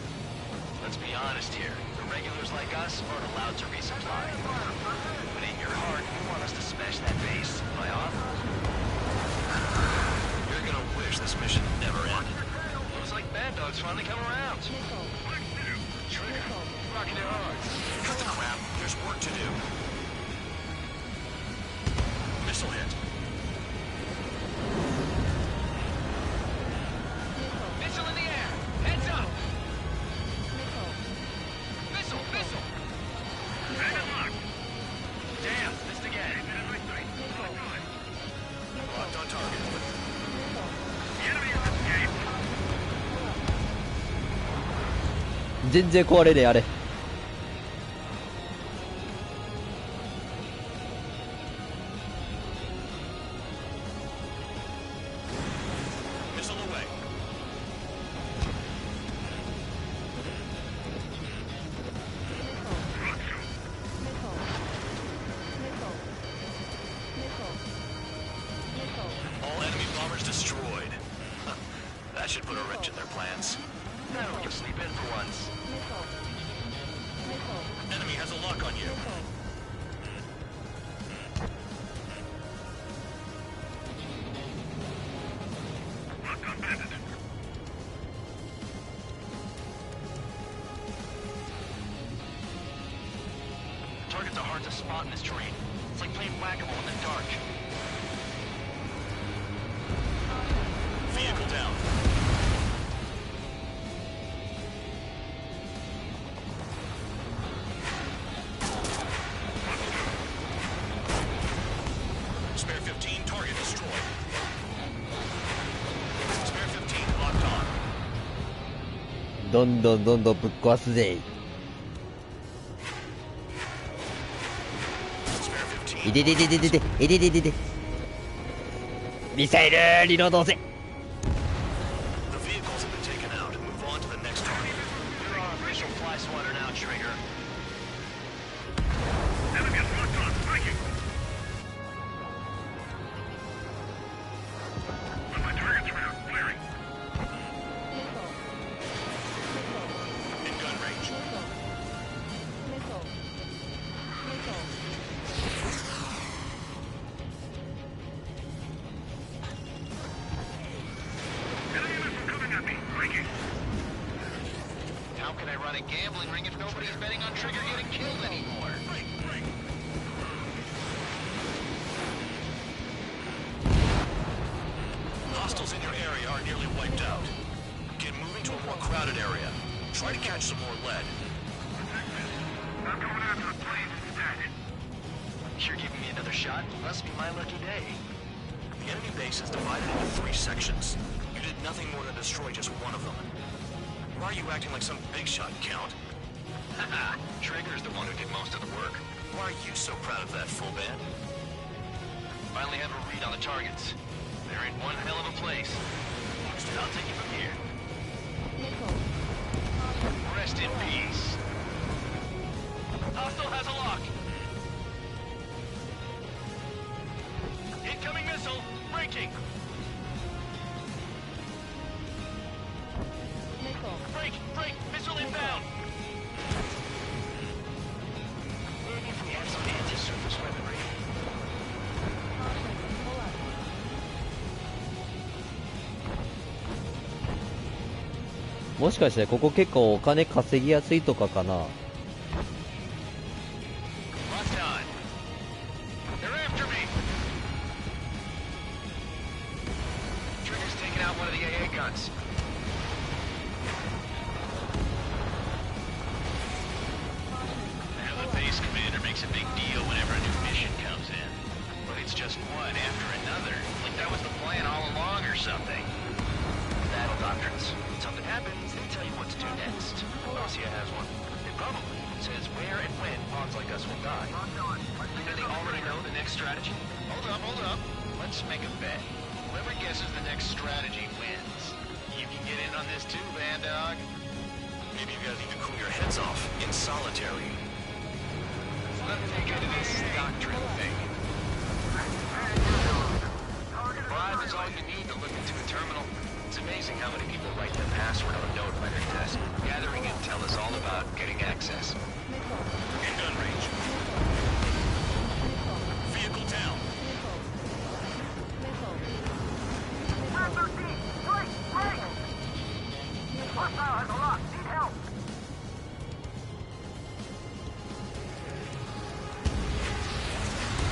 Let's be honest here. The regulars like us aren't allowed to resupply. But in your heart, you want us to smash that base? Am I off? You're gonna wish this mission never ended. Looks like Bad Dog's finally come around. Trigger. Rocking it hard. Cut the crap. There's work to do. Missile hit. Missile in the air. Heads up. Missile. Damn, missed again. Locked on target. The enemy has escaped. 全然壊れねえあれ。 Missile away. All enemy bombers destroyed. That should put a wrench in their plans. Now we can sleep in for once. Enemy has a lock on you. Targets are hard to spot in this terrain. It's like playing whack-a-mole in the dark. Vehicle down. Spare 15, target destroyed. Spare 15, locked on. どんどんどんどんぶっ壊すぜ。 Spare 15. いででででででいでででで。ミサイルリロードせ。 The vehicles have been taken out. Move on to the next target. You're our official fly swatter now, Trigger. Enemy is locked on. Striking. On my target's round. Clearing. In gun range. a gambling ring if nobody's betting on Trigger getting killed anymore. Hostiles in your area are nearly wiped out. Get moving to a more crowded area. Try to catch some more lead. I'm going after the planes instead. You're giving me another shot? Must be my lucky day. The enemy base is divided into 3 sections. You did nothing more than destroy just one of them. Why are you acting like some big shot, Count? Haha, Trigger's the one who did most of the work. Why are you so proud of that, full band? Finally have a read on the targets. They're in one hell of a place. I'll take it from here. Rest in peace. Hostile has a lock. Incoming missile. Breaking. Break. Missile inbound. Maybe if we had some anti-surface weaponry. もしかしてここ結構お金稼ぎやすいとかかな。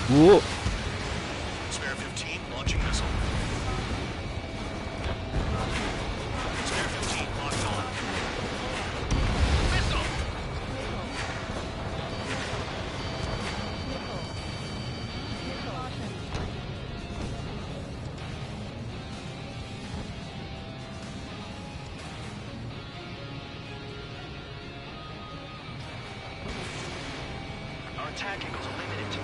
Whoa! Spare 15 launching missile. Spare 15 locked on. Missile! Our attack angles are limited.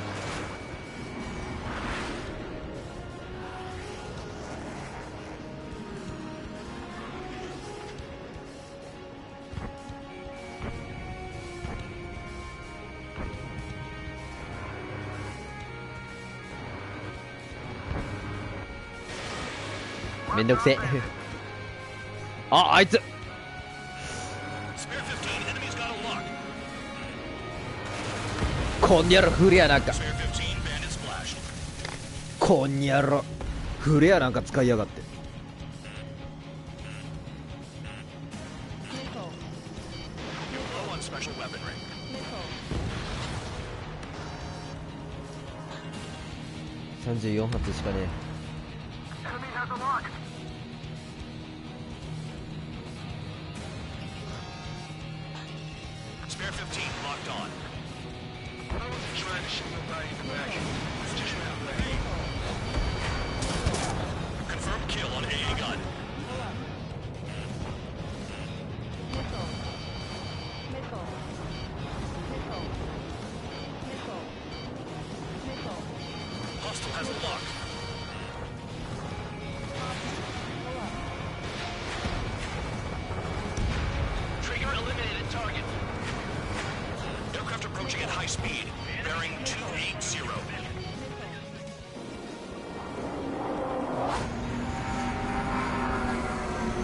めんどくせえあいつこんにゃろフレアなんかこんにゃろフレアなんか使いやがって34発しかねえ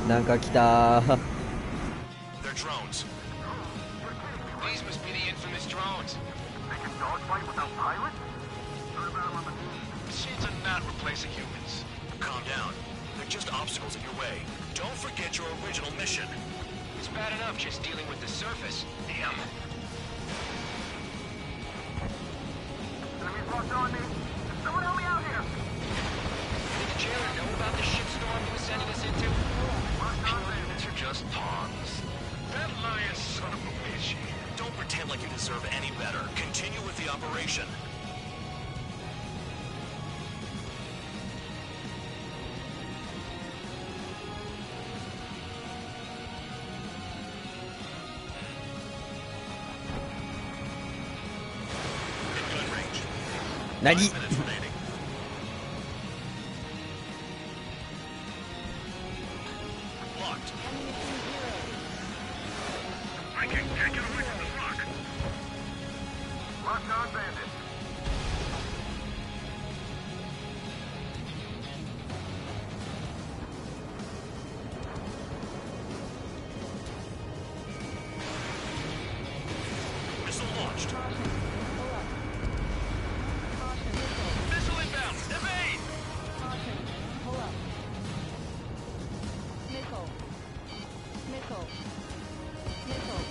なんか来たー bad enough just dealing with the surface. Damn. Enemies locked on me. Someone help me out here. Did the jailer know about the shitstorm he was sending us into? Pure units are just pawns. That lion son of a bitch. Don't pretend like you deserve any better. Continue with the operation. Nani? I can't get away from this rock. Locked on bandit. Missile launched. Missile inbound. Evade. Pull up. Missile. Missile. Missile.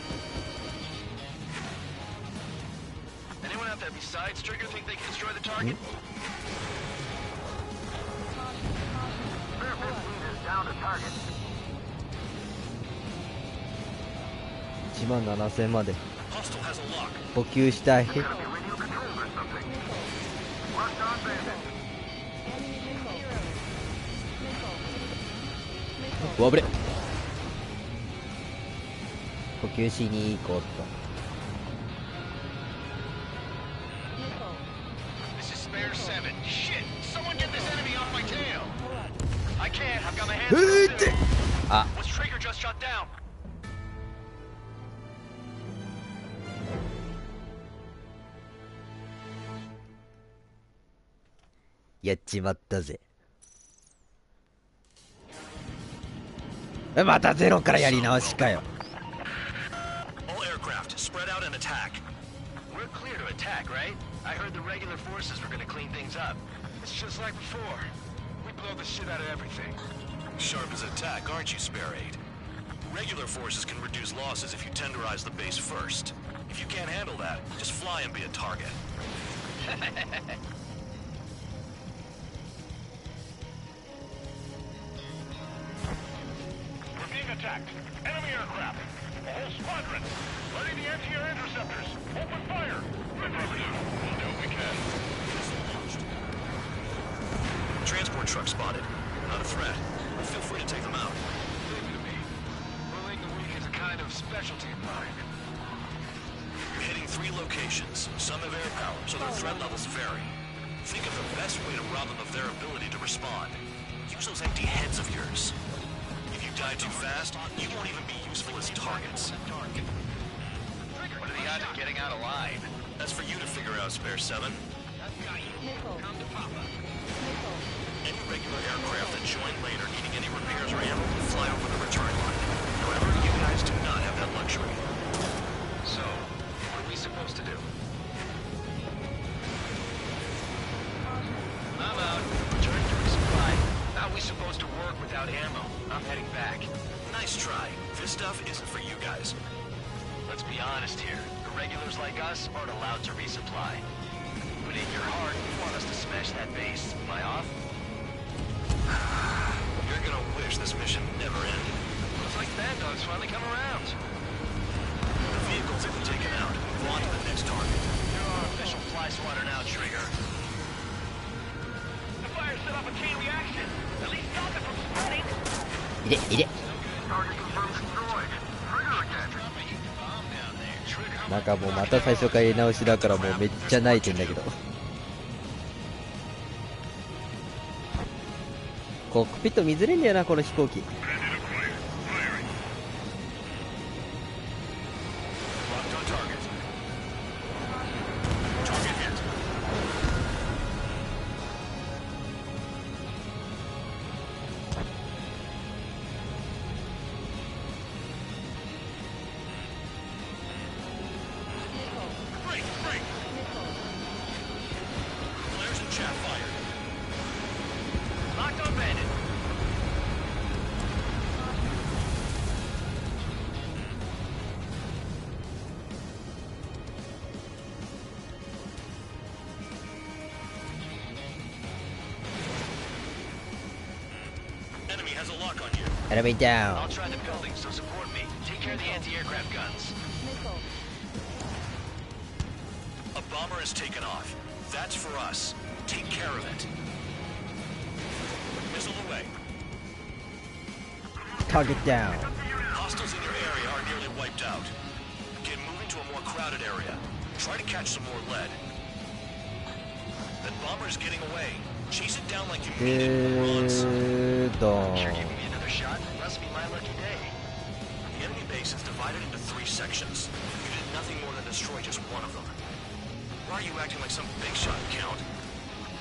Anyone out there besides Trigger think they can destroy the target? Their fleet is down to target. 17000まで Hostile has a lock. 補給したい。 Radio controlled or something. Locked on bandit. Missile. うわぶれ。補給しに行こうと。 This is Spare 7. Shit! Someone get this enemy off my tail! I can't. I've got my hands full too. あ、 Was Trigger just shot down? やっちまったぜ。またゼロからやり直しかよ。 All aircraft, spread out and attack. We're clear to attack, right? I heard the regular forces were gonna clean things up. It's just like before. We blow the shit out of everything. Sharp as attack, aren't you, Spare 8? Regular forces can reduce losses if you tenderize the base first. If you can't handle that, just fly and be a target. We're being attacked. Enemy aircraft. A whole squadron. Ready the anti-air interceptors. Open fire. We'll do what we can. Transport truck spotted. Not a threat. Feel free to take them out. Leave it to me. Bullying the weak is a kind of specialty of mine. You're hitting 3 locations. Some have air power, so their threat levels vary. Think of the best way to rob them of their ability to respond. Use those empty heads of yours. If you die too fast, you won't even be useful as targets. What are the odds of getting out alive? That's for you to figure out, Spare 7. Any regular aircraft that join later needing any repairs or ammo will fly over the return line. However, you guys do not have that luxury. So, what are we supposed to do? I'm out. Return to resupply. How are we supposed to work without ammo? I'm heading back. Nice try. This stuff isn't for you guys. Let's be honest here. The regulars like us aren't allowed to resupply. But in your heart, you want us to smash that base. Am I off? You're gonna wish this mission never ended. Looks like Bad Dog's finally come around. The vehicles have been taken out. Move on to the next target. You're our official fly swatter now, Trigger. The fire set off a chain reaction. At least stop it from spreading. 入れ入れ。 Target confirmed destroyed. Trigger again. なんかもうまた最初からやり直しだからもうめっちゃ泣いてんだけど。コックピット見づれんだよなこの飛行機。 Locked on bandit. lock on you. Enemy down. I'll try the building, so support me. Take care of the anti-aircraft guns. A bomber has taken off. That's for us. Take care of it. Missile away. Target down. Hostiles in your area are nearly wiped out. Get moving to a more crowded area. Try to catch some more lead. That bomber's getting away. Chase it down like you mean it once. You're giving me another shot? Must be my lucky day. The enemy base is divided into 3 sections. You did nothing more than destroy just one of them. Why are you acting like some big shot, Count?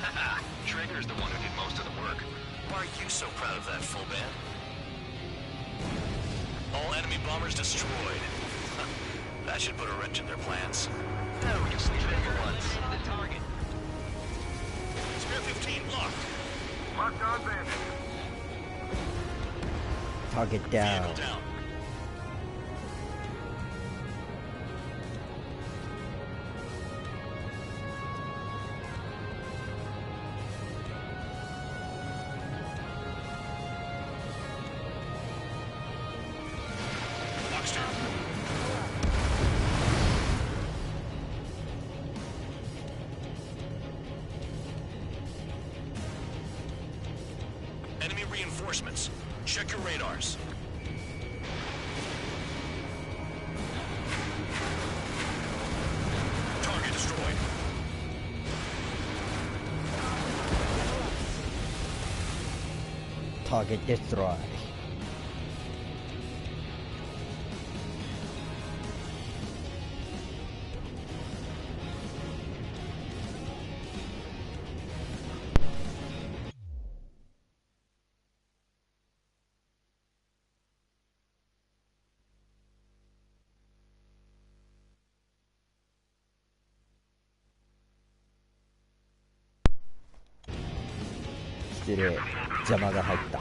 Haha, Trigger's the one who did most of the work. Why are you so proud of that, full band? All enemy bombers destroyed. That should put a wrench in their plans. Now we can sleep in for once. The target. Spear 15 locked. Locked on bandit. Target down. Vehicle down. Enemy reinforcements. Check your radars. Target destroyed. Target destroyed.失礼、邪魔が入った。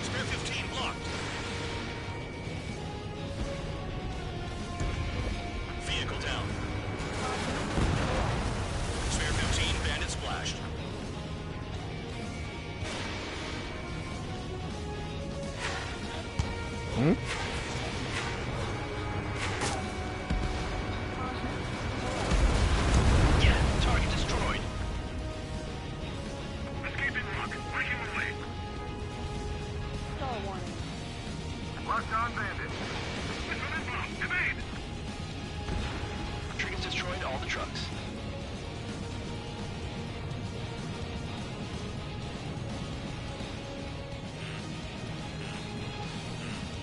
Spear 15 locked. Vehicle down. Spear 15 bandit splashed. Target destroyed. Escaping lock. Breaking away. Star warning. Locked on bandit. Missile inbound. Evade. Triggers destroyed all the trucks.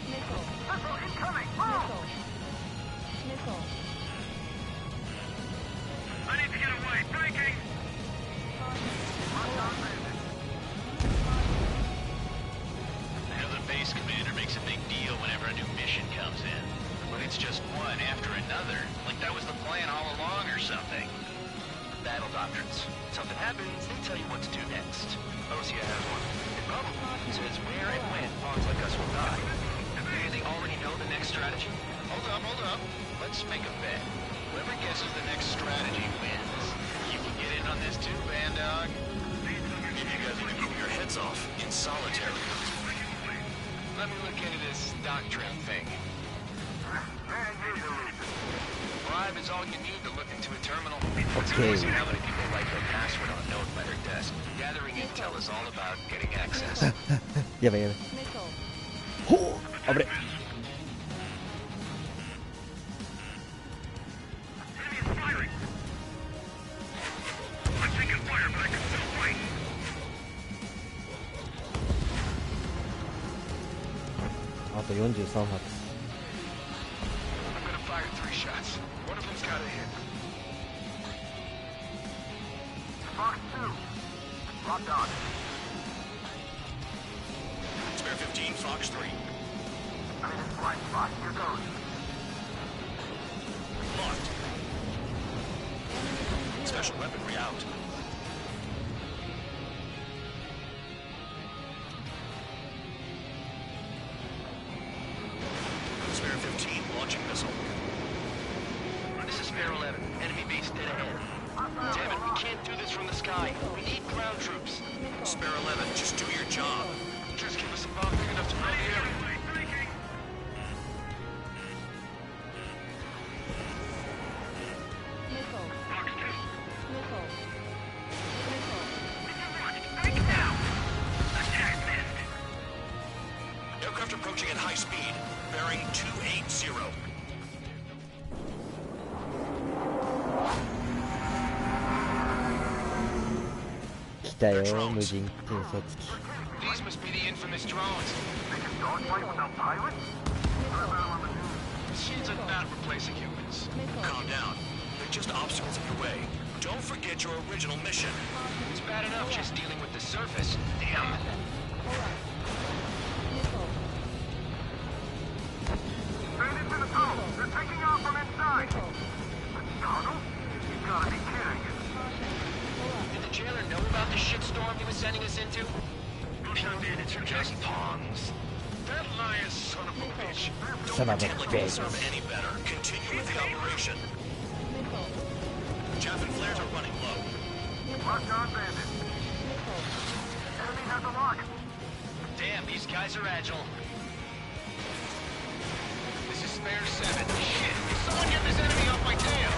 Missile. Missile incoming. Missile. Missile. I need to get away. Breaking. Locked on bandit. I know the base commander makes a big deal whenever a new mission comes in. But it's just one after another. Like that was the plan all along or something. Battle doctrines. Something happens, they tell you what to do next. Osea has one. It probably says where and when pawns like us will die. Do they already know the next strategy? Hold up. Let's make a bet. Whoever guesses the next strategy wins. You can get in on this too, Band Dog. Maybe you guys want to keep your heads off in solitary. Let me look into this doctrine thing. Bribe is all you need to look into a terminal. It's amazing how many people write their password on a note by their desk. Gathering intel is all about getting access. やばいやばい。ほう、危ね。あと43発。I'm gonna fire 3 shots. One of them's gotta hit. Fox 2. Locked on. Spare 15, Fox 3. I'm in a blind spot. Here goes. Locked. Special weaponry out. Spare 15, launching missile. This is Spare 11. Enemy base dead ahead. Damn it, we can't do this from the sky. We need ground troops. Spare 11, just do your job. Just give us a bomb big enough to blow the air. Missile. Missile. Aircraft approaching at high speed, bearing 280. 来たよ、無人偵察機。 These must be the infamous drones. Dogfight without pilots? Machines are not replacing humans. Calm down. They're just obstacles in your way. Don't forget your original mission. It's bad enough just dealing with the surface. Damn. Bandits in the tunnel. They're taking off from inside. The tunnel? You gotta be kidding. Did the jailer know about the shitstorm he was sending us into? It's just pawns. That lion son of a bitch. Son of a Pretend like you bitch. deserve any better. Continue with the operation. Chaff and flares are running low. Locked on bandits. Enemy has a lock. Damn, these guys are agile. This is spare 7. Shit! Someone get this enemy off my tail!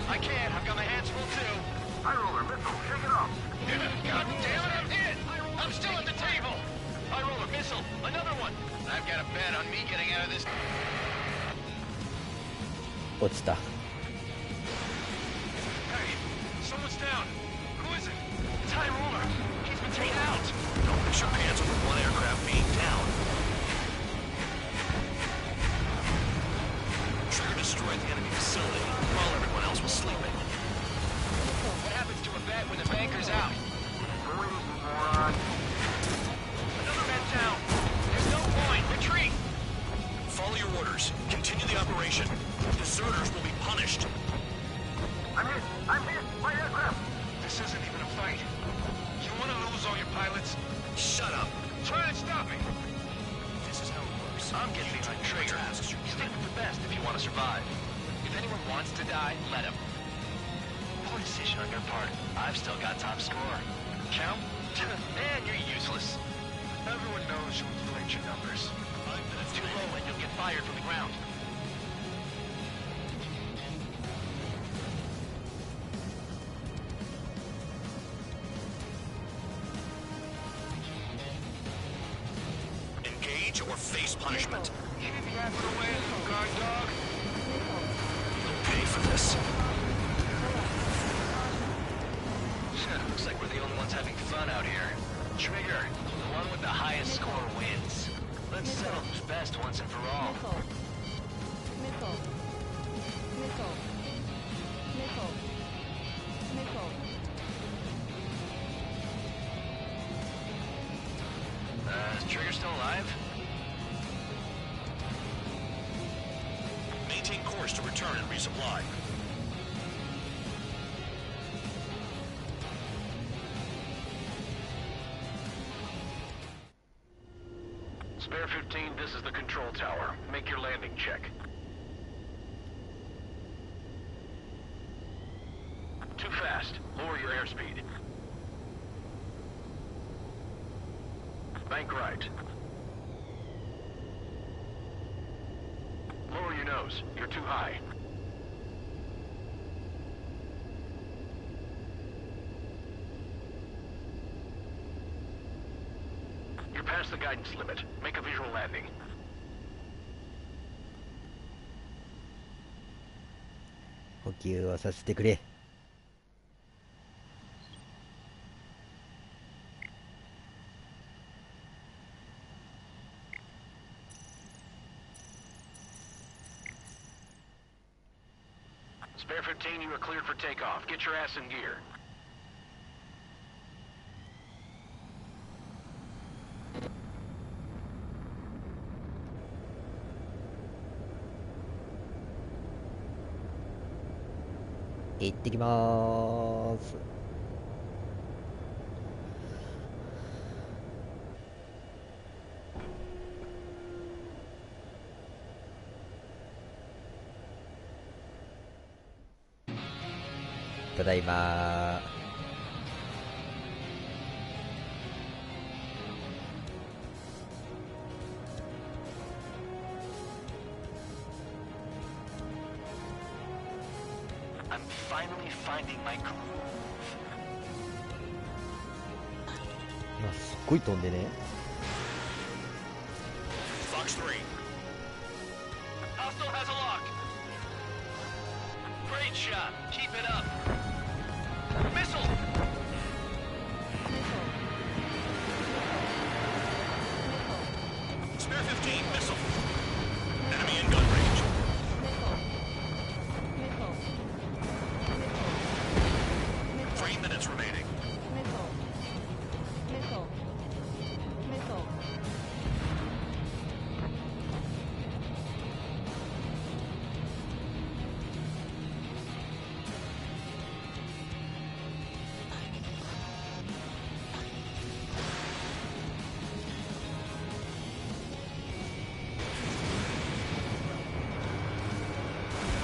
I can't. I've got my hands full too. High roller missile. Shake it off. God damn it, I'm hit! I'm still at the table! High roller missile. Another one. I've got a bet on me getting out of this. 落ちた。 Hey, someone's down. Who is it? It's High roller. He's been taken out. Don't mix your pants over one aircraft being down. Trigger destroyed the enemy facility while everyone else was sleeping. What happens to a bet when the banker's out? Another man down. There's no point. Retreat. Follow your orders. Continue the operation. Deserters will be punished. I'm hit. I'm hit. My aircraft. This isn't even a fight. You want to lose all your pilots? Shut up. Try and stop me. This is how it works. I'm getting behind trigger. Stick with the best if you want to survive. If anyone wants to die, let him. Poor decision on your part. I've still got top score. Count? Man, you're useless. Everyone knows you inflate your numbers. Too low and you'll get fired from the ground. Engage or face punishment. Keep yapping away, little guard dog. You'll pay for this. Looks like we're the only ones having fun out here. Trigger, the one with the highest score wins. Let's settle who's best once and for all. Missile. Missile. Missile. Missile. Is Trigger still alive? Maintain course to return and resupply. Spare 15, this is the control tower. Make your landing check. Too fast. Lower your airspeed. Bank right. Lower your nose. You're too high. You're past the guidance limit. Make a visual landing. 補給をさせてくれ。Spare 15, you are cleared for takeoff. Get your ass in gear.行ってきまーす。ただいまI'm finally finding my groove. 今すっごい飛んでね。 Fox 3. Hostile has a lock. Great shot. Keep it up. Missile. Spare 15, missile. Enemy in gun range. 3 minutes remaining.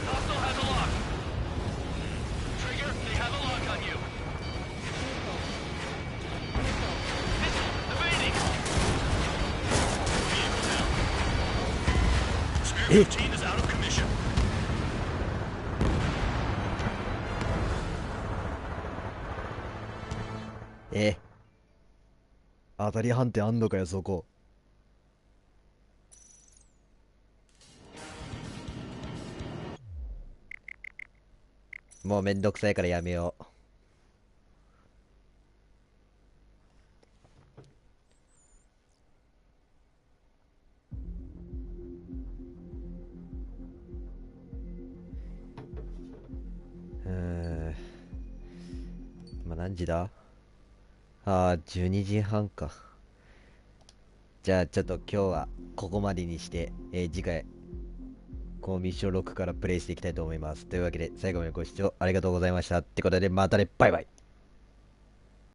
Hostile has a lock. Trigger, they have a lock on you. Missile, evading. Vehicle down. Spare 15 is out of commission. 当たり判定あんのかよそこ。もうめんどくさいからやめよう。今何時だ？12時半か。じゃあちょっと今日はここまでにして、次回このミッション6からプレイしていきたいと思います。というわけで最後までご視聴ありがとうございました。ってことでまたね、バイバイ。